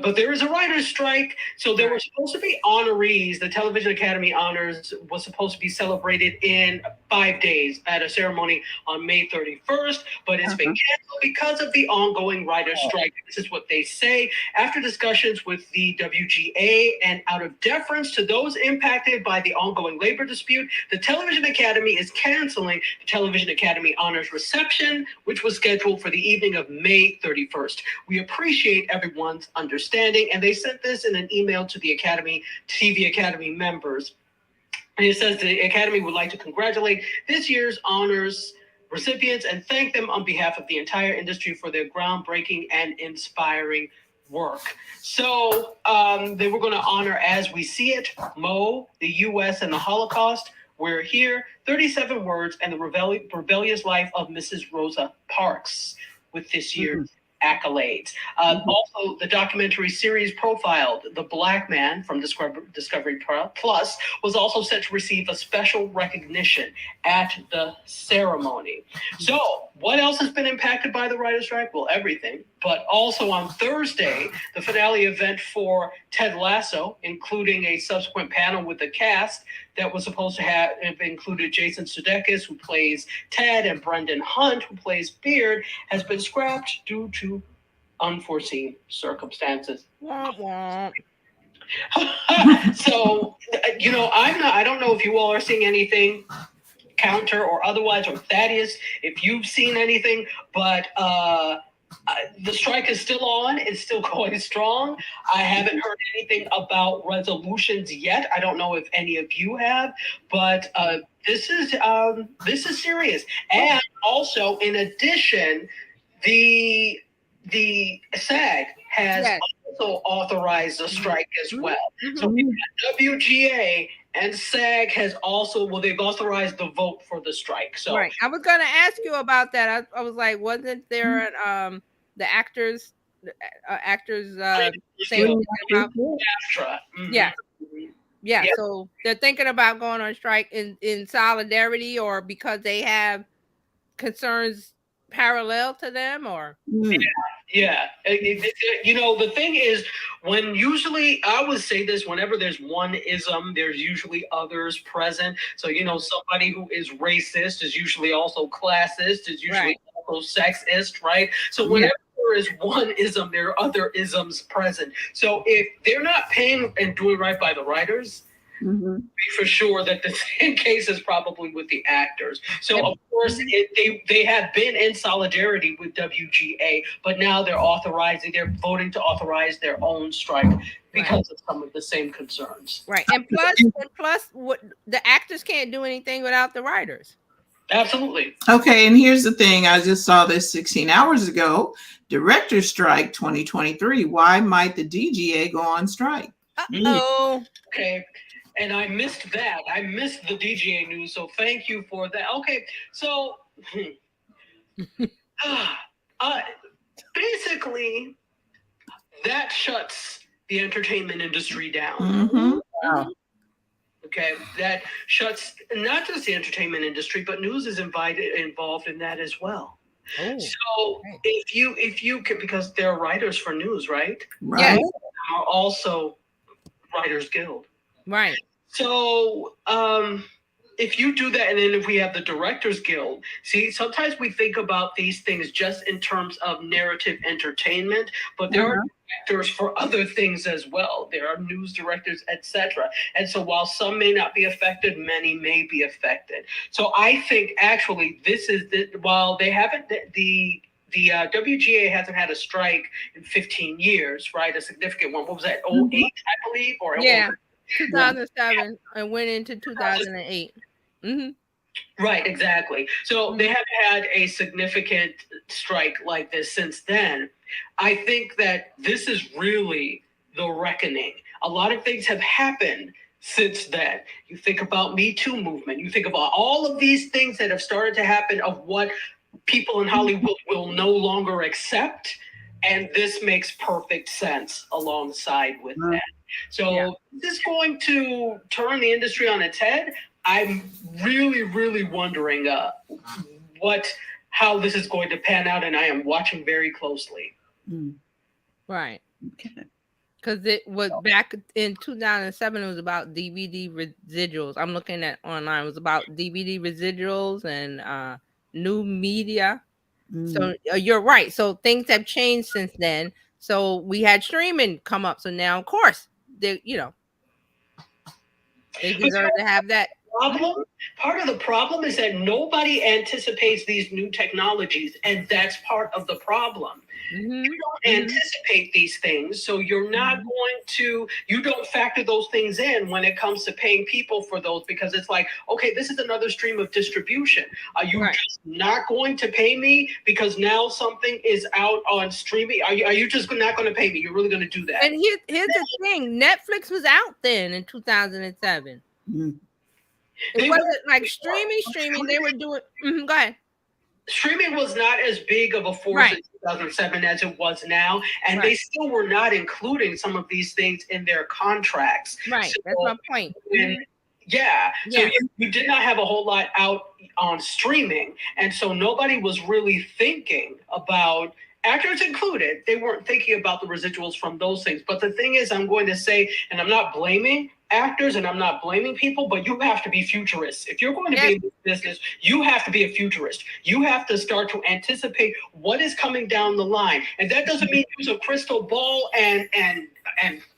but there is a writer's strike. So there were supposed to be honorees. The Television Academy Honors was supposed to be celebrated in 5 days at a ceremony on May 31st, but it's been canceled because of the ongoing writer's strike. This is what they say. After discussions with the WGA and out of deference to those impacted by the ongoing labor dispute, the Television Academy is canceling the Television Academy Honors reception, which was scheduled for the evening of May 31st. We appreciate everyone's understanding, and they sent this in an email to the Academy, TV Academy members. And it says the Academy would like to congratulate this year's honors recipients and thank them on behalf of the entire industry for their groundbreaking and inspiring work. So they were going to honor As We See It, Mo, the U.S. and the Holocaust, We're Here, 37 Words, and the rebellious life of Mrs. Rosa Parks with this year's accolades. Also, the documentary series profiled The Black Man from Discovery Plus was also set to receive a special recognition at the ceremony. So, what else has been impacted by the writer's strike? Well, everything. But also on Thursday, the finale event for Ted Lasso, including a subsequent panel with the cast that was supposed to have included Jason Sudeikis, who plays Ted, and Brendan Hunt, who plays Beard, has been scrapped due to unforeseen circumstances. So, I don't know if you all are seeing anything counter or otherwise, or Thaddeus, if you've seen anything, but the strike is still on. It's still going strong. I haven't heard anything about resolutions yet. I don't know if any of you have, but this is serious. And also, in addition, the SAG has also authorized a strike as well. So Mm-hmm. WGA and SAG has also, well, they've authorized the vote for the strike. So right. I was going to ask you about that. I was like, wasn't there the actors saying about AFTRA. yeah. Mhm. Yeah, Yeah. so they're thinking about going on strike in solidarity or because they have concerns parallel to them or Yeah. You know, the thing is, when usually, I would say this, whenever there's one ism, there's usually others present. So, you know, somebody who is racist is usually also classist, is usually also sexist, right? So whenever there is one ism, there are other isms present. So if they're not paying and doing right by the writers, be for sure that the same case is probably with the actors. So of course they have been in solidarity with WGA, but now they're voting to authorize their own strike because of some of the same concerns. right. And plus what the actors can't do anything without the writers. Absolutely. Okay, and here's the thing. I just saw this 16 hours ago. Director's strike 2023. Why might the DGA go on strike? Okay. And I missed that. I missed the DGA news, so thank you for that. Okay, so basically, that shuts the entertainment industry down. Okay, that shuts not just the entertainment industry, but news is involved in that as well. So if you can, because there are writers for news, right? Right. Are also Writers Guild. Right. So if you do that, and then if we have the Directors Guild, see, sometimes we think about these things just in terms of narrative entertainment, but there are directors for other things as well. There are news directors, etc. And so while some may not be affected, many may be affected. So I think actually while they haven't, the WGA hasn't had a strike in 15 years, right? A significant one. What was that? 08, I believe, or 2007 and went into 2008. Right, exactly. So they haven't had a significant strike like this since then. I think that this is really the reckoning. A lot of things have happened since then. You think about Me Too movement. You think about all of these things that have started to happen of what people in Hollywood will no longer accept. And this makes perfect sense alongside with that. So this is going to turn the industry on its head. I'm really, really wondering how this is going to pan out, and I am watching very closely. Right. Okay. Because it was back in 2007, it was about DVD residuals. I'm looking at online. It was about DVD residuals and new media. So you're right. So things have changed since then. So we had streaming come up. So now, of course, they deserve to have that. Part of the problem is that nobody anticipates these new technologies, and that's part of the problem. You don't anticipate these things, so you're not you don't factor those things in when it comes to paying people for those, because it's like, okay, this is another stream of distribution. Are you just not going to pay me because now something is out on streaming? Are you just not going to pay me? You're really going to do that? And here's the thing: Netflix was out then in 2007. It wasn't like streaming. They were doing. Go ahead. Streaming was not as big of a force in 2007 as it was now, and they still were not including some of these things in their contracts. Right, so, that's my point. So you did not have a whole lot out on streaming, and so nobody was really thinking about, actors included, they weren't thinking about the residuals from those things. But the thing is, I'm going to say, and I'm not blaming actors and I'm not blaming people, but you have to be futurists. If you're going to be in this business, you have to be a futurist. You have to start to anticipate what is coming down the line. And that doesn't mean use a crystal ball and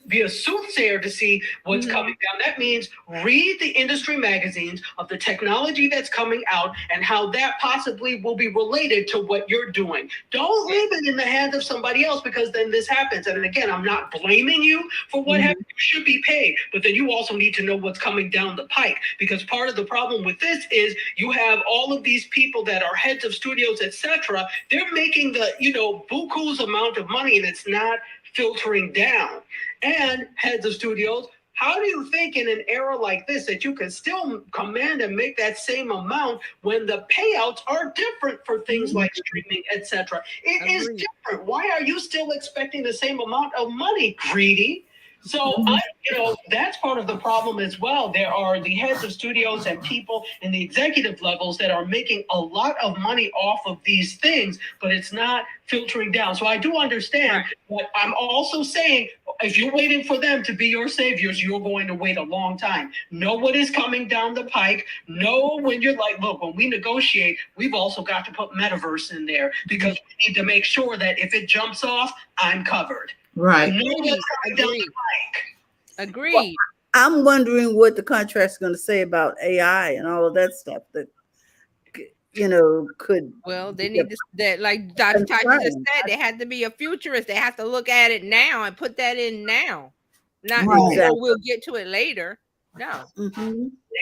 be a soothsayer to see what's coming down. That means read the industry magazines of the technology that's coming out and how that possibly will be related to what you're doing. Don't leave it in the hands of somebody else, because then this happens. And again, I'm not blaming you for what happened. You should be paid, but then you also need to know what's coming down the pike, because part of the problem with this is you have all of these people that are heads of studios, etc. They're making the, buku's amount of money, and it's not filtering down. And heads of studios, how do you think in an era like this that you can still command and make that same amount when the payouts are different for things like streaming, etc.? It is different. Why are you still expecting the same amount of money, greedy? So, that's part of the problem as well. There are the heads of studios and people in the executive levels that are making a lot of money off of these things, but it's not filtering down. So I do understand, but I'm also saying, if you're waiting for them to be your saviors, you're going to wait a long time. Know what is coming down the pike. Know when you're like, look, when we negotiate, we've also got to put metaverse in there because we need to make sure that if it jumps off, I'm covered. Right. Agreed. Well, I'm wondering what the contract's going to say about AI and all of that stuff that, could. Well, they need to, that, like Dr. Tasha just said, they had to be a futurist. They have to look at it now and put that in now. Not, we'll get to it later. No.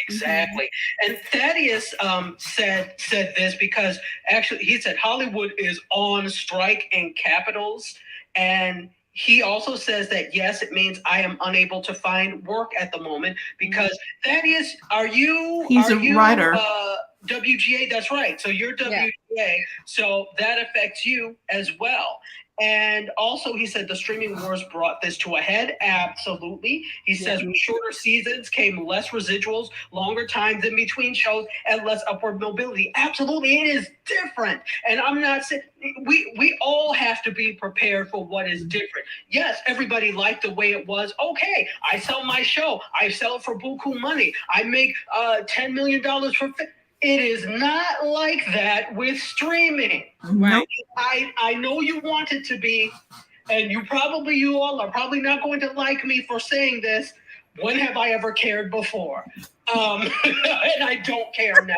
Exactly. And Thaddeus said this because actually he said Hollywood is on strike in capitals, and he also says that, yes, it means I am unable to find work at the moment because Thaddeus, He's a writer. WGA, that's right. So you're WGA, so that affects you as well. And also, he said the streaming wars brought this to a head. Absolutely. He says with shorter seasons came less residuals, longer times in between shows, and less upward mobility. Absolutely. It is different. And I'm not saying we all have to be prepared for what is different. Yes, everybody liked the way it was. Okay, I sell my show. I sell it for buku money. I make $10 million for It is not like that with streaming. Right. I know you want it to be, and you all are probably not going to like me for saying this. When have I ever cared before? And I don't care now.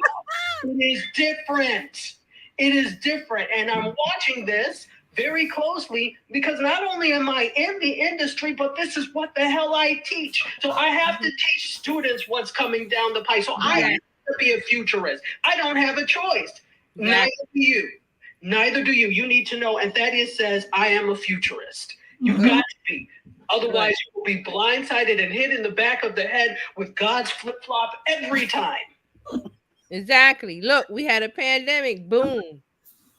It is different. It is different. And I'm watching this very closely because not only am I in the industry, but this is what the hell I teach. So I have to teach students what's coming down the pipe. So I have to be a futurist. I don't have a choice. Neither do you. Neither do you. You need to know. And Thaddeus says, I am a futurist. You've got to be. Otherwise, you will be blindsided and hit in the back of the head with God's flip-flop every time. Exactly. Look, we had a pandemic. Boom.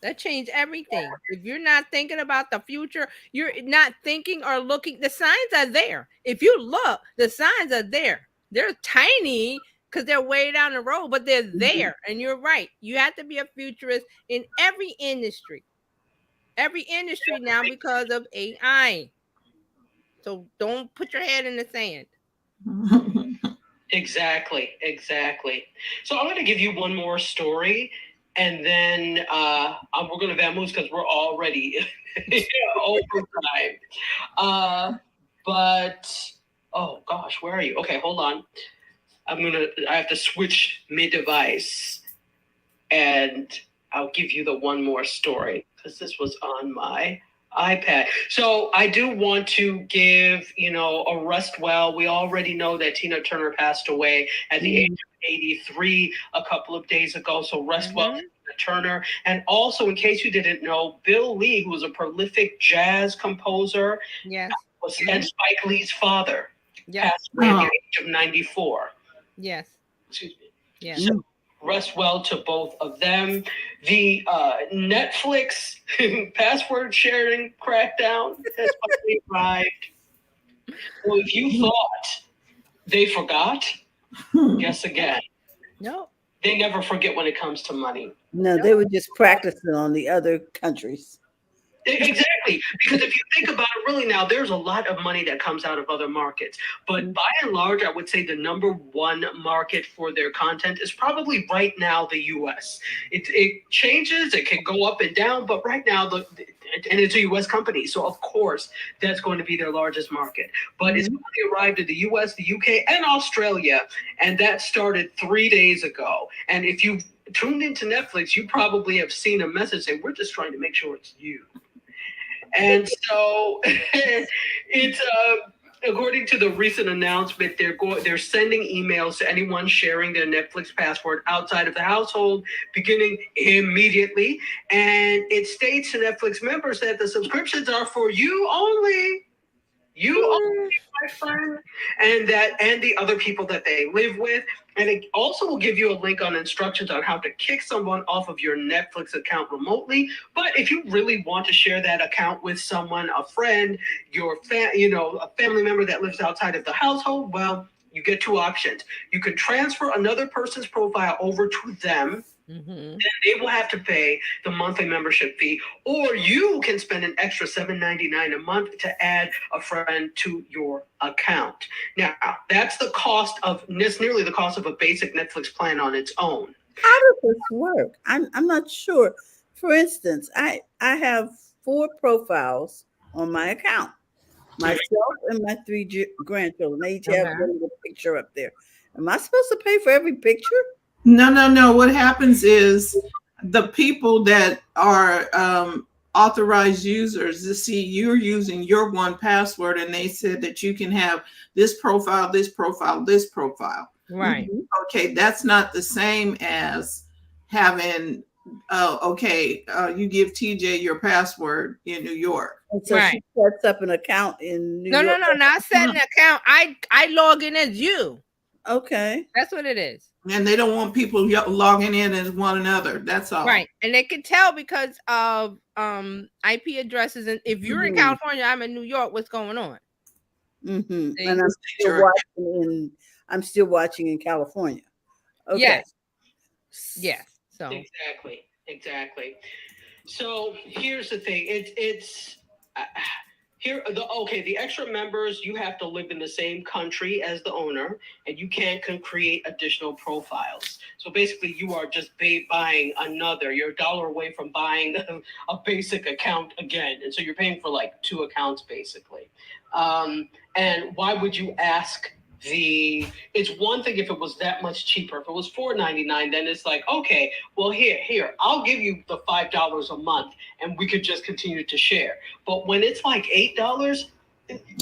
That changed everything. If you're not thinking about the future, you're not thinking or looking. The signs are there. If you look, the signs are there. They're tiny because they're way down the road, but they're there. And you're right. You have to be a futurist in every industry. Every industry now because of AI. So don't put your head in the sand. Exactly. So I'm going to give you one more story, and then we're going to vamoose because we're already over time. But oh gosh, where are you? Okay, hold on. I have to switch my device, and I'll give you the one more story because this was on my iPad. So I do want to give, a rest well. We already know that Tina Turner passed away at the age of 83 a couple of days ago. So rest well, Tina Turner. And also, in case you didn't know, Bill Lee, who was a prolific jazz composer, and Spike Lee's father, passed away at the age of 94. Yes. Excuse me. Yes. So rest well to both of them. The Netflix password sharing crackdown has finally arrived. Well, if you thought they forgot, guess again. No. They never forget when it comes to money. No, they were just practicing on the other countries. Exactly. Because if you think about it really now, there's a lot of money that comes out of other markets. But by and large, I would say the number one market for their content is probably right now the U.S. It changes. It can go up and down. But right now, and it's a U.S. company. So, of course, that's going to be their largest market. But it's finally arrived in the U.S., the U.K., and Australia. And that started 3 days ago. And if you've tuned into Netflix, you probably have seen a message saying, we're just trying to make sure it's you. And so it's according to the recent announcement, they're sending emails to anyone sharing their Netflix password outside of the household, beginning immediately. And it states to Netflix members that the subscriptions are for you only. You are my friend, and the other people that they live with. And it also will give you a link on instructions on how to kick someone off of your Netflix account remotely. But if you really want to share that account with someone, a friend, a family member that lives outside of the household, well, you get two options. You can transfer another person's profile over to them. And they will have to pay the monthly membership fee, or you can spend an extra $7.99 a month to add a friend to your account. Now, that's nearly the cost of a basic Netflix plan on its own. How does this work? I'm not sure. For instance, I have 4 profiles on my account. Myself and my 3 grandchildren. They each have a little picture up there. Am I supposed to pay for every picture? No. What happens is the people that are authorized users to see you're using your 1Password, and they said that you can have this profile, this profile, this profile. Right. Okay, that's not the same as having you give TJ your password in New York. And so she sets up an account in New York. No. Not setting an account. I log in as you. Okay. That's what it is. And they don't want people logging in as one another. That's all. Right. And they can tell because of IP addresses. And if you're in California, I'm in New York, what's going on? And I'm still watching in California. Okay. Yes. So Exactly. So here's the thing. It's the extra members, you have to live in the same country as the owner, and you can't create additional profiles. So basically, you are just buying you're $1 away from buying a basic account again. And so you're paying for like 2 accounts basically. And why would you ask it's one thing if it was that much cheaper. If it was $4.99, then it's like, okay, well, here, I'll give you the $5 a month and we could just continue to share. But when it's like $8,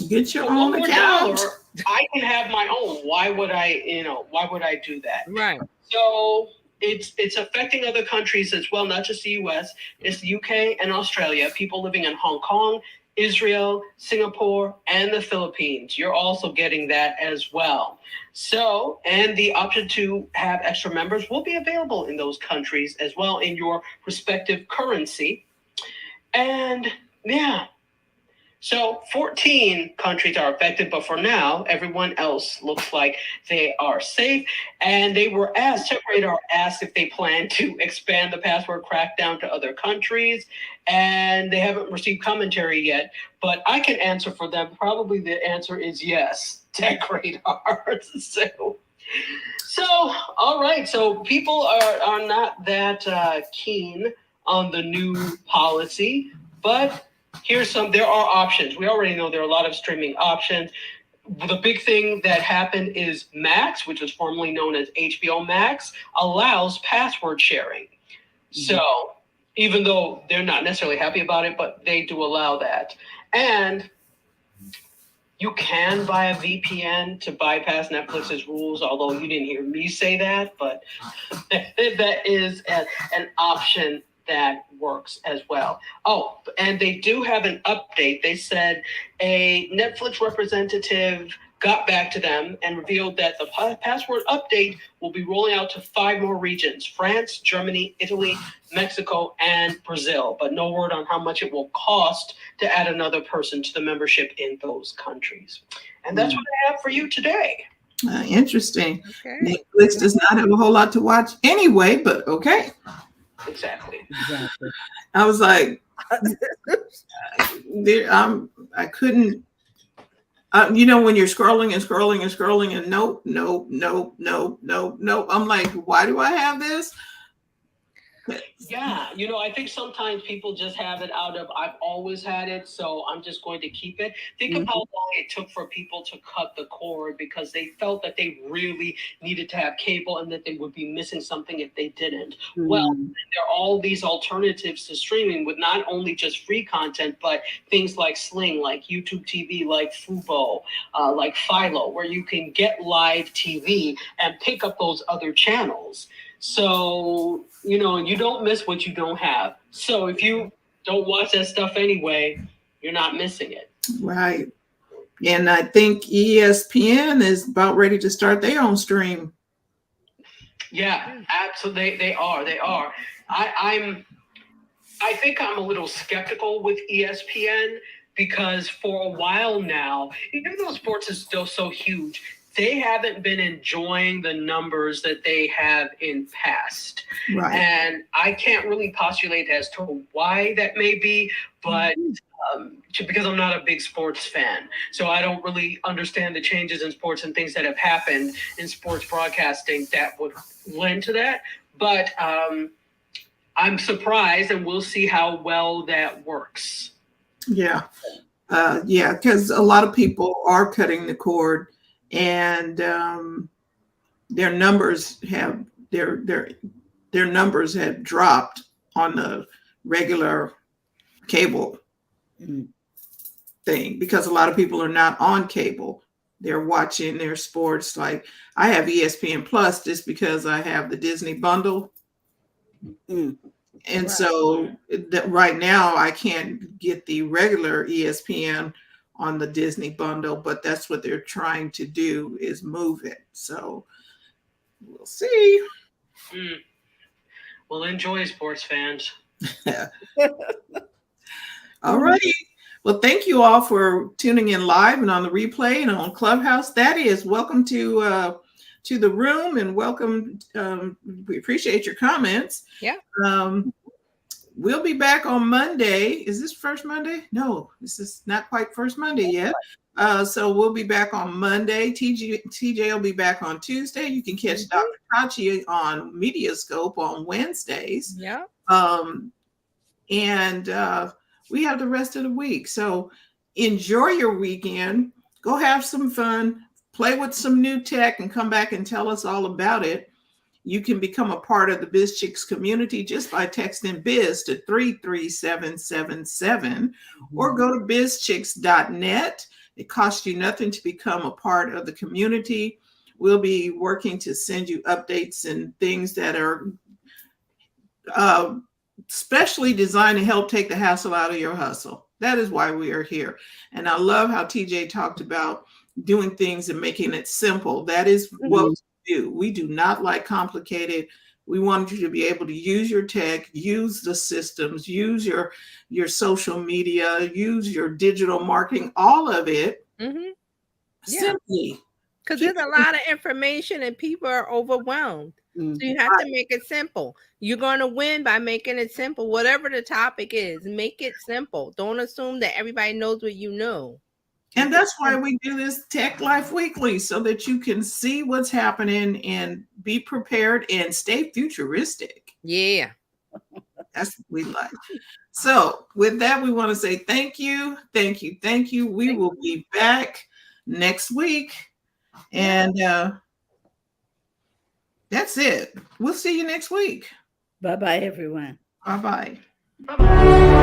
get your own account. I can have my own. Why would I do that? Right. So it's affecting other countries as well, not just the US. It's the UK and Australia, people living in Hong Kong, Israel, Singapore, and the Philippines. You're also getting that as well. So, and the option to have extra members will be available in those countries as well in your respective currency. And so 14 countries are affected, but for now, everyone else looks like they are safe. And they were asked if they plan to expand the password crackdown to other countries. And they haven't received commentary yet, but I can answer for them. Probably the answer is yes. TechRadar. So, all right. So people are not that keen on the new policy, but there are options. We already know there are a lot of streaming options. The big thing that happened is Max, which was formerly known as HBO Max, allows password sharing. So even though they're not necessarily happy about it, but they do allow that. And you can buy a VPN to bypass Netflix's rules, although you didn't hear me say that, but that is an option that works as well. Oh, and they do have an update. They said a Netflix representative got back to them and revealed that the password update will be rolling out to 5 more regions: France, Germany, Italy, Mexico, and Brazil. But no word on how much it will cost to add another person to the membership in those countries. And that's what I have for you today. Interesting. Okay. Netflix does not have a whole lot to watch anyway, but okay. Exactly. I was like, I couldn't. When you're scrolling and nope. I'm like, why do I have this? Yeah, I think sometimes people just have it out of, I've always had it, so I'm just going to keep it. Think of how long it took for people to cut the cord because they felt that they really needed to have cable and that they would be missing something if they didn't. Well, there are all these alternatives to streaming with not only just free content, but things like Sling, like YouTube TV, like Fubo, like Philo, where you can get live TV and pick up those other channels. So, you don't miss what you don't have. So if you don't watch that stuff anyway, you're not missing it. Right. And I think ESPN is about ready to start their own stream. Yeah, absolutely. They are. They are. I think I'm a little skeptical with ESPN because for a while now, even though sports is still so huge, they haven't been enjoying the numbers that they have in past. Right. And I can't really postulate as to why that may be, but because I'm not a big sports fan. So I don't really understand the changes in sports and things that have happened in sports broadcasting that would lend to that. But I'm surprised, and we'll see how well that works. Yeah. Yeah, because a lot of people are cutting the cord, and their numbers have their numbers have dropped on the regular cable thing because a lot of people are not on cable. They're watching their sports. Like I have ESPN Plus just because I have the Disney bundle. And so that right now I can't get the regular ESPN on the Disney bundle, but that's what they're trying to do is move it. So we'll see. Well, enjoy, sports fans. All righty. Well, thank you all for tuning in live and on the replay and on Clubhouse. That is welcome to the room and welcome. We appreciate your comments. Yeah. We'll be back on Monday. Is this first Monday? No, this is not quite first Monday yet. So we'll be back on Monday. TJ will be back on Tuesday. You can catch Dr. Tachi on Mediascope on Wednesdays. Yeah. And we have the rest of the week. So enjoy your weekend. Go have some fun. Play with some new tech and come back and tell us all about it. You can become a part of the BizChicks community just by texting biz to 33777 or go to bizchicks.net. It costs you nothing to become a part of the community. We'll be working to send you updates and things that are specially designed to help take the hassle out of your hustle. That is why we are here. And I love how TJ talked about doing things and making it simple. That is what do. We do not like complicated. We want you to be able to use your tech, use the systems, use your social media, use your digital marketing, all of it simply. Because there's a lot of information and people are overwhelmed. So you have to make it simple. You're going to win by making it simple. Whatever the topic is, make it simple. Don't assume that everybody knows what you know. And that's why we do this Tech Life Weekly, so that you can see what's happening and be prepared and stay futuristic. Yeah. That's what we like. So with that, we want to say thank you. Thank you. Thank you. We will be back next week. And that's it. We'll see you next week. Bye-bye, everyone. Bye-bye. Bye-bye.